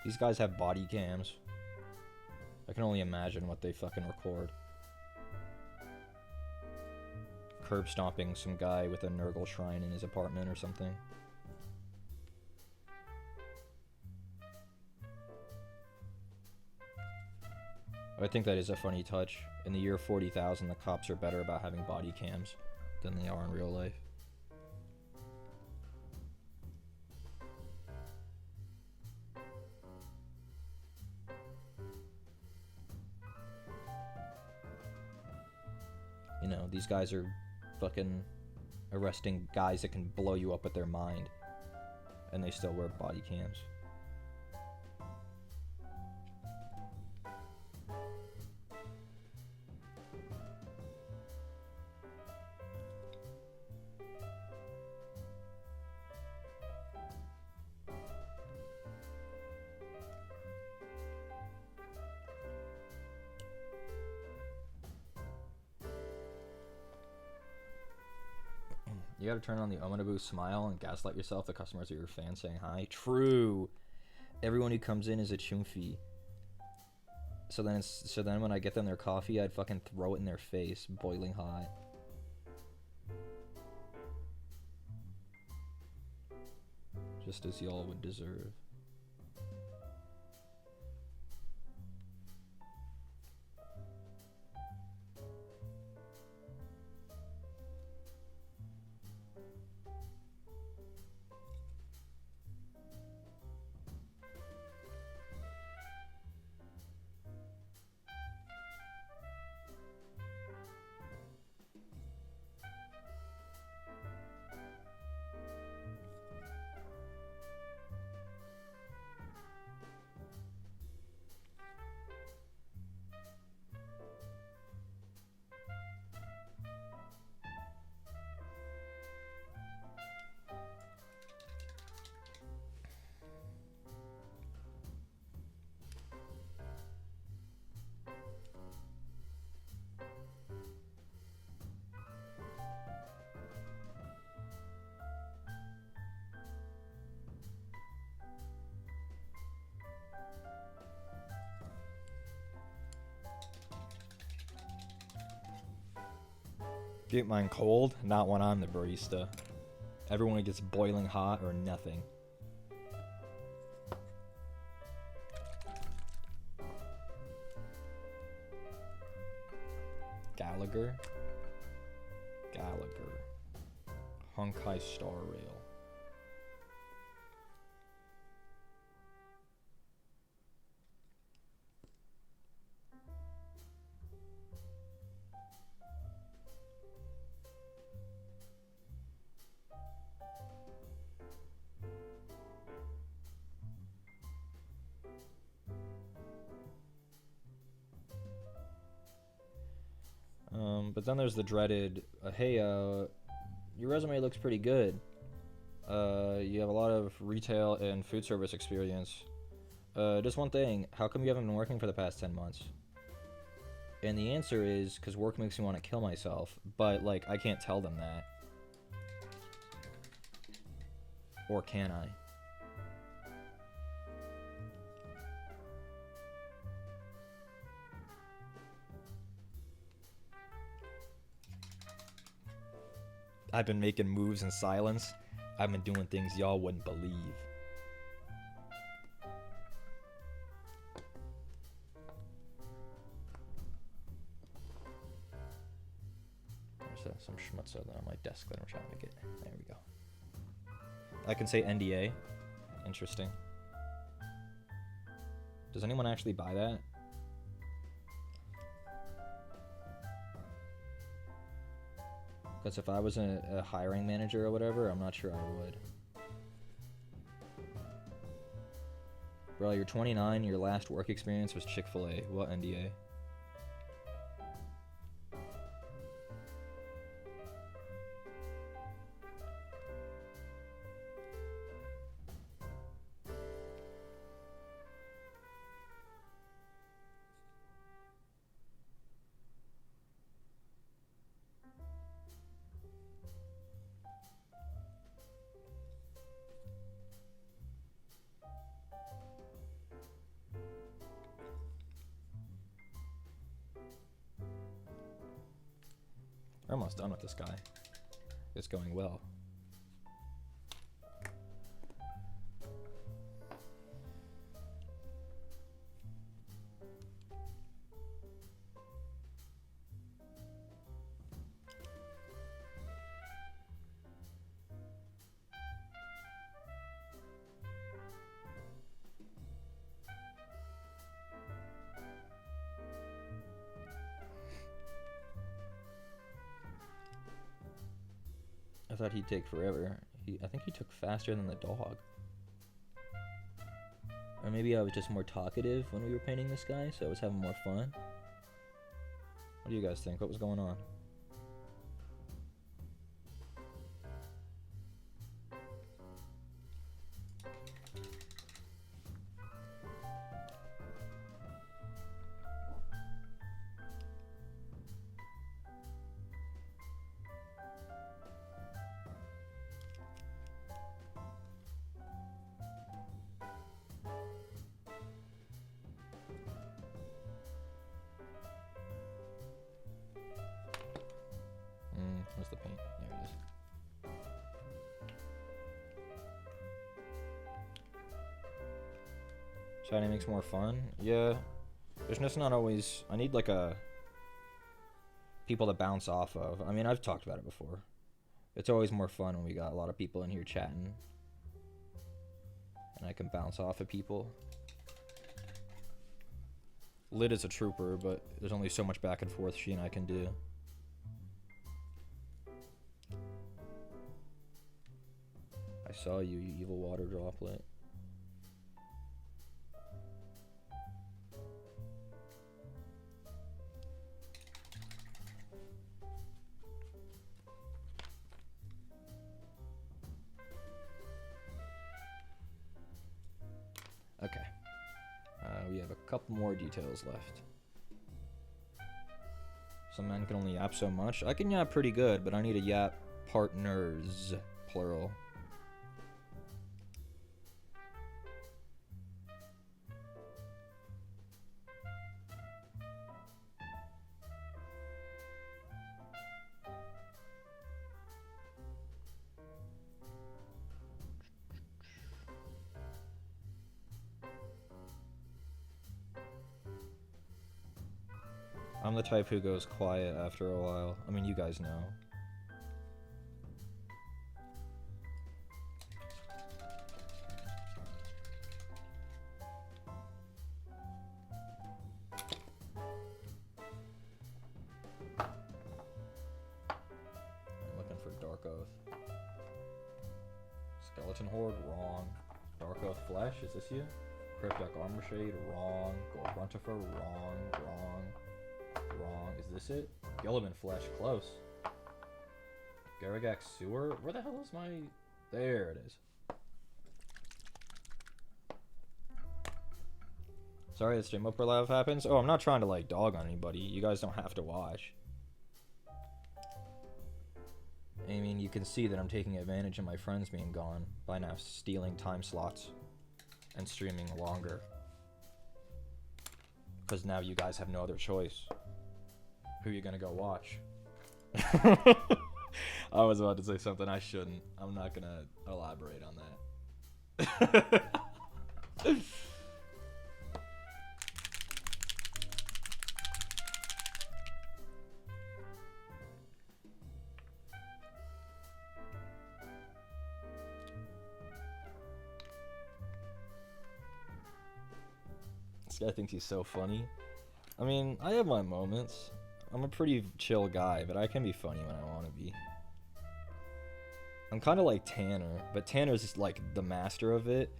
These guys have body cams. I can only imagine what they fucking record. Curb stomping some guy with a Nurgle shrine in his apartment or something. I think that is a funny touch. In the year 40,000, the cops are better about having body cams than they are in real life. You know, these guys are fucking arresting guys that can blow you up with their mind, and they still wear body cams. You gotta turn on the Omanaboo smile and gaslight yourself. The customers are your fans saying hi. True. Everyone who comes in is a chumfi. So then when I get them their coffee, I'd fucking throw it in their face, boiling hot. Just as y'all would deserve. Get mine cold, not when I'm the barista. Everyone gets boiling hot or nothing. Gallagher? Gallagher. Honkai Star Rail. But then there's the dreaded, hey, your resume looks pretty good. You have a lot of retail and food service experience. Just one thing, how come you haven't been working for the past 10 months? And the answer is, because work makes me want to kill myself. But, like, I can't tell them that. Or can I? I've been making moves in silence. I've been doing things y'all wouldn't believe. There's some schmutz on my desk that I'm trying to get. There we go. I can say NDA. Interesting. Does anyone actually buy that? Because if I was a hiring manager or whatever, I'm not sure I would. Bro, you're 29, your last work experience was Chick-fil-A. What NDA? We're almost done with this guy. It's going well. I thought he'd take forever. I think he took faster than the dog. Or maybe I was just more talkative when we were painting this guy, so I was having more fun. What do you guys think? What was going on? Where's the paint? There it is. Shiny makes more fun? Yeah. There's just not always... I need like a... people to bounce off of. I mean, I've talked about it before. It's always more fun when we got a lot of people in here chatting. And I can bounce off of people. Lid is a trooper, but there's only so much back and forth she and I can do. I saw you, you evil water droplet. Okay. We have a couple more details left. Some men can only yap so much. I can yap pretty good, but I need to yap partners, plural. I'm the type who goes quiet after a while. I mean, you guys know. I'm looking for Dark Oath. Skeleton Horde, wrong. Dark Oath Flesh, is this you? Cryptic Armor Shade, wrong. Gold Runtifer, wrong, wrong. Wrong. Is this it? Gilliman Flesh, close. Garagax Sewer? Where the hell is my... There it is. Sorry that stream overlap happens. Oh, I'm not trying to, like, dog on anybody. You guys don't have to watch. I mean, you can see that I'm taking advantage of my friends being gone by now stealing time slots and streaming longer. Because now you guys have no other choice. Who are you gonna go watch? I was about to say something I shouldn't. I'm not gonna elaborate on that. This guy thinks he's so funny. I mean, I have my moments. I'm a pretty chill guy, but I can be funny when I want to be. I'm kind of like Tanner, but Tanner's just like the master of it,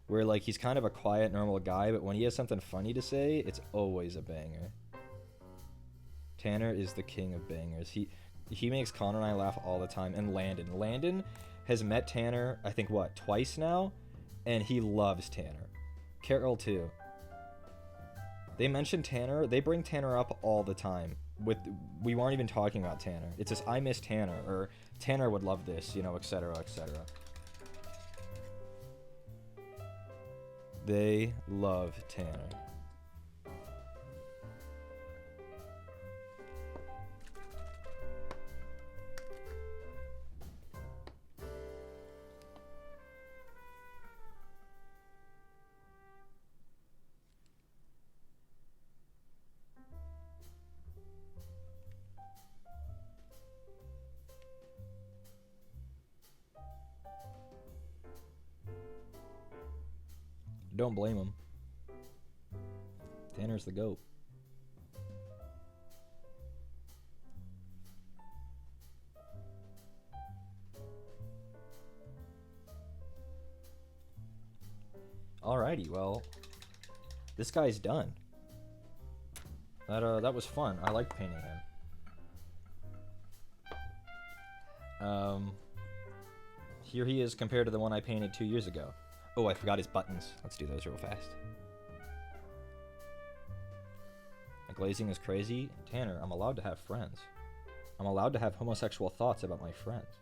where like he's kind of a quiet, normal guy, but when he has something funny to say, it's always a banger. Tanner is the king of bangers. He makes Connor and I laugh all the time, and Landon. Landon has met Tanner, I think, what, twice now? And he loves Tanner. Carol, too. They mention Tanner. They bring Tanner up all the time. We weren't even talking about Tanner. It's just, I miss Tanner, or Tanner would love this, you know, etc., etc. They love Tanner. don't blame him. Tanner's the GOAT. Alrighty, well, this guy's done. That was fun. I liked painting him. Here he is compared to the one I painted 2 years ago. Oh, I forgot his buttons. Let's do those real fast. The glazing is crazy. Tanner, I'm allowed to have friends. I'm allowed to have homosexual thoughts about my friends.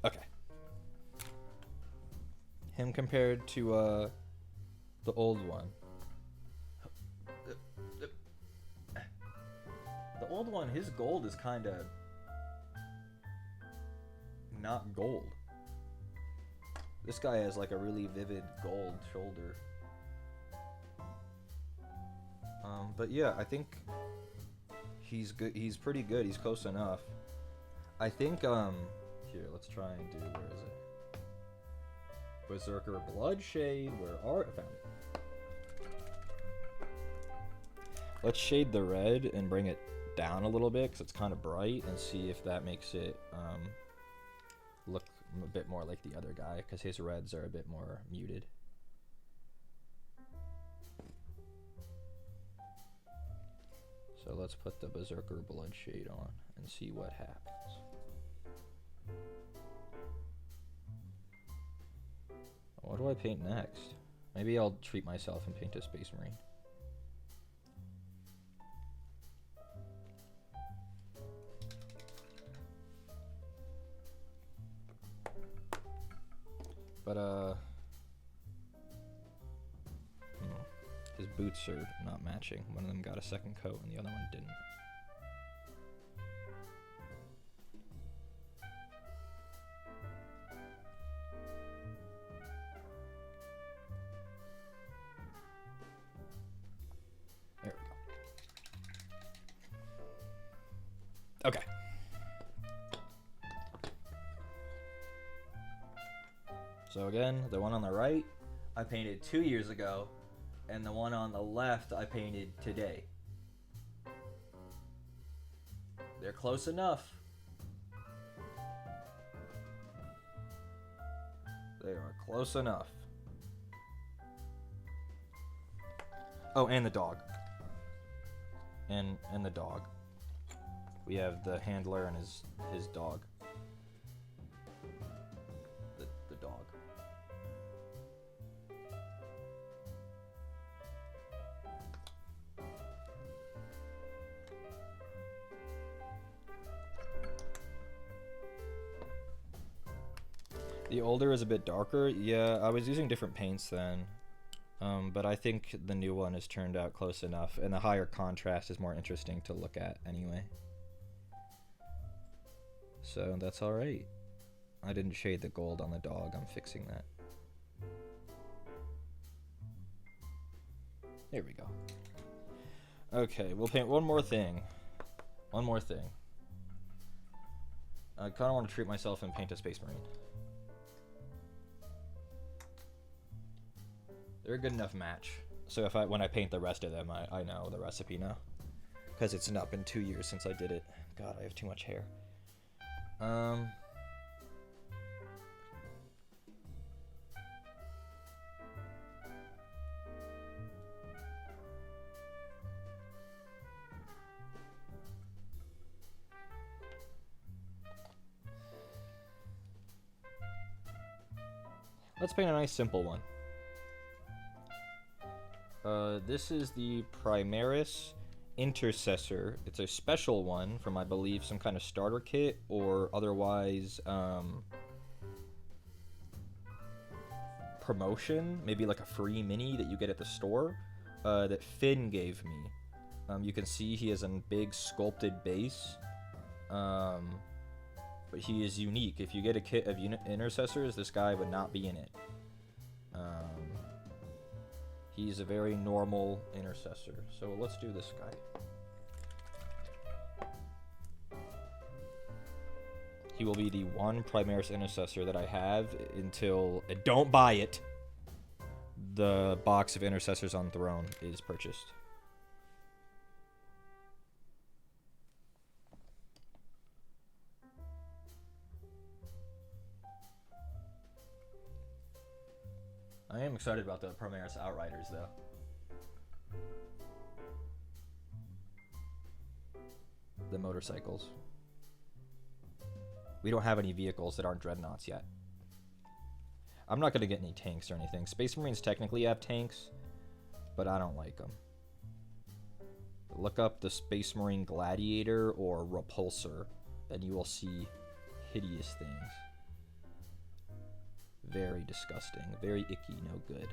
Okay. Him compared to the old one. The old one, his gold is kind of not gold. This guy has like a really vivid gold shoulder. But yeah, I think he's good. He's pretty good. He's close enough. I think here, let's try and do, where is it? Berserker Bloodshade, where are, I found it. Let's shade the red and bring it down a little bit because it's kind of bright, and see if that makes it look a bit more like the other guy, because his reds are a bit more muted. So let's put the Berserker Bloodshade on and see what happens. What do I paint next? Maybe I'll treat myself and paint a Space Marine. But, his boots are not matching. One of them got a second coat and the other one didn't. There we go. Okay. So again, the one on the right I painted 2 years ago, and the one on the left I painted today. They're close enough. They are close enough. Oh, and the dog. And the dog. We have the handler and his dog. The dog. The older is a bit darker. Yeah, I was using different paints then. But I think the new one has turned out close enough, and the higher contrast is more interesting to look at anyway. So that's alright. I didn't shade the gold on the dog. I'm fixing that. There we go. Okay, we'll paint one more thing. One more thing. I kind of want to treat myself and paint a Space Marine. They're a good enough match. So when I paint the rest of them, I know the recipe now. Because it's not been 2 years since I did it. God, I have too much hair. Let's paint a nice simple one. This is the Primaris Intercessor. It's a special one from, I believe, some kind of starter kit, or otherwise promotion, maybe like a free mini that you get at the store, that Finn gave me. You can see he has a big sculpted base, but he is unique. If you get a kit of Intercessors, this guy would not be in it. He's a very normal Intercessor. So let's do this guy. He will be the one Primaris Intercessor that I have until... don't buy it! The box of Intercessors on Throne is purchased. I am excited about the Primaris Outriders, though. The motorcycles. We don't have any vehicles that aren't dreadnoughts yet. I'm not going to get any tanks or anything. Space Marines technically have tanks, but I don't like them. Look up the Space Marine Gladiator or Repulsor, and you will see hideous things. Very disgusting. Very icky, no good.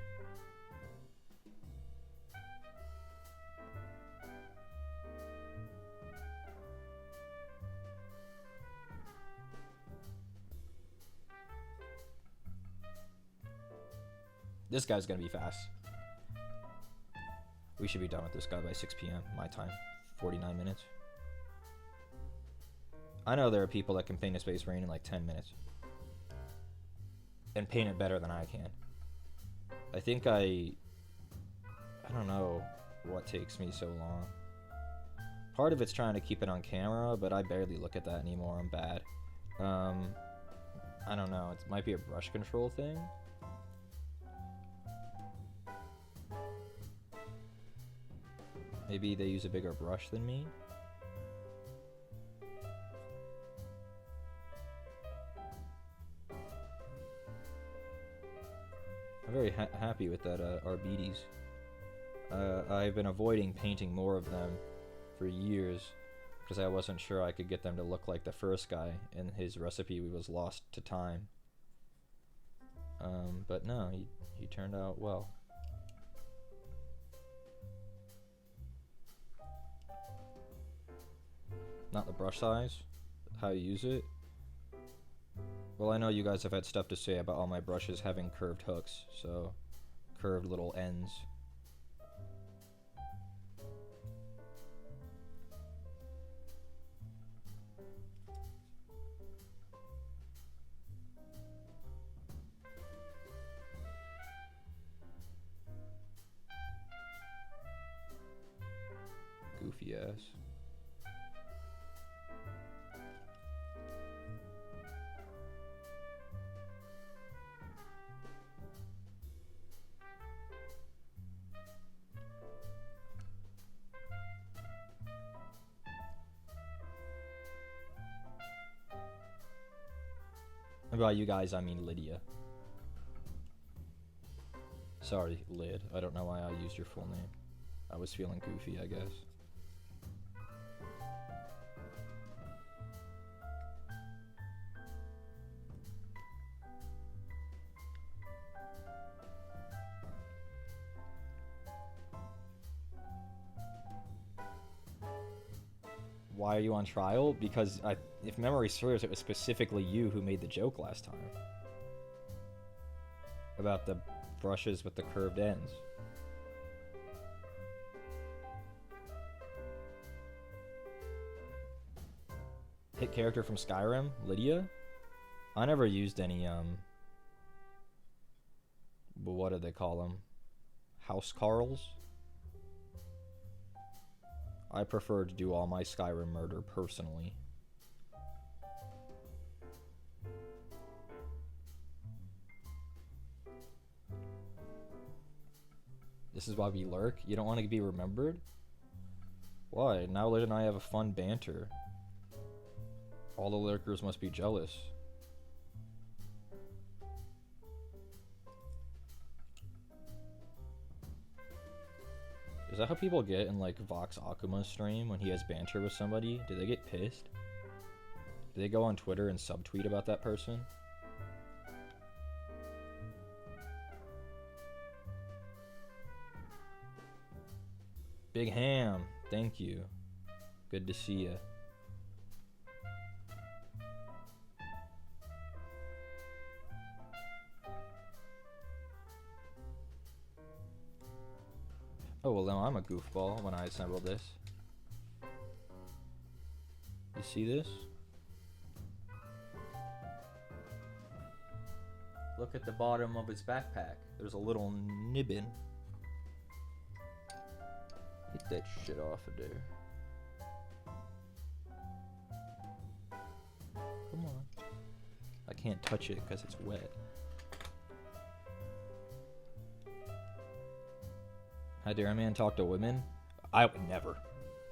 This guy's gonna be fast. We should be done with this guy by 6 p.m. my time. 49 minutes. I know there are people that can paint a Space Marine in like 10 minutes. And paint it better than I can. I think I don't know what takes me so long. Part of it's trying to keep it on camera, but I barely look at that anymore. I'm bad. I don't know. It might be a brush control thing. Maybe they use a bigger brush than me. I'm very happy with that Arbites. I've been avoiding painting more of them for years because I wasn't sure I could get them to look like the first guy, and his recipe was lost to time. But no, he turned out well. Not the brush size, how you use it. Well, I know you guys have had stuff to say about all my brushes having curved hooks, so curved little ends. Goofy ass. By you guys, I mean Lydia. Sorry, Lyd. I don't know why I used your full name. I was feeling goofy, I guess. Why are you on trial? Because if memory serves, it was specifically you who made the joke last time. About the brushes with the curved ends. Hit character from Skyrim? Lydia? I never used any, what do they call them? House Carls? I prefer to do all my Skyrim murder personally. This is why we lurk? You don't want to be remembered? Why? Now Lyd and I have a fun banter. All the lurkers must be jealous. Is that how people get in like Vox Akuma's stream when he has banter with somebody? Do they get pissed? Do they go on Twitter and subtweet about that person? Big Ham, thank you. Good to see ya. Oh, well, now I'm a goofball when I assemble this. You see this? Look at the bottom of his backpack. There's a little nibbin. Get that shit off of there. Come on. I can't touch it because it's wet. How dare a man talk to women? I would never,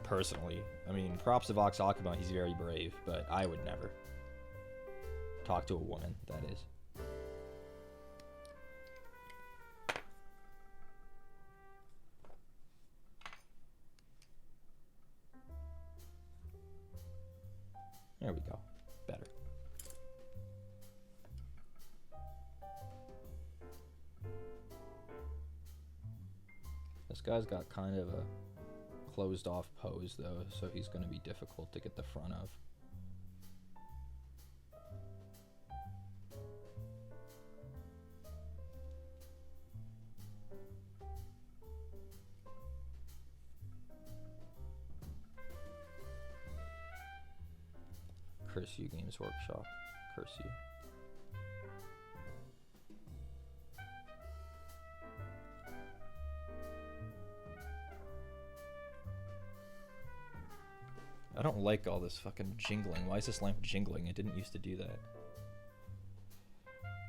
personally. I mean, props to Vox Akuma, he's very brave, but I would never talk to a woman, that is. There we go. Better. This guy's got kind of a closed off pose though, so he's going to be difficult to get the front of. Curse you, Games Workshop. Curse you. I don't like all this fucking jingling. Why is this lamp jingling? It didn't used to do that.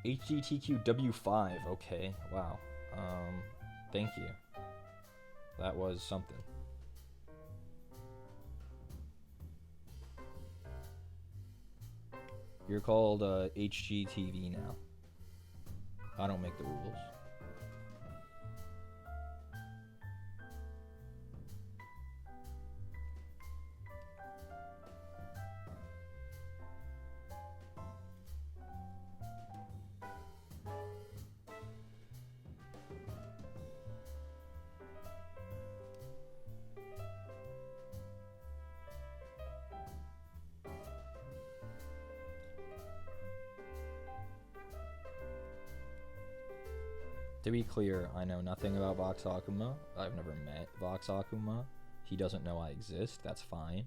HGTQW5. Okay. Wow. Thank you. That was something. You're called HGTV now. I don't make the rules. To be clear, I know nothing about Vox Akuma. I've never met Vox Akuma. He doesn't know I exist. That's fine.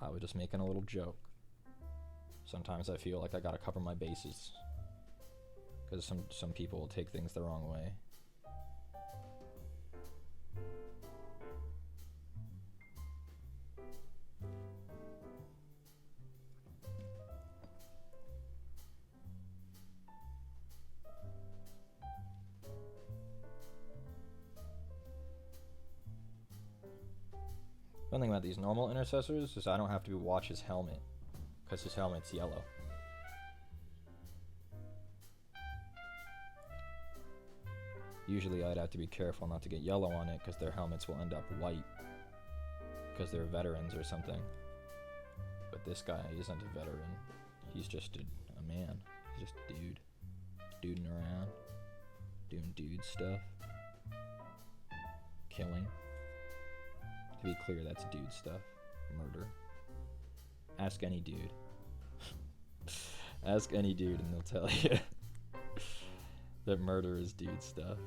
I was just making a little joke. Sometimes I feel like I gotta cover my bases. Because some people will take things the wrong way. One thing about these normal intercessors is I don't have to watch his helmet, because his helmet's yellow. Usually I'd have to be careful not to get yellow on it, because their helmets will end up white, because they're veterans or something. But this guy isn't a veteran. He's just a man. He's just a dude. Duding around. Doing dude stuff. Killing. To be clear, that's dude stuff. Murder. Ask any dude. Ask any dude and they'll tell you that murder is dude stuff.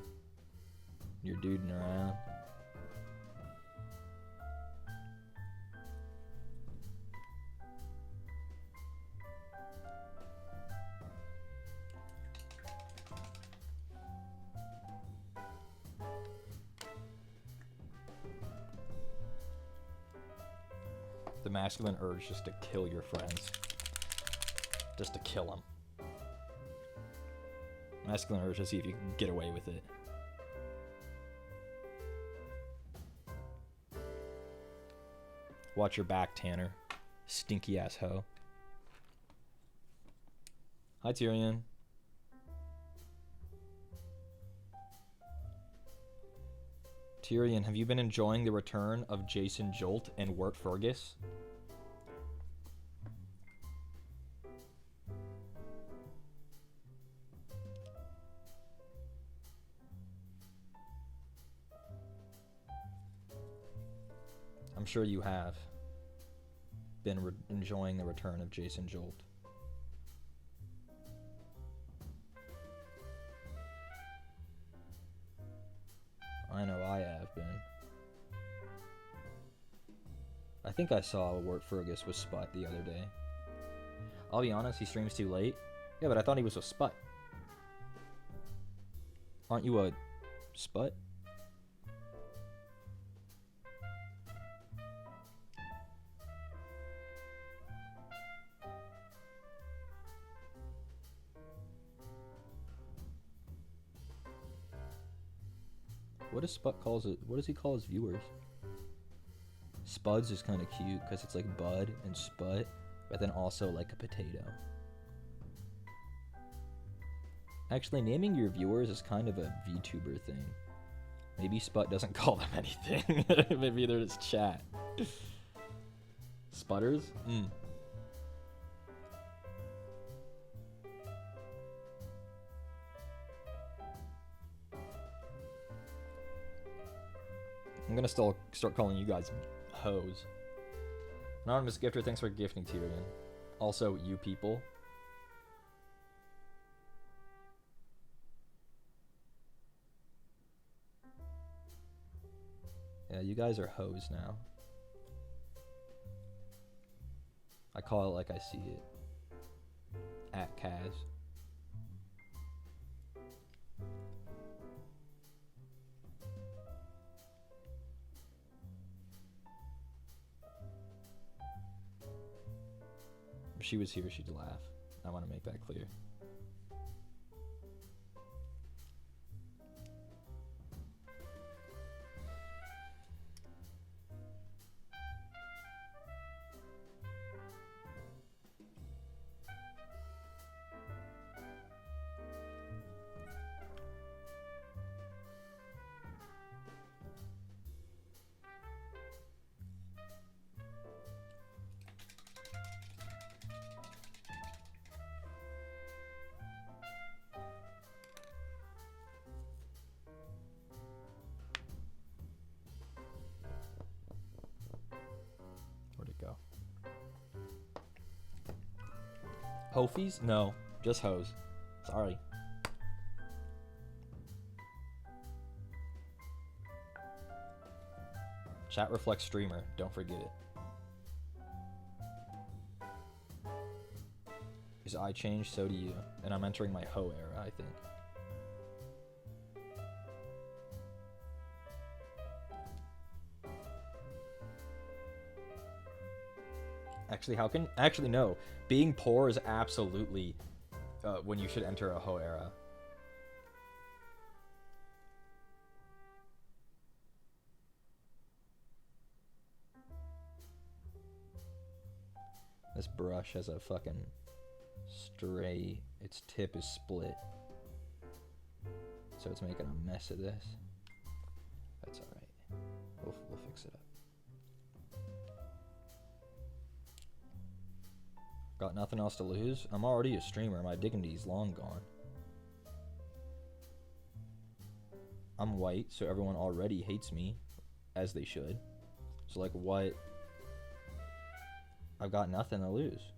You're duding around. The masculine urge just to kill your friends. Just to kill them. Masculine urge to see if you can get away with it. Watch your back, Tanner. Stinky ass hoe. Hi, Tyrion. Tyrion, have you been enjoying the return of Jason Jolt and Wirt Fergus? I'm sure you have been enjoying the return of Jason Jolt. I know I have been. I think I saw Wirt Fergus with Sput the other day. I'll be honest, he streams too late. Yeah, but I thought he was with Sput. Aren't you a sput? What does Sput calls it? What does he call his viewers? Spuds is kind of cute because it's like bud and sput, but then also like a potato. Actually, naming your viewers is kind of a VTuber thing. Maybe Sput doesn't call them anything. Maybe they're just chat. Sputters? I'm gonna still start calling you guys hoes. Anonymous Gifter, thanks for gifting Tyrion. Also, you people. Yeah, you guys are hoes now. I call it like I see it. At Kaz. If she was here, she'd laugh. I want to make that clear. Where'd it go? Hofies? No, just hoes. Sorry. Chat reflects streamer. Don't forget it. As I change, so do you. And I'm entering my hoe era, I think. Actually, how can... Actually, no. Being poor is absolutely when you should enter a hoe era. This brush has a fucking stray... Its tip is split. So it's making a mess of this. That's alright. We'll fix it up. Got nothing else to lose? I'm already a streamer. My dignity's long gone. I'm white, so everyone already hates me. As they should. So, like, what? I've got nothing to lose.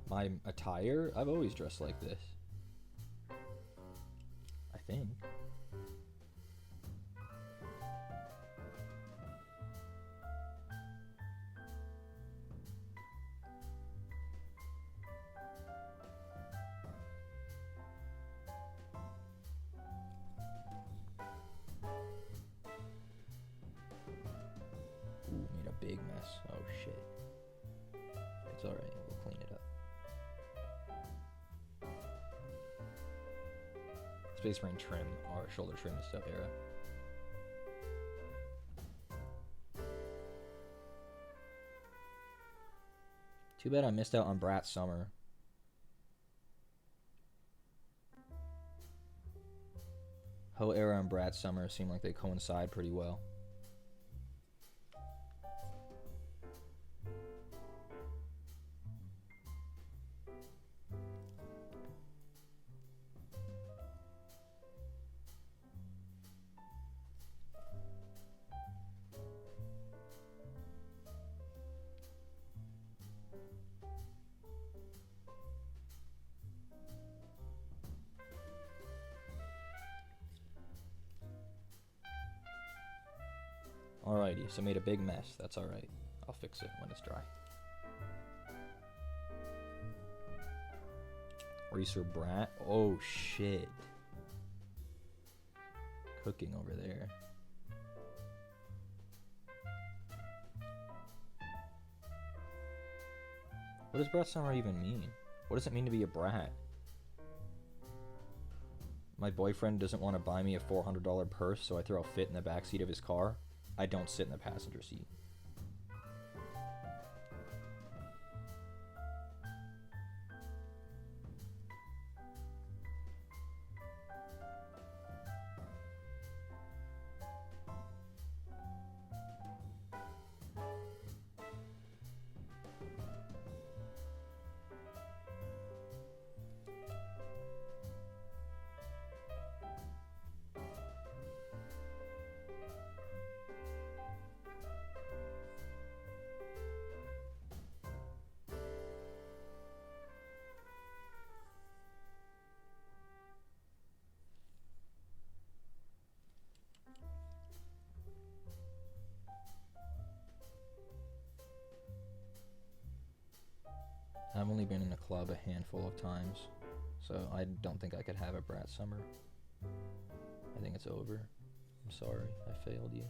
My attire? I've always dressed like this. I think. Ooh, made a big mess. Oh shit. It's alright, we'll clean it up. Space Marine trim, or shoulder trim and stuff era. Too bad I missed out on Brat Summer. Ho era and Brat Summer seem like they coincide pretty well. Alrighty, so made a big mess. That's alright. I'll fix it when it's dry. Racer Brat. Oh shit. Cooking over there. What does Brat Summer even mean? What does it mean to be a brat? My boyfriend doesn't want to buy me a $400 purse, so I throw a fit in the backseat of his car. I don't sit in the passenger seat. I've only been in a club a handful of times, so I don't think I could have a Brat Summer. I think it's over. I'm sorry, I failed you.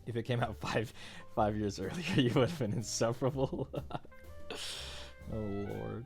If it came out five years earlier, you would have been insufferable. Oh Lord.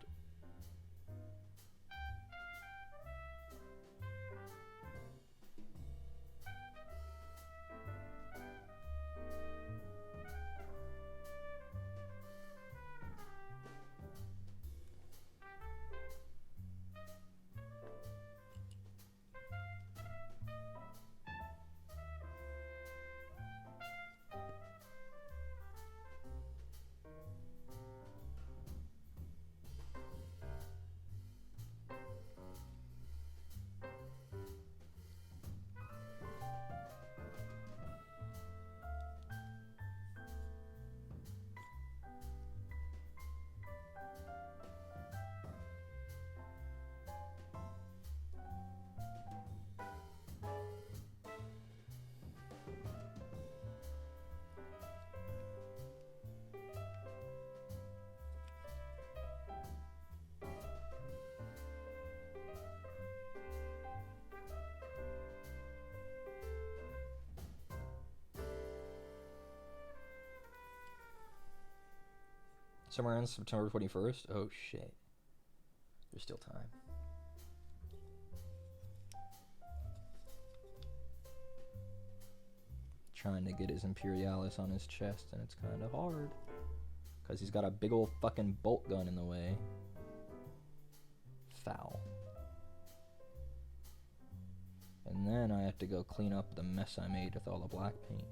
Somewhere on September 21st? Oh shit. There's still time. Trying to get his Imperialis on his chest, and it's kind of hard. Because he's got a big old fucking bolt gun in the way. Foul. And then I have to go clean up the mess I made with all the black paint.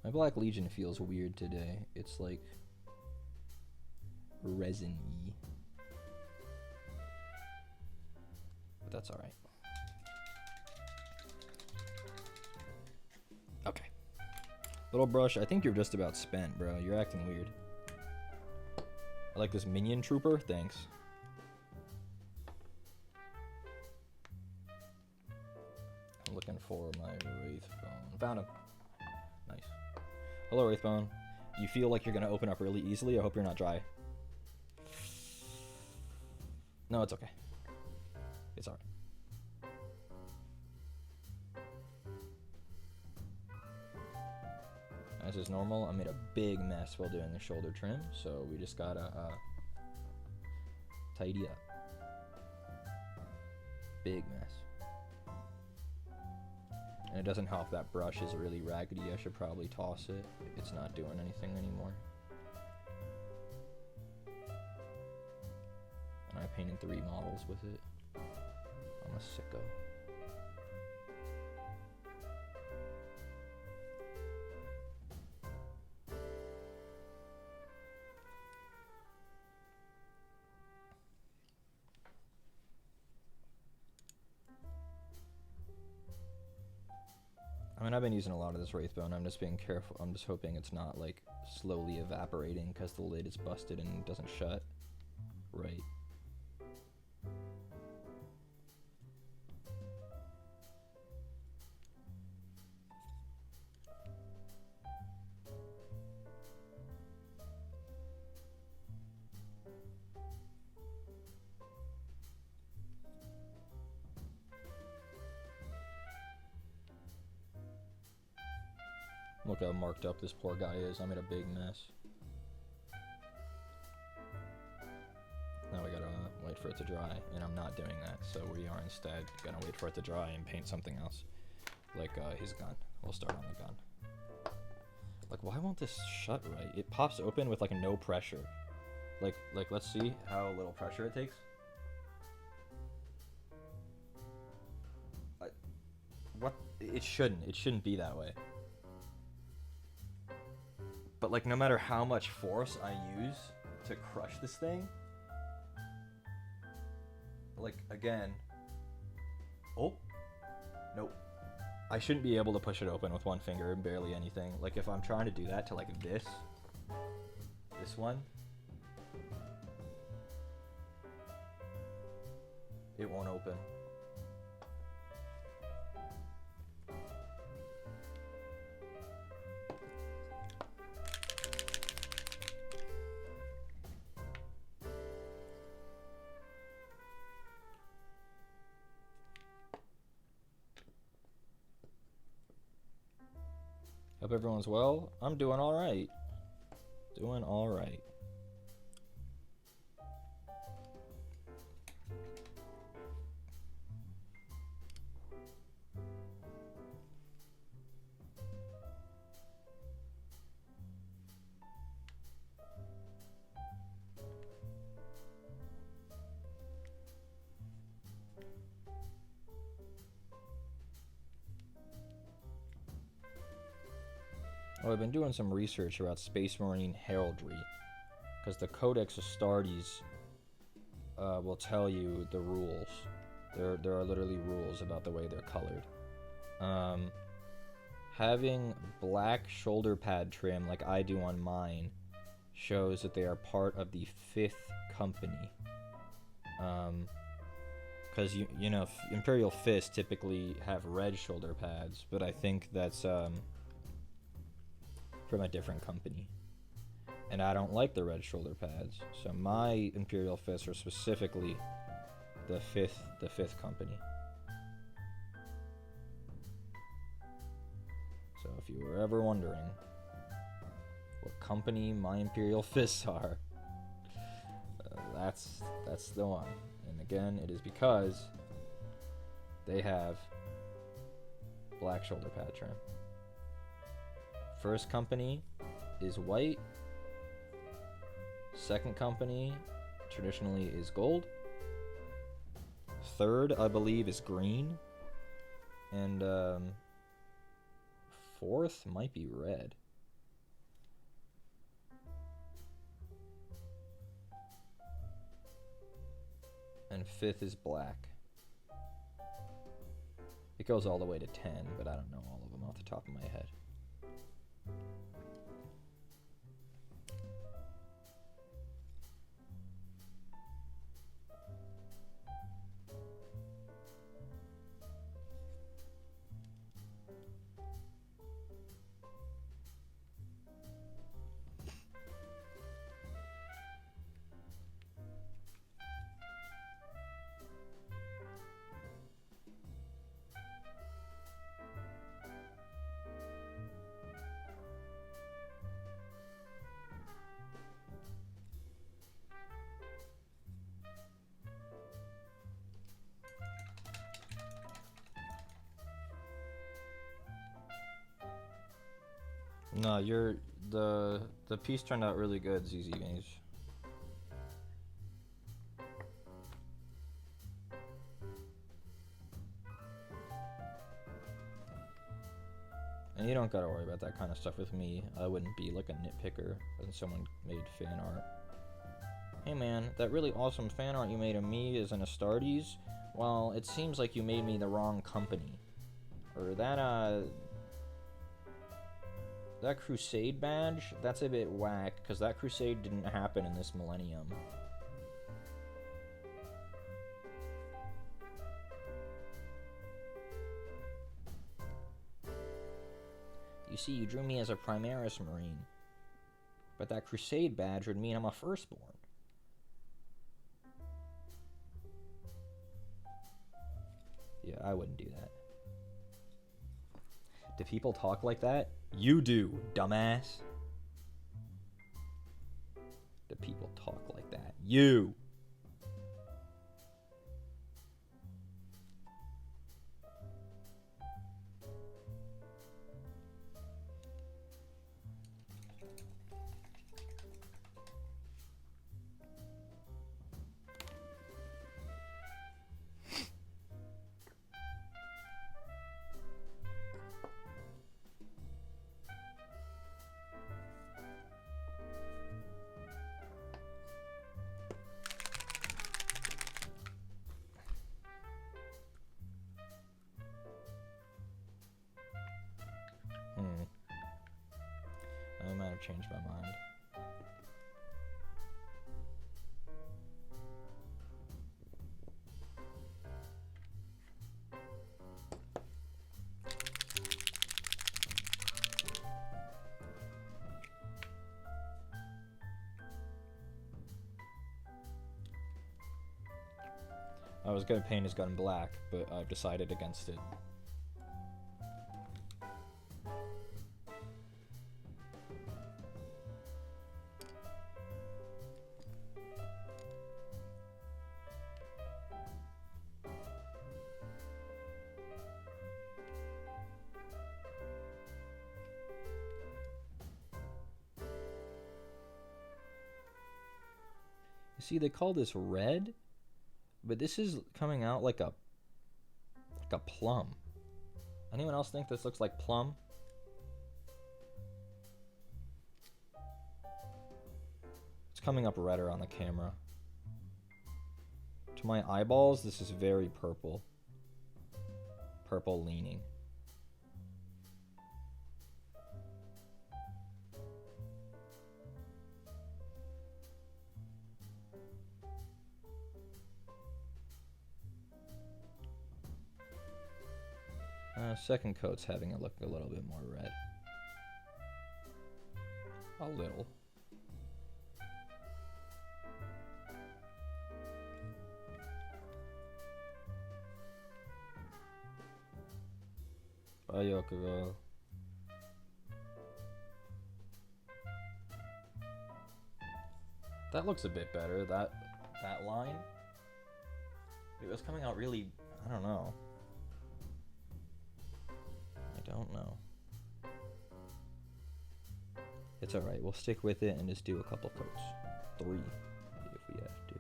My Black Legion feels weird today. It's like resin-y. But that's alright. Okay. Little brush, I think you're just about spent, bro. You're acting weird. I like this minion trooper. Thanks. I'm looking for my Wraithbone. Found him. Nice. Hello, Wraithbone. You feel like you're going to open up really easily? I hope you're not dry. No, it's okay. It's alright. As is normal, I made a big mess while doing the shoulder trim, so we just gotta tidy up. Big mess. And it doesn't help that brush is really raggedy. I should probably toss it. It's not doing anything anymore. And I painted 3 models with it. I'm a sicko. I'm And I've been using a lot of this Wraithbone. I'm just being careful. I'm just hoping it's not, like, slowly evaporating because the lid is busted and doesn't shut. Right. Look how marked up this poor guy is. I'm in a big mess. Now we gotta wait for it to dry, and I'm not doing that, so we are instead gonna wait for it to dry and paint something else. Like his gun. We'll start on the gun. Like, why won't this shut right? It pops open with, like, no pressure. Like, let's see how little pressure it takes. What? It shouldn't be that way. But, like, no matter how much force I use to crush this thing, like, again, oh, nope. I shouldn't be able to push it open with one finger and barely anything. Like, if I'm trying to do that to, like, this one, it won't open. Hope everyone's well. I'm doing all right. Doing all right. Well, I've been doing some research about Space Marine heraldry, because the Codex Astartes will tell you the rules. There are literally rules about the way they're colored. Having black shoulder pad trim, like I do on mine, shows that they are part of the 5th company. Because you know, Imperial Fists typically have red shoulder pads, but I think that's from a different company, and I don't like the red shoulder pads, so my Imperial Fists are specifically the fifth company. So if you were ever wondering what company my Imperial Fists are, that's the one. And again, it is because they have black shoulder pad trim. First company is white. Second company traditionally is gold. Third, I believe, is green. And fourth might be red. And fifth is black. It goes all the way to 10, but I don't know all of them off the top of my head. No, the piece turned out really good, ZZ Games. And you don't gotta worry about that kind of stuff with me. I wouldn't be like a nitpicker when someone made fan art. Hey man, that really awesome fan art you made of me as an Astartes, well, it seems like you made me the wrong company. Or that, That Crusade badge, that's a bit whack, because that Crusade didn't happen in this millennium. You see, you drew me as a Primaris Marine. But that Crusade badge would mean I'm a Firstborn. Yeah, I wouldn't do that. Do people talk like that? You do, dumbass. Do people talk like that? You! I might have changed my mind. I was gonna paint his gun black, but I've decided against it. See, they call this red, but this is coming out like a plum. Anyone else think this looks like plum? It's coming up redder on the camera. To my eyeballs, this is very purple. Purple leaning. Second coat's having it look a little bit more red. A little. Bye, Yokoro. That looks a bit better. That line. It was coming out really, I don't know. Don't know. It's alright, we'll stick with it and just do a couple coats. 3, if we have to.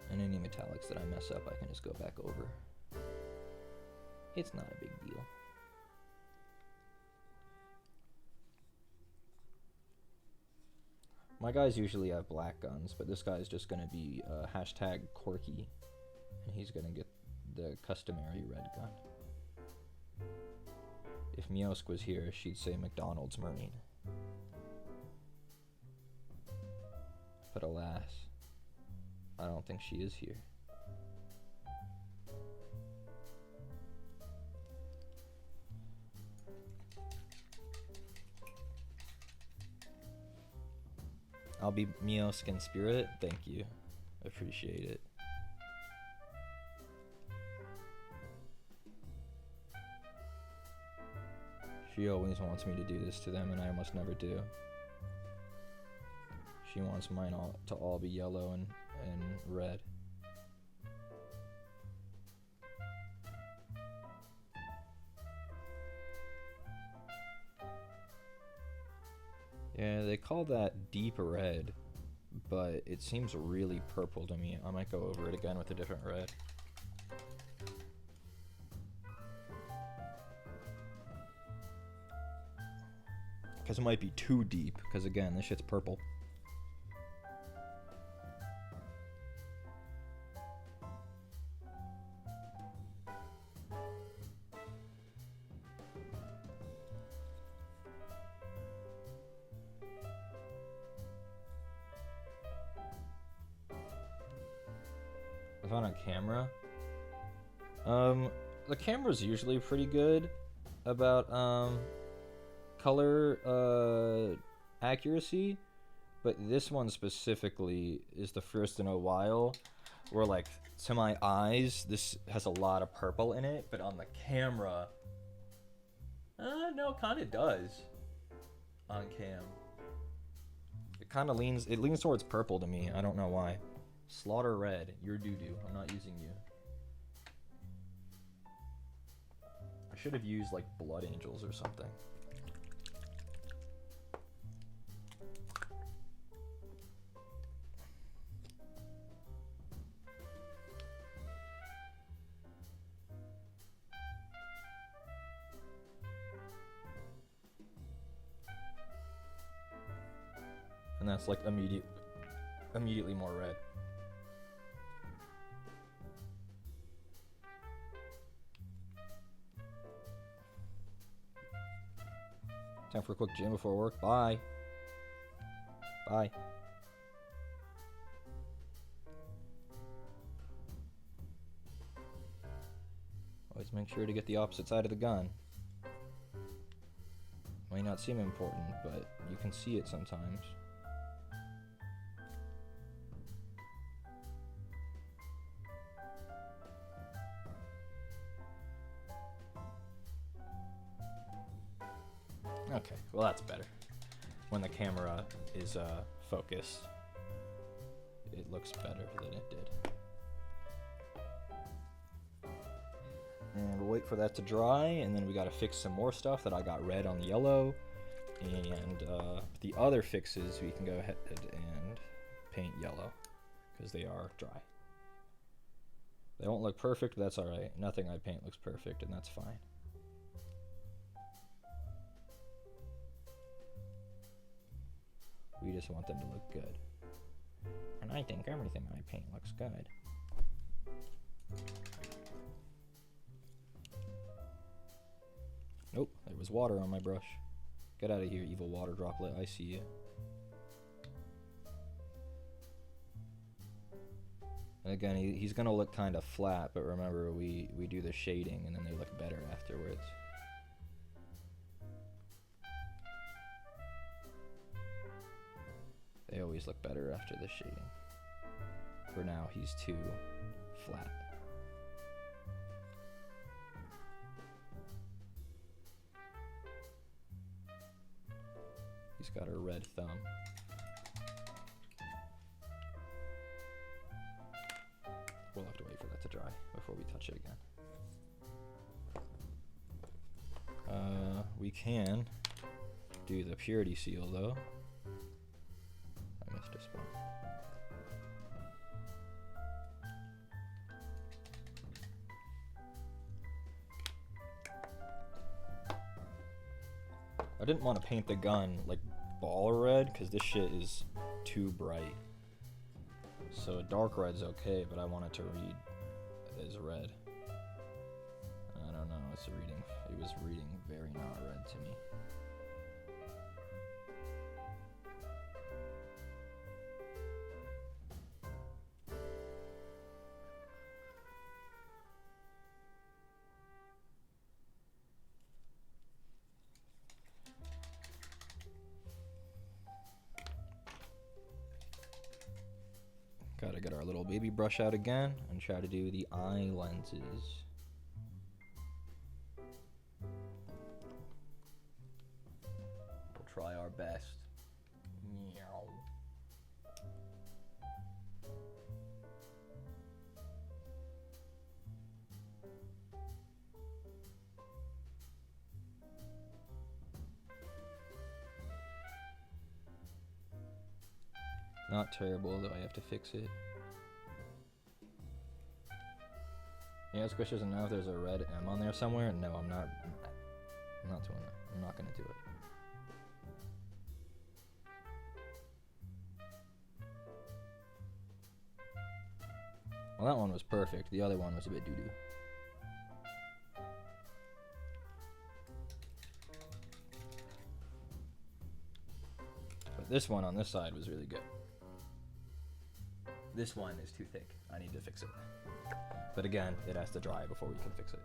And any metallics that I mess up, I can just go back over. It's not a big deal. My guys usually have black guns, but this guy's just going to be hashtag Corky, and he's going to get the customary red gun. If Miosk was here, she'd say McDonald's Marine. But alas, I don't think she is here. I'll be Miosk in spirit. Thank you. Appreciate it. She always wants me to do this to them, and I almost never do. She wants mine to all be yellow and red. Yeah, they call that deep red, but it seems really purple to me. I might go over it again with a different red. Because it might be too deep, because again, this shit's purple. If on a camera, the camera's usually pretty good about color accuracy, but this one specifically is the first in a while where, like, to my eyes, this has a lot of purple in it, but on the camera, no, kind of does on cam. It kind of leans towards purple to me. I don't know why. Slaughter red, you're doo-doo. I'm not using you. I should have used, like, blood angels or something. And that's like immediately more red. Time for a quick gym before work. Bye. Bye. Always make sure to get the opposite side of the gun. Might not seem important, but you can see it sometimes. Okay, well that's better. When the camera is focused, it looks better than it did. And we'll wait for that to dry, and then we gotta fix some more stuff that I got red on the yellow. And the other fixes we can go ahead and paint yellow, because they are dry. They won't look perfect, but that's alright. Nothing I paint looks perfect, and that's fine. We just want them to look good. And I think everything I paint looks good. Nope, there was water on my brush. Get out of here, evil water droplet. I see you. And again, he's gonna look kind of flat, but remember, we do the shading and then they look better afterwards. They always look better after the shading. For now, he's too flat. He's got a red thumb. We'll have to wait for that to dry before we touch it again. We can do the purity seal though. I missed a spot. I didn't want to paint the gun like ball red because this shit is too bright. So dark red's okay, but I want it to read as red. I don't know, it was reading very not red to me. Gotta get our little baby brush out again and try to do the eye lenses. We'll try our best. Meow. Not terrible, though I have to fix it. Yeah, Squish doesn't know if there's a red M on there somewhere. No, I'm not doing that. I'm not gonna do it. Well, that one was perfect. The other one was a bit doo-doo. But this one on this side was really good. This one is too thick. I need to fix it. But again, it has to dry before we can fix it.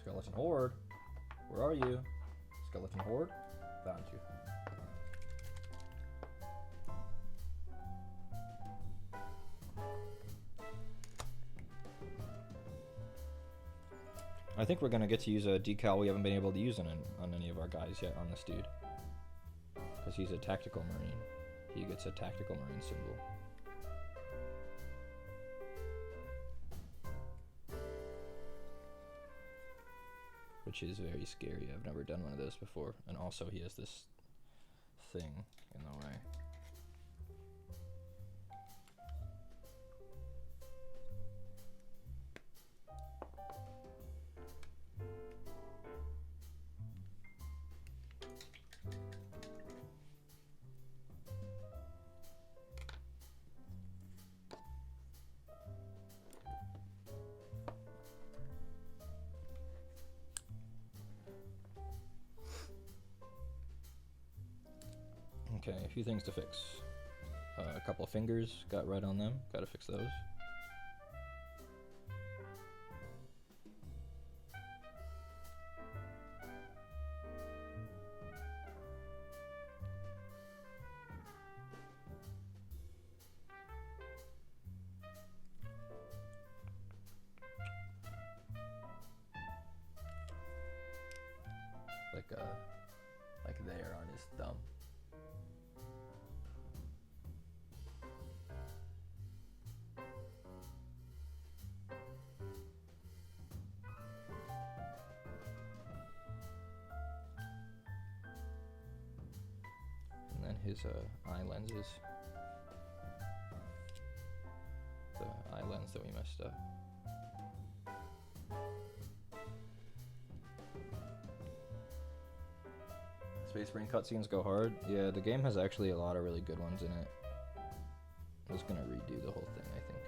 Skeleton Horde, where are you? Skeleton Horde, found you. I think we're gonna get to use a decal we haven't been able to use on any of our guys yet on this dude. Because he's a tactical marine. He gets a tactical marine symbol. Which is very scary. I've never done one of those before. And also he has this thing in the way. Okay, a few things to fix. A couple of fingers got red on them. Gotta fix those. Like there on his thumb. And then his eye lenses. The eye lens that we messed up. Space Marine cutscenes go hard. Yeah, the game has actually a lot of really good ones in it. I'm just gonna redo the whole thing, I think.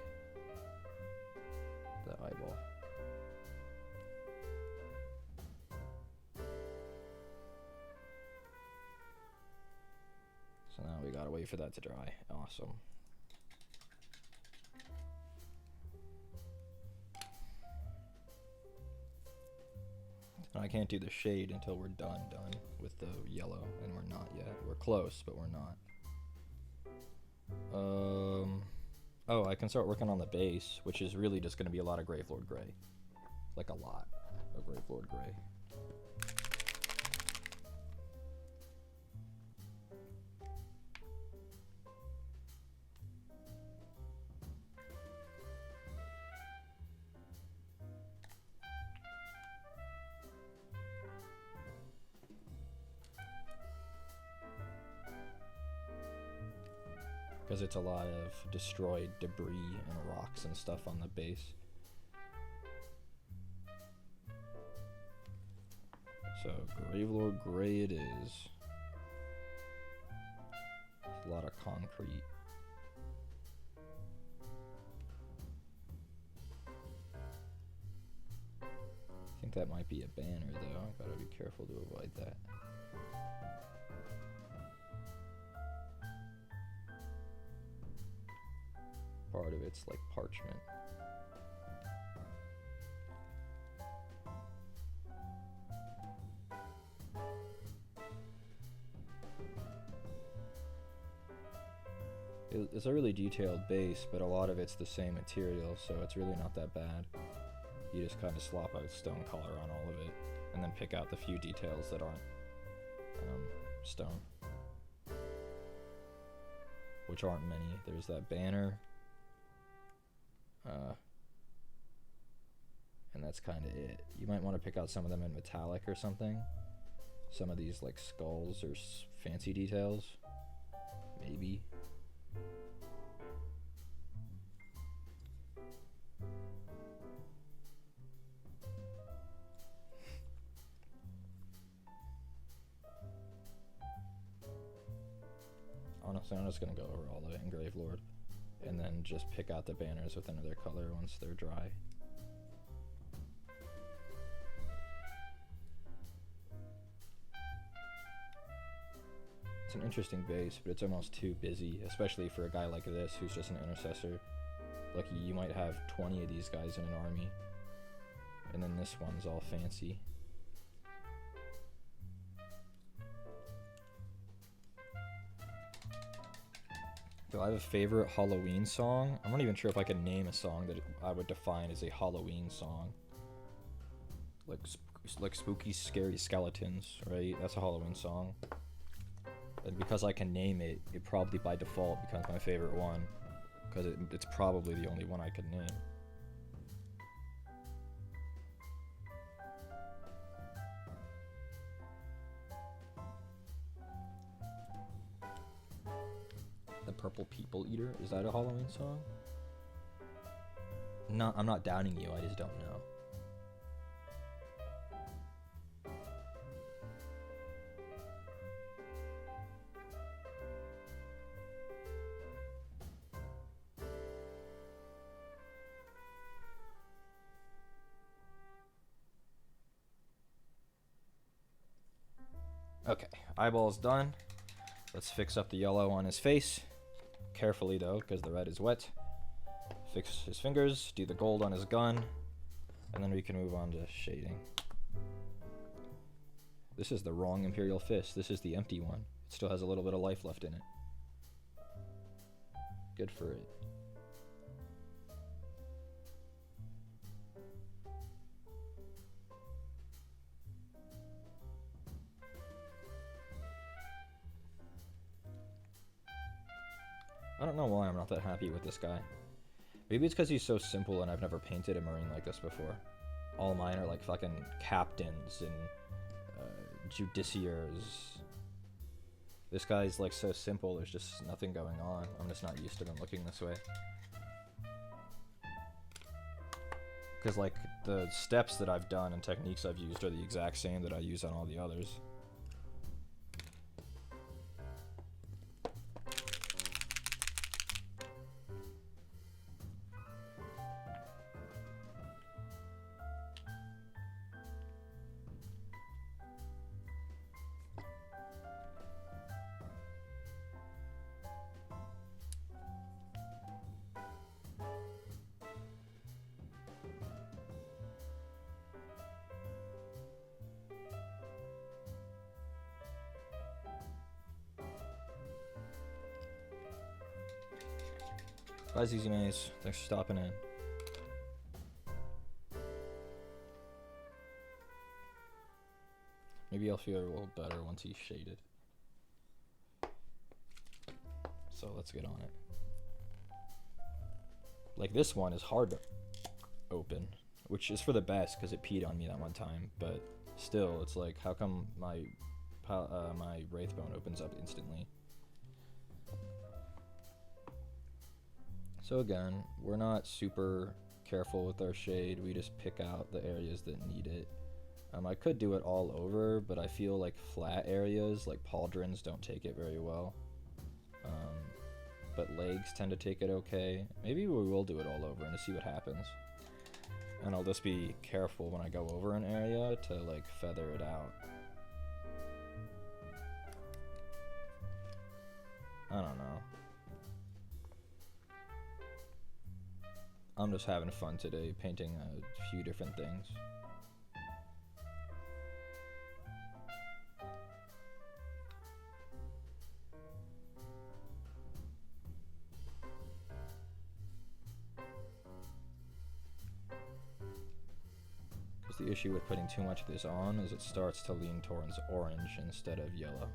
The eyeball. So now we gotta wait for that to dry. Awesome. I can't do the shade until we're done with the yellow, and we're not yet. We're close, but we're not. Oh, I can start working on the base, which is really just going to be a lot of Gravelord Gray. Like a lot of Gravelord Gray. Because it's a lot of destroyed debris and rocks and stuff on the base. So Gravelord Gray it is. It's a lot of concrete. I think that might be a banner though. I gotta be careful to avoid that. Part of it's like parchment. It's a really detailed base, but a lot of it's the same material, so it's really not that bad. You just kind of slop out stone color on all of it, and then pick out the few details that aren't stone. Which aren't many. There's that banner. And that's kind of it. You might want to pick out some of them in metallic or something. Some of these like skulls or fancy details. Maybe. So I'm just going to go over all of it in Grave Lord. And then just pick out the banners with another color once they're dry. It's an interesting base, but it's almost too busy, especially for a guy like this who's just an intercessor. Like, you might have 20 of these guys in an army, and then this one's all fancy. Do I have a favorite Halloween song? I'm not even sure if I can name a song that I would define as a Halloween song. Like Spooky Scary Skeletons, right? That's a Halloween song. And because I can name it, it probably by default becomes my favorite one. Because it's probably the only one I could name. The Purple People Eater, is that a Halloween song? No, I'm not doubting you, I just don't know. Okay, eyeball's done. Let's fix up the yellow on his face. Carefully though, because the red is wet. Fix his fingers, do the gold on his gun, and then we can move on to shading. This is the wrong Imperial Fist. This is the empty one. It still has a little bit of life left in it. Good for it. I don't know why I'm not that happy with this guy. Maybe it's because he's so simple and I've never painted a Marine like this before. All mine are like fucking captains and justiciars. This guy's like so simple, there's just nothing going on. I'm just not used to them looking this way. Because like the steps that I've done and techniques I've used are the exact same that I use on all the others. Bye, Easy Maze. Thanks for stopping in. Maybe I'll feel a little better once he's shaded. So let's get on it. Like, this one is hard to open, which is for the best because it peed on me that one time. But still, it's like, how come my Wraithbone opens up instantly? So again, we're not super careful with our shade. We just pick out the areas that need it. I could do it all over, but I feel like flat areas, like pauldrons, don't take it very well. But legs tend to take it okay. Maybe we will do it all over and just see what happens. And I'll just be careful when I go over an area to like feather it out. I don't know. I'm just having fun today, painting a few different things. Because the issue with putting too much of this on is it starts to lean towards orange instead of yellow.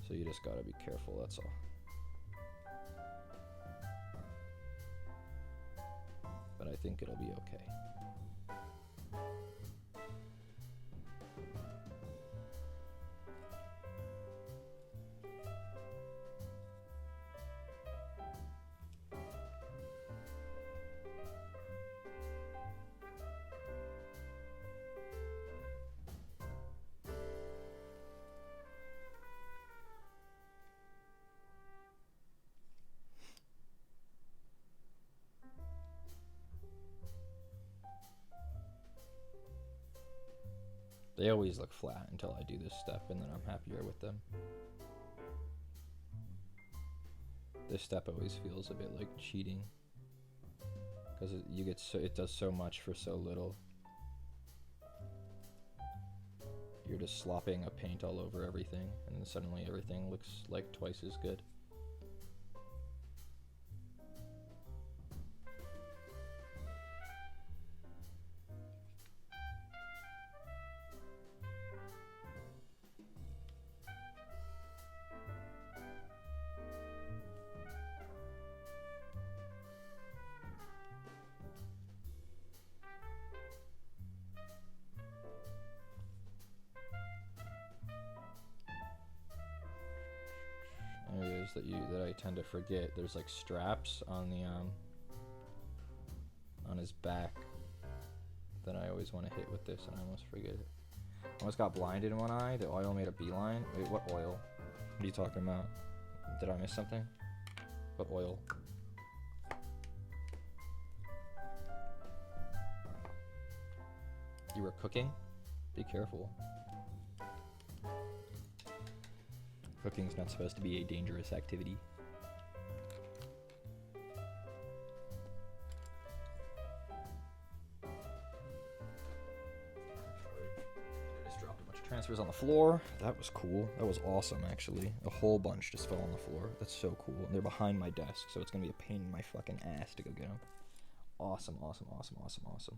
So you just gotta be careful, that's all. But I think it'll be okay. They always look flat until I do this step, and then I'm happier with them. This step always feels a bit like cheating, because it does so much for so little. You're just slopping a paint all over everything, and then suddenly everything looks like twice as good. Areas that I tend to forget. There's like straps on the on his back that I always want to hit with this, and I almost forget it. I almost got blinded in one eye. The oil made a beeline. Wait, what oil? What are you talking about? Did I miss something? What oil? You were cooking? Be careful. Cooking's not supposed to be a dangerous activity. I just dropped a bunch of transfers on the floor. That was cool. That was awesome, actually. A whole bunch just fell on the floor. That's so cool. And they're behind my desk, so it's gonna be a pain in my fucking ass to go get them. Awesome, awesome, awesome, awesome, awesome.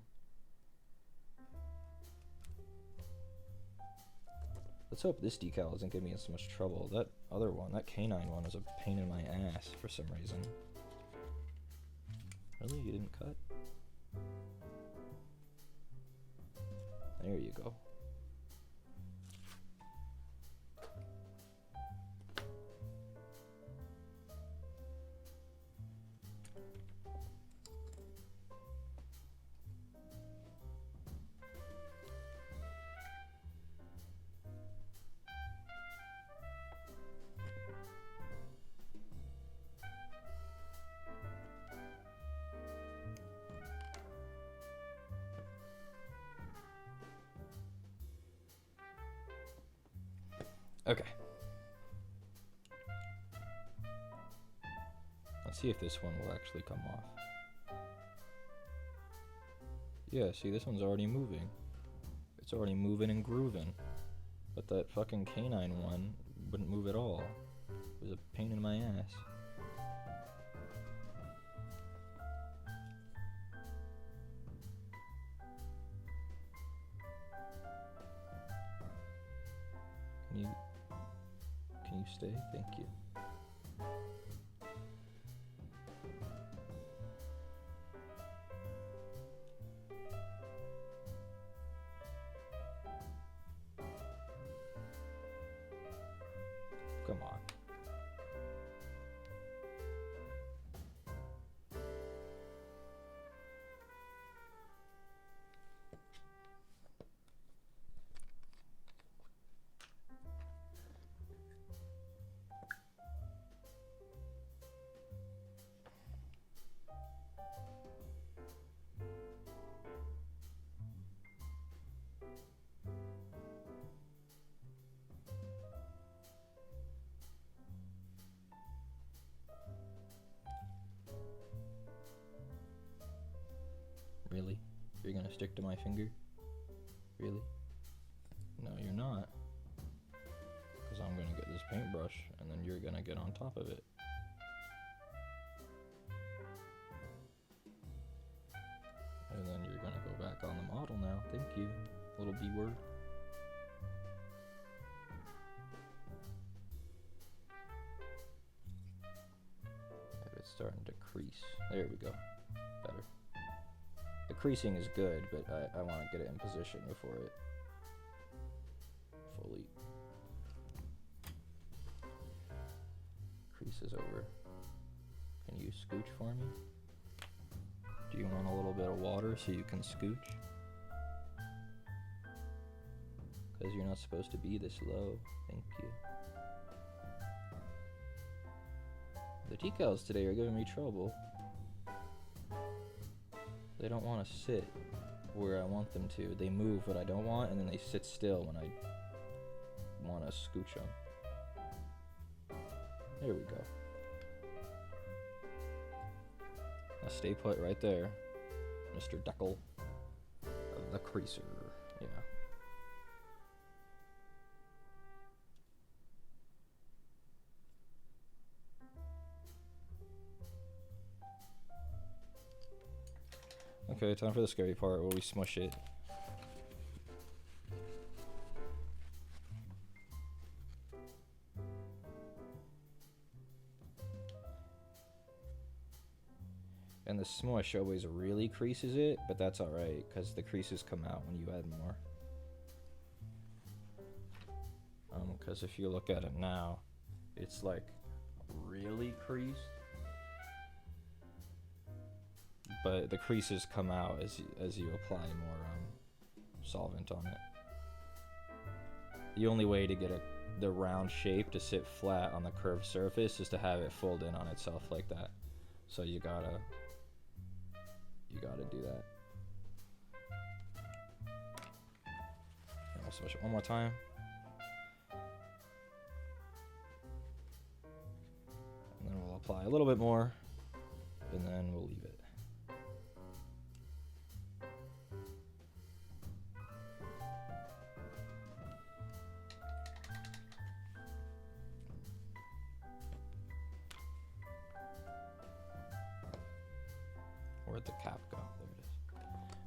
Let's hope this decal doesn't get me in so much trouble. That other one, that canine one, was a pain in my ass for some reason. Really? You didn't cut? There you go. Okay. Let's see if this one will actually come off. Yeah, see, this one's already moving. It's already moving and grooving. But that fucking canine one wouldn't move at all. It was a pain in my ass. Can you stay? Thank you. Come on. Really? You're gonna stick to my finger? Really? No, you're not. Because I'm gonna get this paintbrush, and then you're gonna get on top of it. And then you're gonna go back on the model now. Thank you, little B word. It's starting to crease. There we go. Better. The creasing is good, but I want to get it in position before it fully creases over. Can you scooch for me? Do you want a little bit of water so you can scooch? Because you're not supposed to be this low. Thank you. The decals today are giving me trouble. They don't want to sit. where I want them to. They move what I don't want, and then they sit still when I want to scooch them. There we go. Now stay put right there, Mr. Deckel of the Creaser. Yeah. Okay, time for the scary part where we smush it. And the smush always really creases it, but that's alright, because the creases come out when you add more. Because if you look at it now, it's like really creased. But the creases come out as you apply more solvent on it. The only way to get the round shape to sit flat on the curved surface is to have it fold in on itself like that. So you gotta do that. And I'll switch it one more time. And then we'll apply a little bit more, and then we'll leave it. Where'd the cap go? There it is.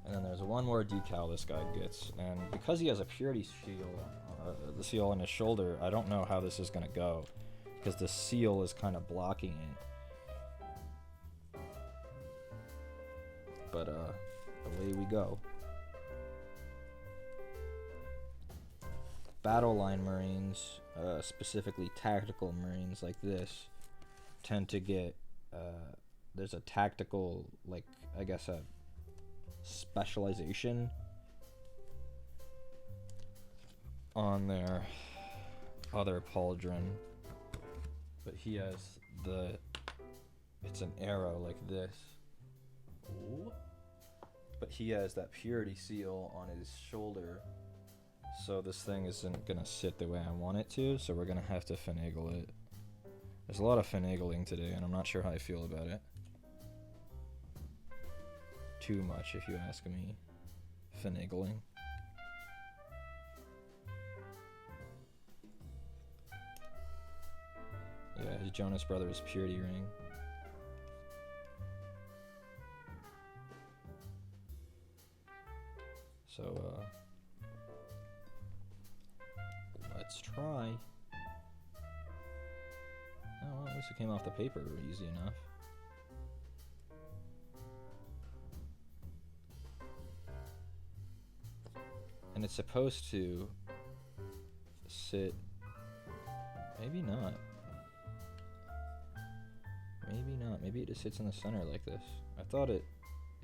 And then there's one more decal this guy gets, and because he has a purity seal, the seal on his shoulder, I don't know how this is gonna go, because the seal is kind of blocking it. But away we go. Battle line Marines, specifically tactical Marines like this, tend to get there's a tactical, like, I guess a specialization on their other pauldron, but he has it's an arrow like this. Ooh. But he has that purity seal on his shoulder, so this thing isn't gonna sit the way I want it to, so we're gonna have to finagle it. There's a lot of finagling today, and I'm not sure how I feel about it. Too much, if you ask me. Finagling. Yeah, his Jonas Brothers purity ring. So, let's try. Oh, well, at least it came off the paper easy enough. And it's supposed to sit, maybe not. Maybe not. Maybe it just sits in the center like this. I thought it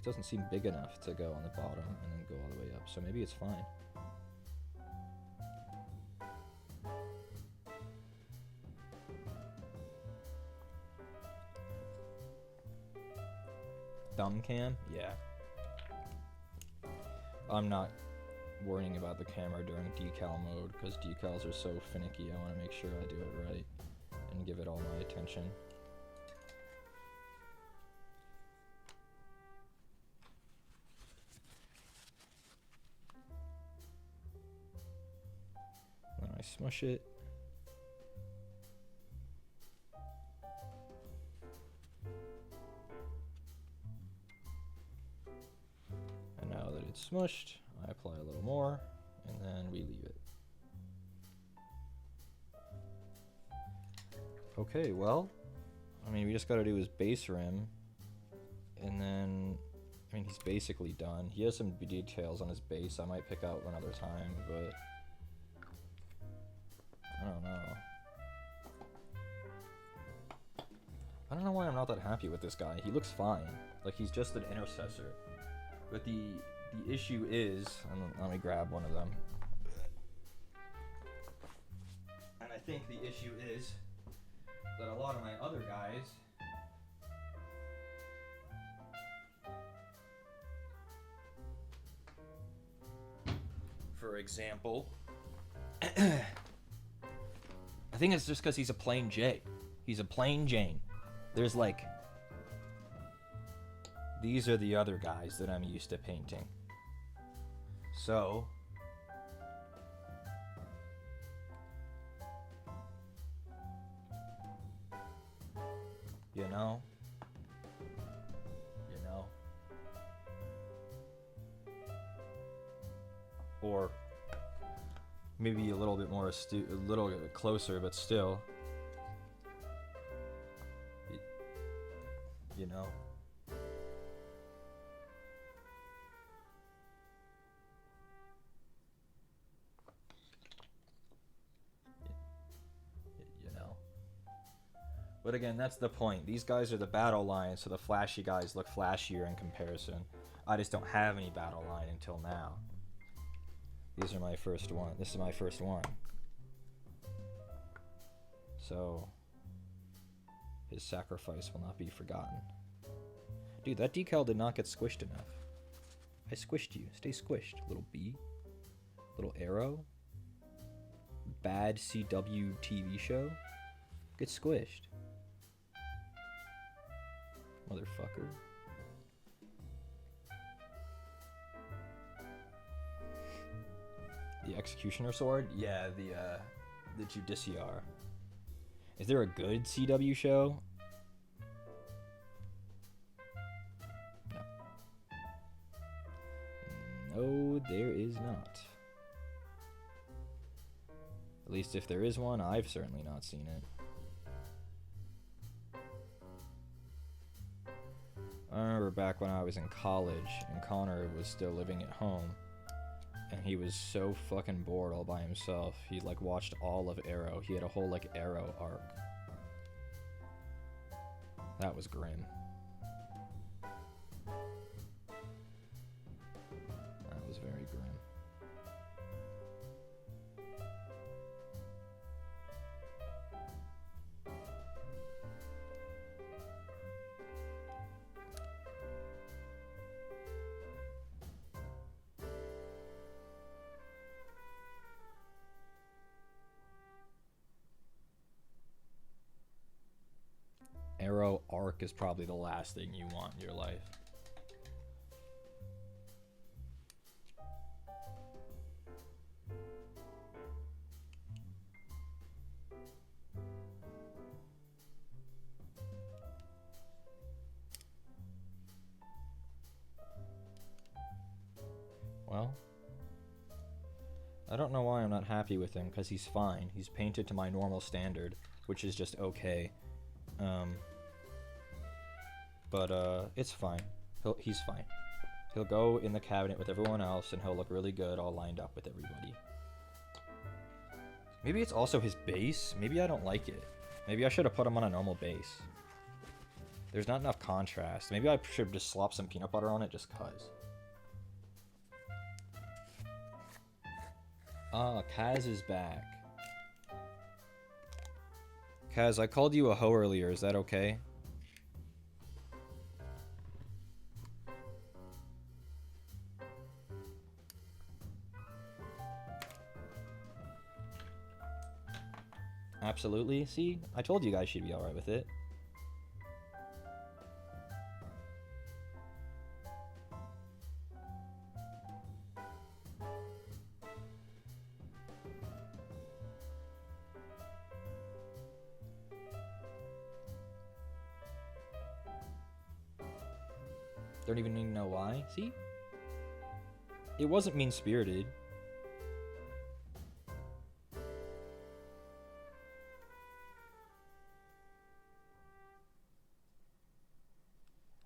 doesn't seem big enough to go on the bottom and then go all the way up, so maybe it's fine. Thumb cam? Yeah. I'm not worrying about the camera during decal mode because decals are so finicky. I want to make sure I do it right and give it all my attention. Then I smush it. And now that it's smushed, I apply a little more, and then we leave it. Okay, well, I mean, we just gotta do his base rim, and then, I mean, he's basically done. He has some details on his base I might pick out another time, but I don't know. I don't know why I'm not that happy with this guy. He looks fine. Like, he's just an intercessor. But the issue is, let me grab one of them. And I think the issue is that a lot of my other guys for example, I think it's just because he's a plain J. He's a plain Jane. There's like... These are the other guys that I'm used to painting. So... You know? Or maybe a little bit more astute, a little bit closer, but still. You know? But again, that's the point. These guys are the battle line, so the flashy guys look flashier in comparison. I just don't have any battle line until now. These are my first one. This is my first one. So, his sacrifice will not be forgotten. Dude, that decal did not get squished enough. I squished you. Stay squished, little bee. Little arrow. Bad CW TV show. Get squished. Motherfucker. The Executioner Sword? Yeah, the Judiciar. Is there a good CW show? No. No, there is not. At least if there is one, I've certainly not seen it. I remember back when I was in college and Connor was still living at home and he was so fucking bored all by himself. He like watched all of Arrow. He had a whole like Arrow arc. That was grim. That was very grim. Arrow arc is probably the last thing you want in your life. Well, I don't know why I'm not happy with him, because he's fine. He's painted to my normal standard, which is just okay. But it's fine. He's fine. He'll go in the cabinet with everyone else, and he'll look really good all lined up with everybody. Maybe it's also his base. Maybe I don't like it. Maybe I should have put him on a normal base. There's not enough contrast. Maybe I should just slop some peanut butter on it just cuz. Ah, Kaz is back. Kaz, I called you a hoe earlier. Is that okay? Absolutely. See? I told you guys she'd be alright with it. Don't even need to know why. See? It wasn't mean-spirited.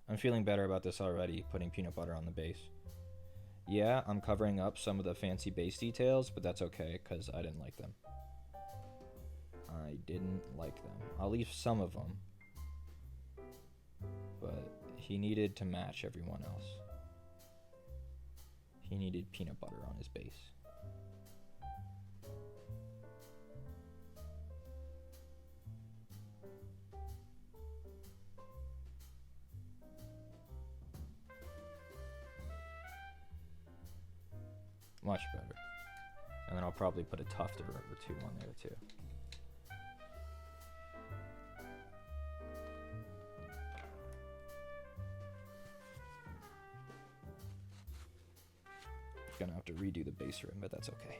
I'm feeling better about this already, putting peanut butter on the base. Yeah, I'm covering up some of the fancy base details, but that's okay, because I didn't like them. I didn't like them. I'll leave some of them. But he needed to match everyone else. He needed peanut butter on his base. Much better. And then I'll probably put a tuft or two on there too. Gonna have to redo the base rim, but that's okay.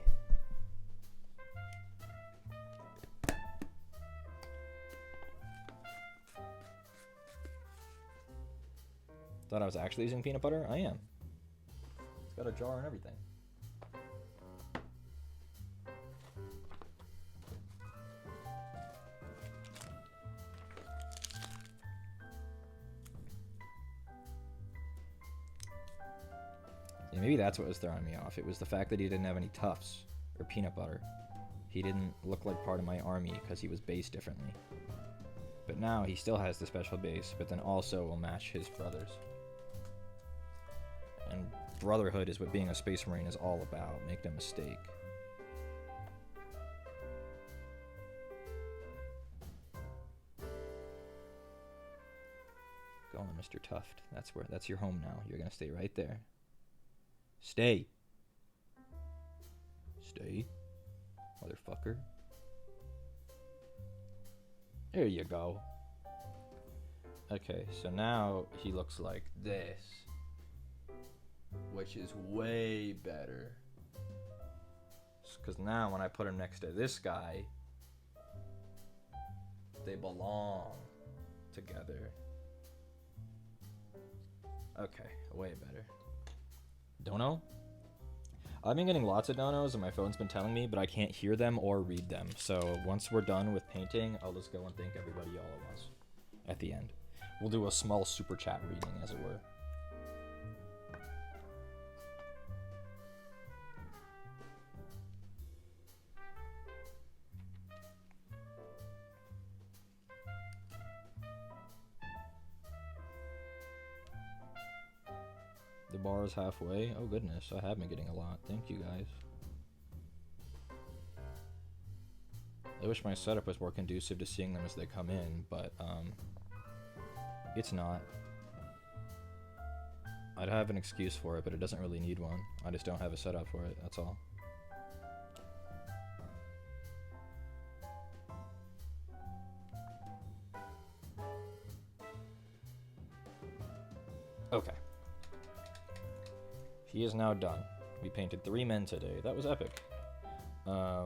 Thought I was actually using peanut butter? I am. It's got a jar and everything. Yeah, maybe that's what was throwing me off. It was the fact that he didn't have any tufts or peanut butter. He didn't look like part of my army because he was based differently. But now he still has the special base, but then also will match his brothers. And brotherhood is what being a Space Marine is all about. Make no mistake. Go on, Mr. Tuft. That's your home now. You're gonna stay right there. Stay. Stay, motherfucker. There you go. Okay, so now he looks like this, which is way better. Because now when I put him next to this guy, they belong together. Okay, way better. Dono? I've been getting lots of donos and my phone's been telling me, but I can't hear them or read them. So once we're done with painting, I'll just go and thank everybody all at once at the end. We'll do a small super chat reading, as it were. The bar is halfway. Oh goodness, I have been getting a lot. Thank you guys. I wish my setup was more conducive to seeing them as they come in, but it's not. I'd have an excuse for it, but it doesn't really need one. I just don't have a setup for it, that's all. Okay. He is now done. We painted 3 men today. That was epic. I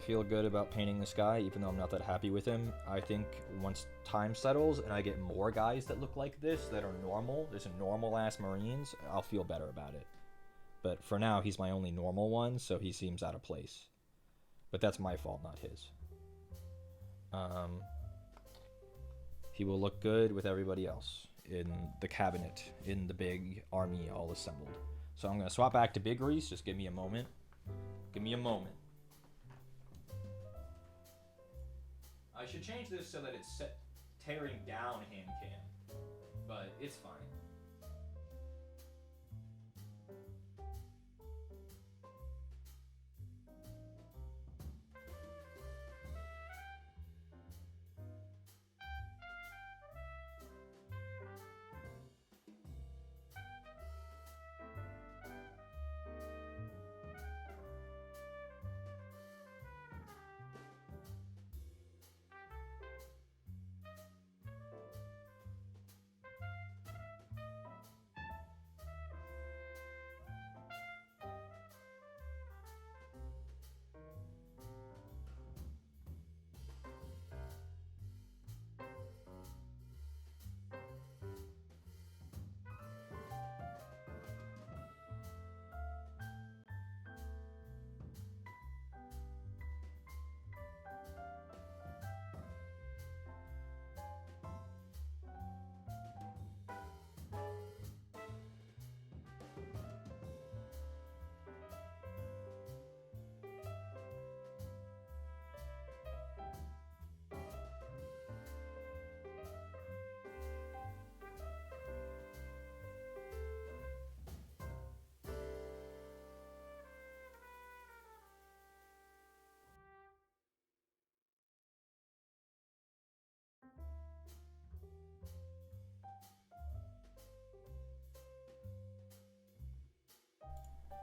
feel good about painting this guy, even though I'm not that happy with him. I think once time settles and I get more guys that look like this, that are normal, there's a normal-ass Marines, I'll feel better about it. But for now, he's my only normal one, so he seems out of place. But that's my fault, not his. He will look good with everybody else in the cabinet, in the big army all assembled. So I'm going to swap back to Big Reese. Just give me a moment. Give me a moment. I should change this so that it's set tearing down hand cam, but it's fine.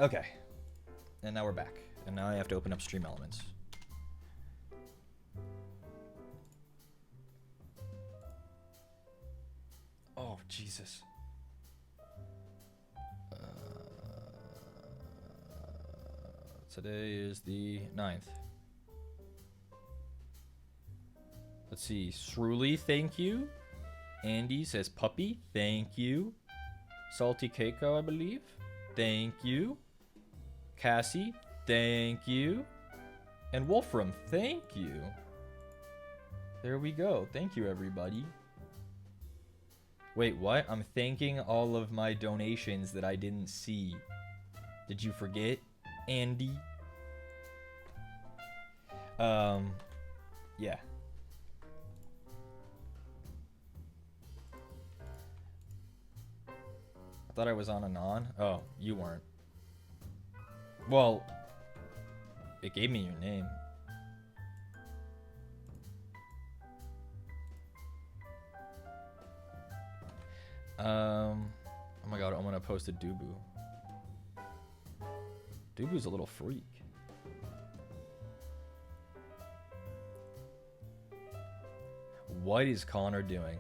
Okay. And now we're back. And now I have to open up Stream Elements. Oh, Jesus. Today is the 9th. Let's see. Shruli, thank you. Andy says puppy, thank you. Salty Keiko, I believe. Thank you. Cassie, thank you. And Wolfram, thank you. There we go. Thank you, everybody. Wait, what? I'm thanking all of my donations that I didn't see. Did you forget, Andy? Yeah. I thought I was on Anon. Oh, you weren't. Well, it gave me your name. Oh my god, I'm gonna post a Dubu. Dubu's a little freak. What is Connor doing?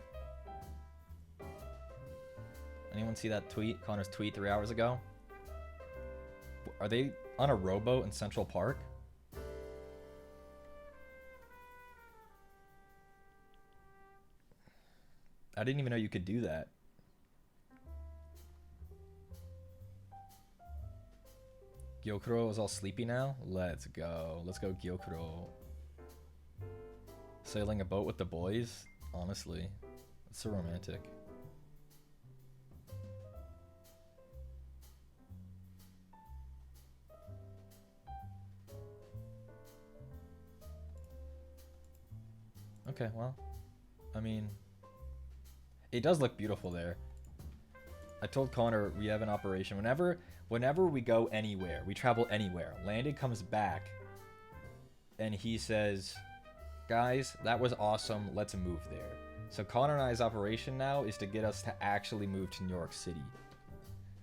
Anyone see that tweet? Connor's tweet 3 hours ago? Are they on a rowboat in Central Park? I didn't even know you could do that. Gyokuro is all sleepy now? Let's go. Let's go, Gyokuro. Sailing a boat with the boys? Honestly, it's so romantic. Okay, well, I mean, it does look beautiful there. I told Connor we have an operation. Whenever we go anywhere, we travel anywhere, Landon comes back and he says, guys, that was awesome. Let's move there. So Connor and I's operation now is to get us to actually move to New York City.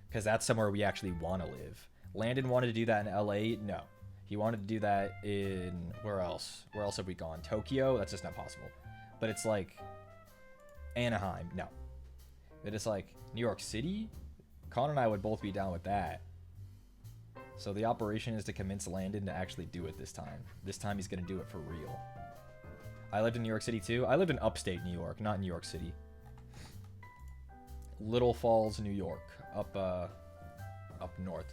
Because that's somewhere we actually want to live. Landon wanted to do that in LA. No. He wanted to do that in... Where else? Where else have we gone? Tokyo? That's just not possible. But it's like... Anaheim. No. But it's like New York City? Connor and I would both be down with that. So the operation is to convince Landon to actually do it this time. This time he's going to do it for real. I lived in New York City too. I lived in upstate New York, not New York City. Little Falls, New York. Up north.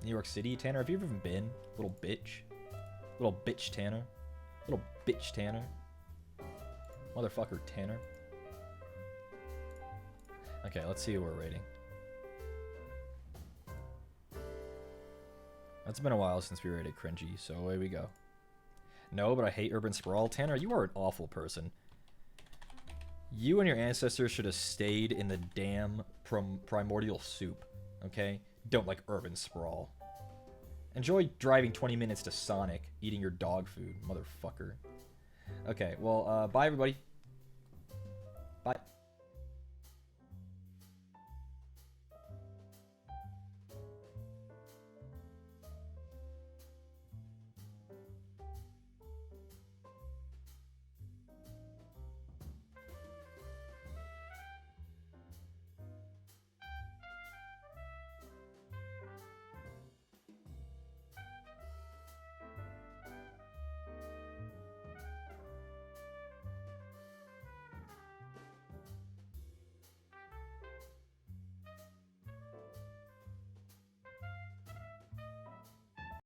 New York City, Tanner, have you ever been? Little bitch. Little bitch, Tanner. Little bitch, Tanner. Motherfucker, Tanner. Okay, let's see who we're rating. It's been a while since we rated cringy, so away we go. No, but I hate urban sprawl. Tanner, you are an awful person. You and your ancestors should have stayed in the damn primordial soup, okay? Don't like urban sprawl. Enjoy driving 20 minutes to Sonic, eating your dog food, motherfucker. Okay, well, bye everybody. Bye.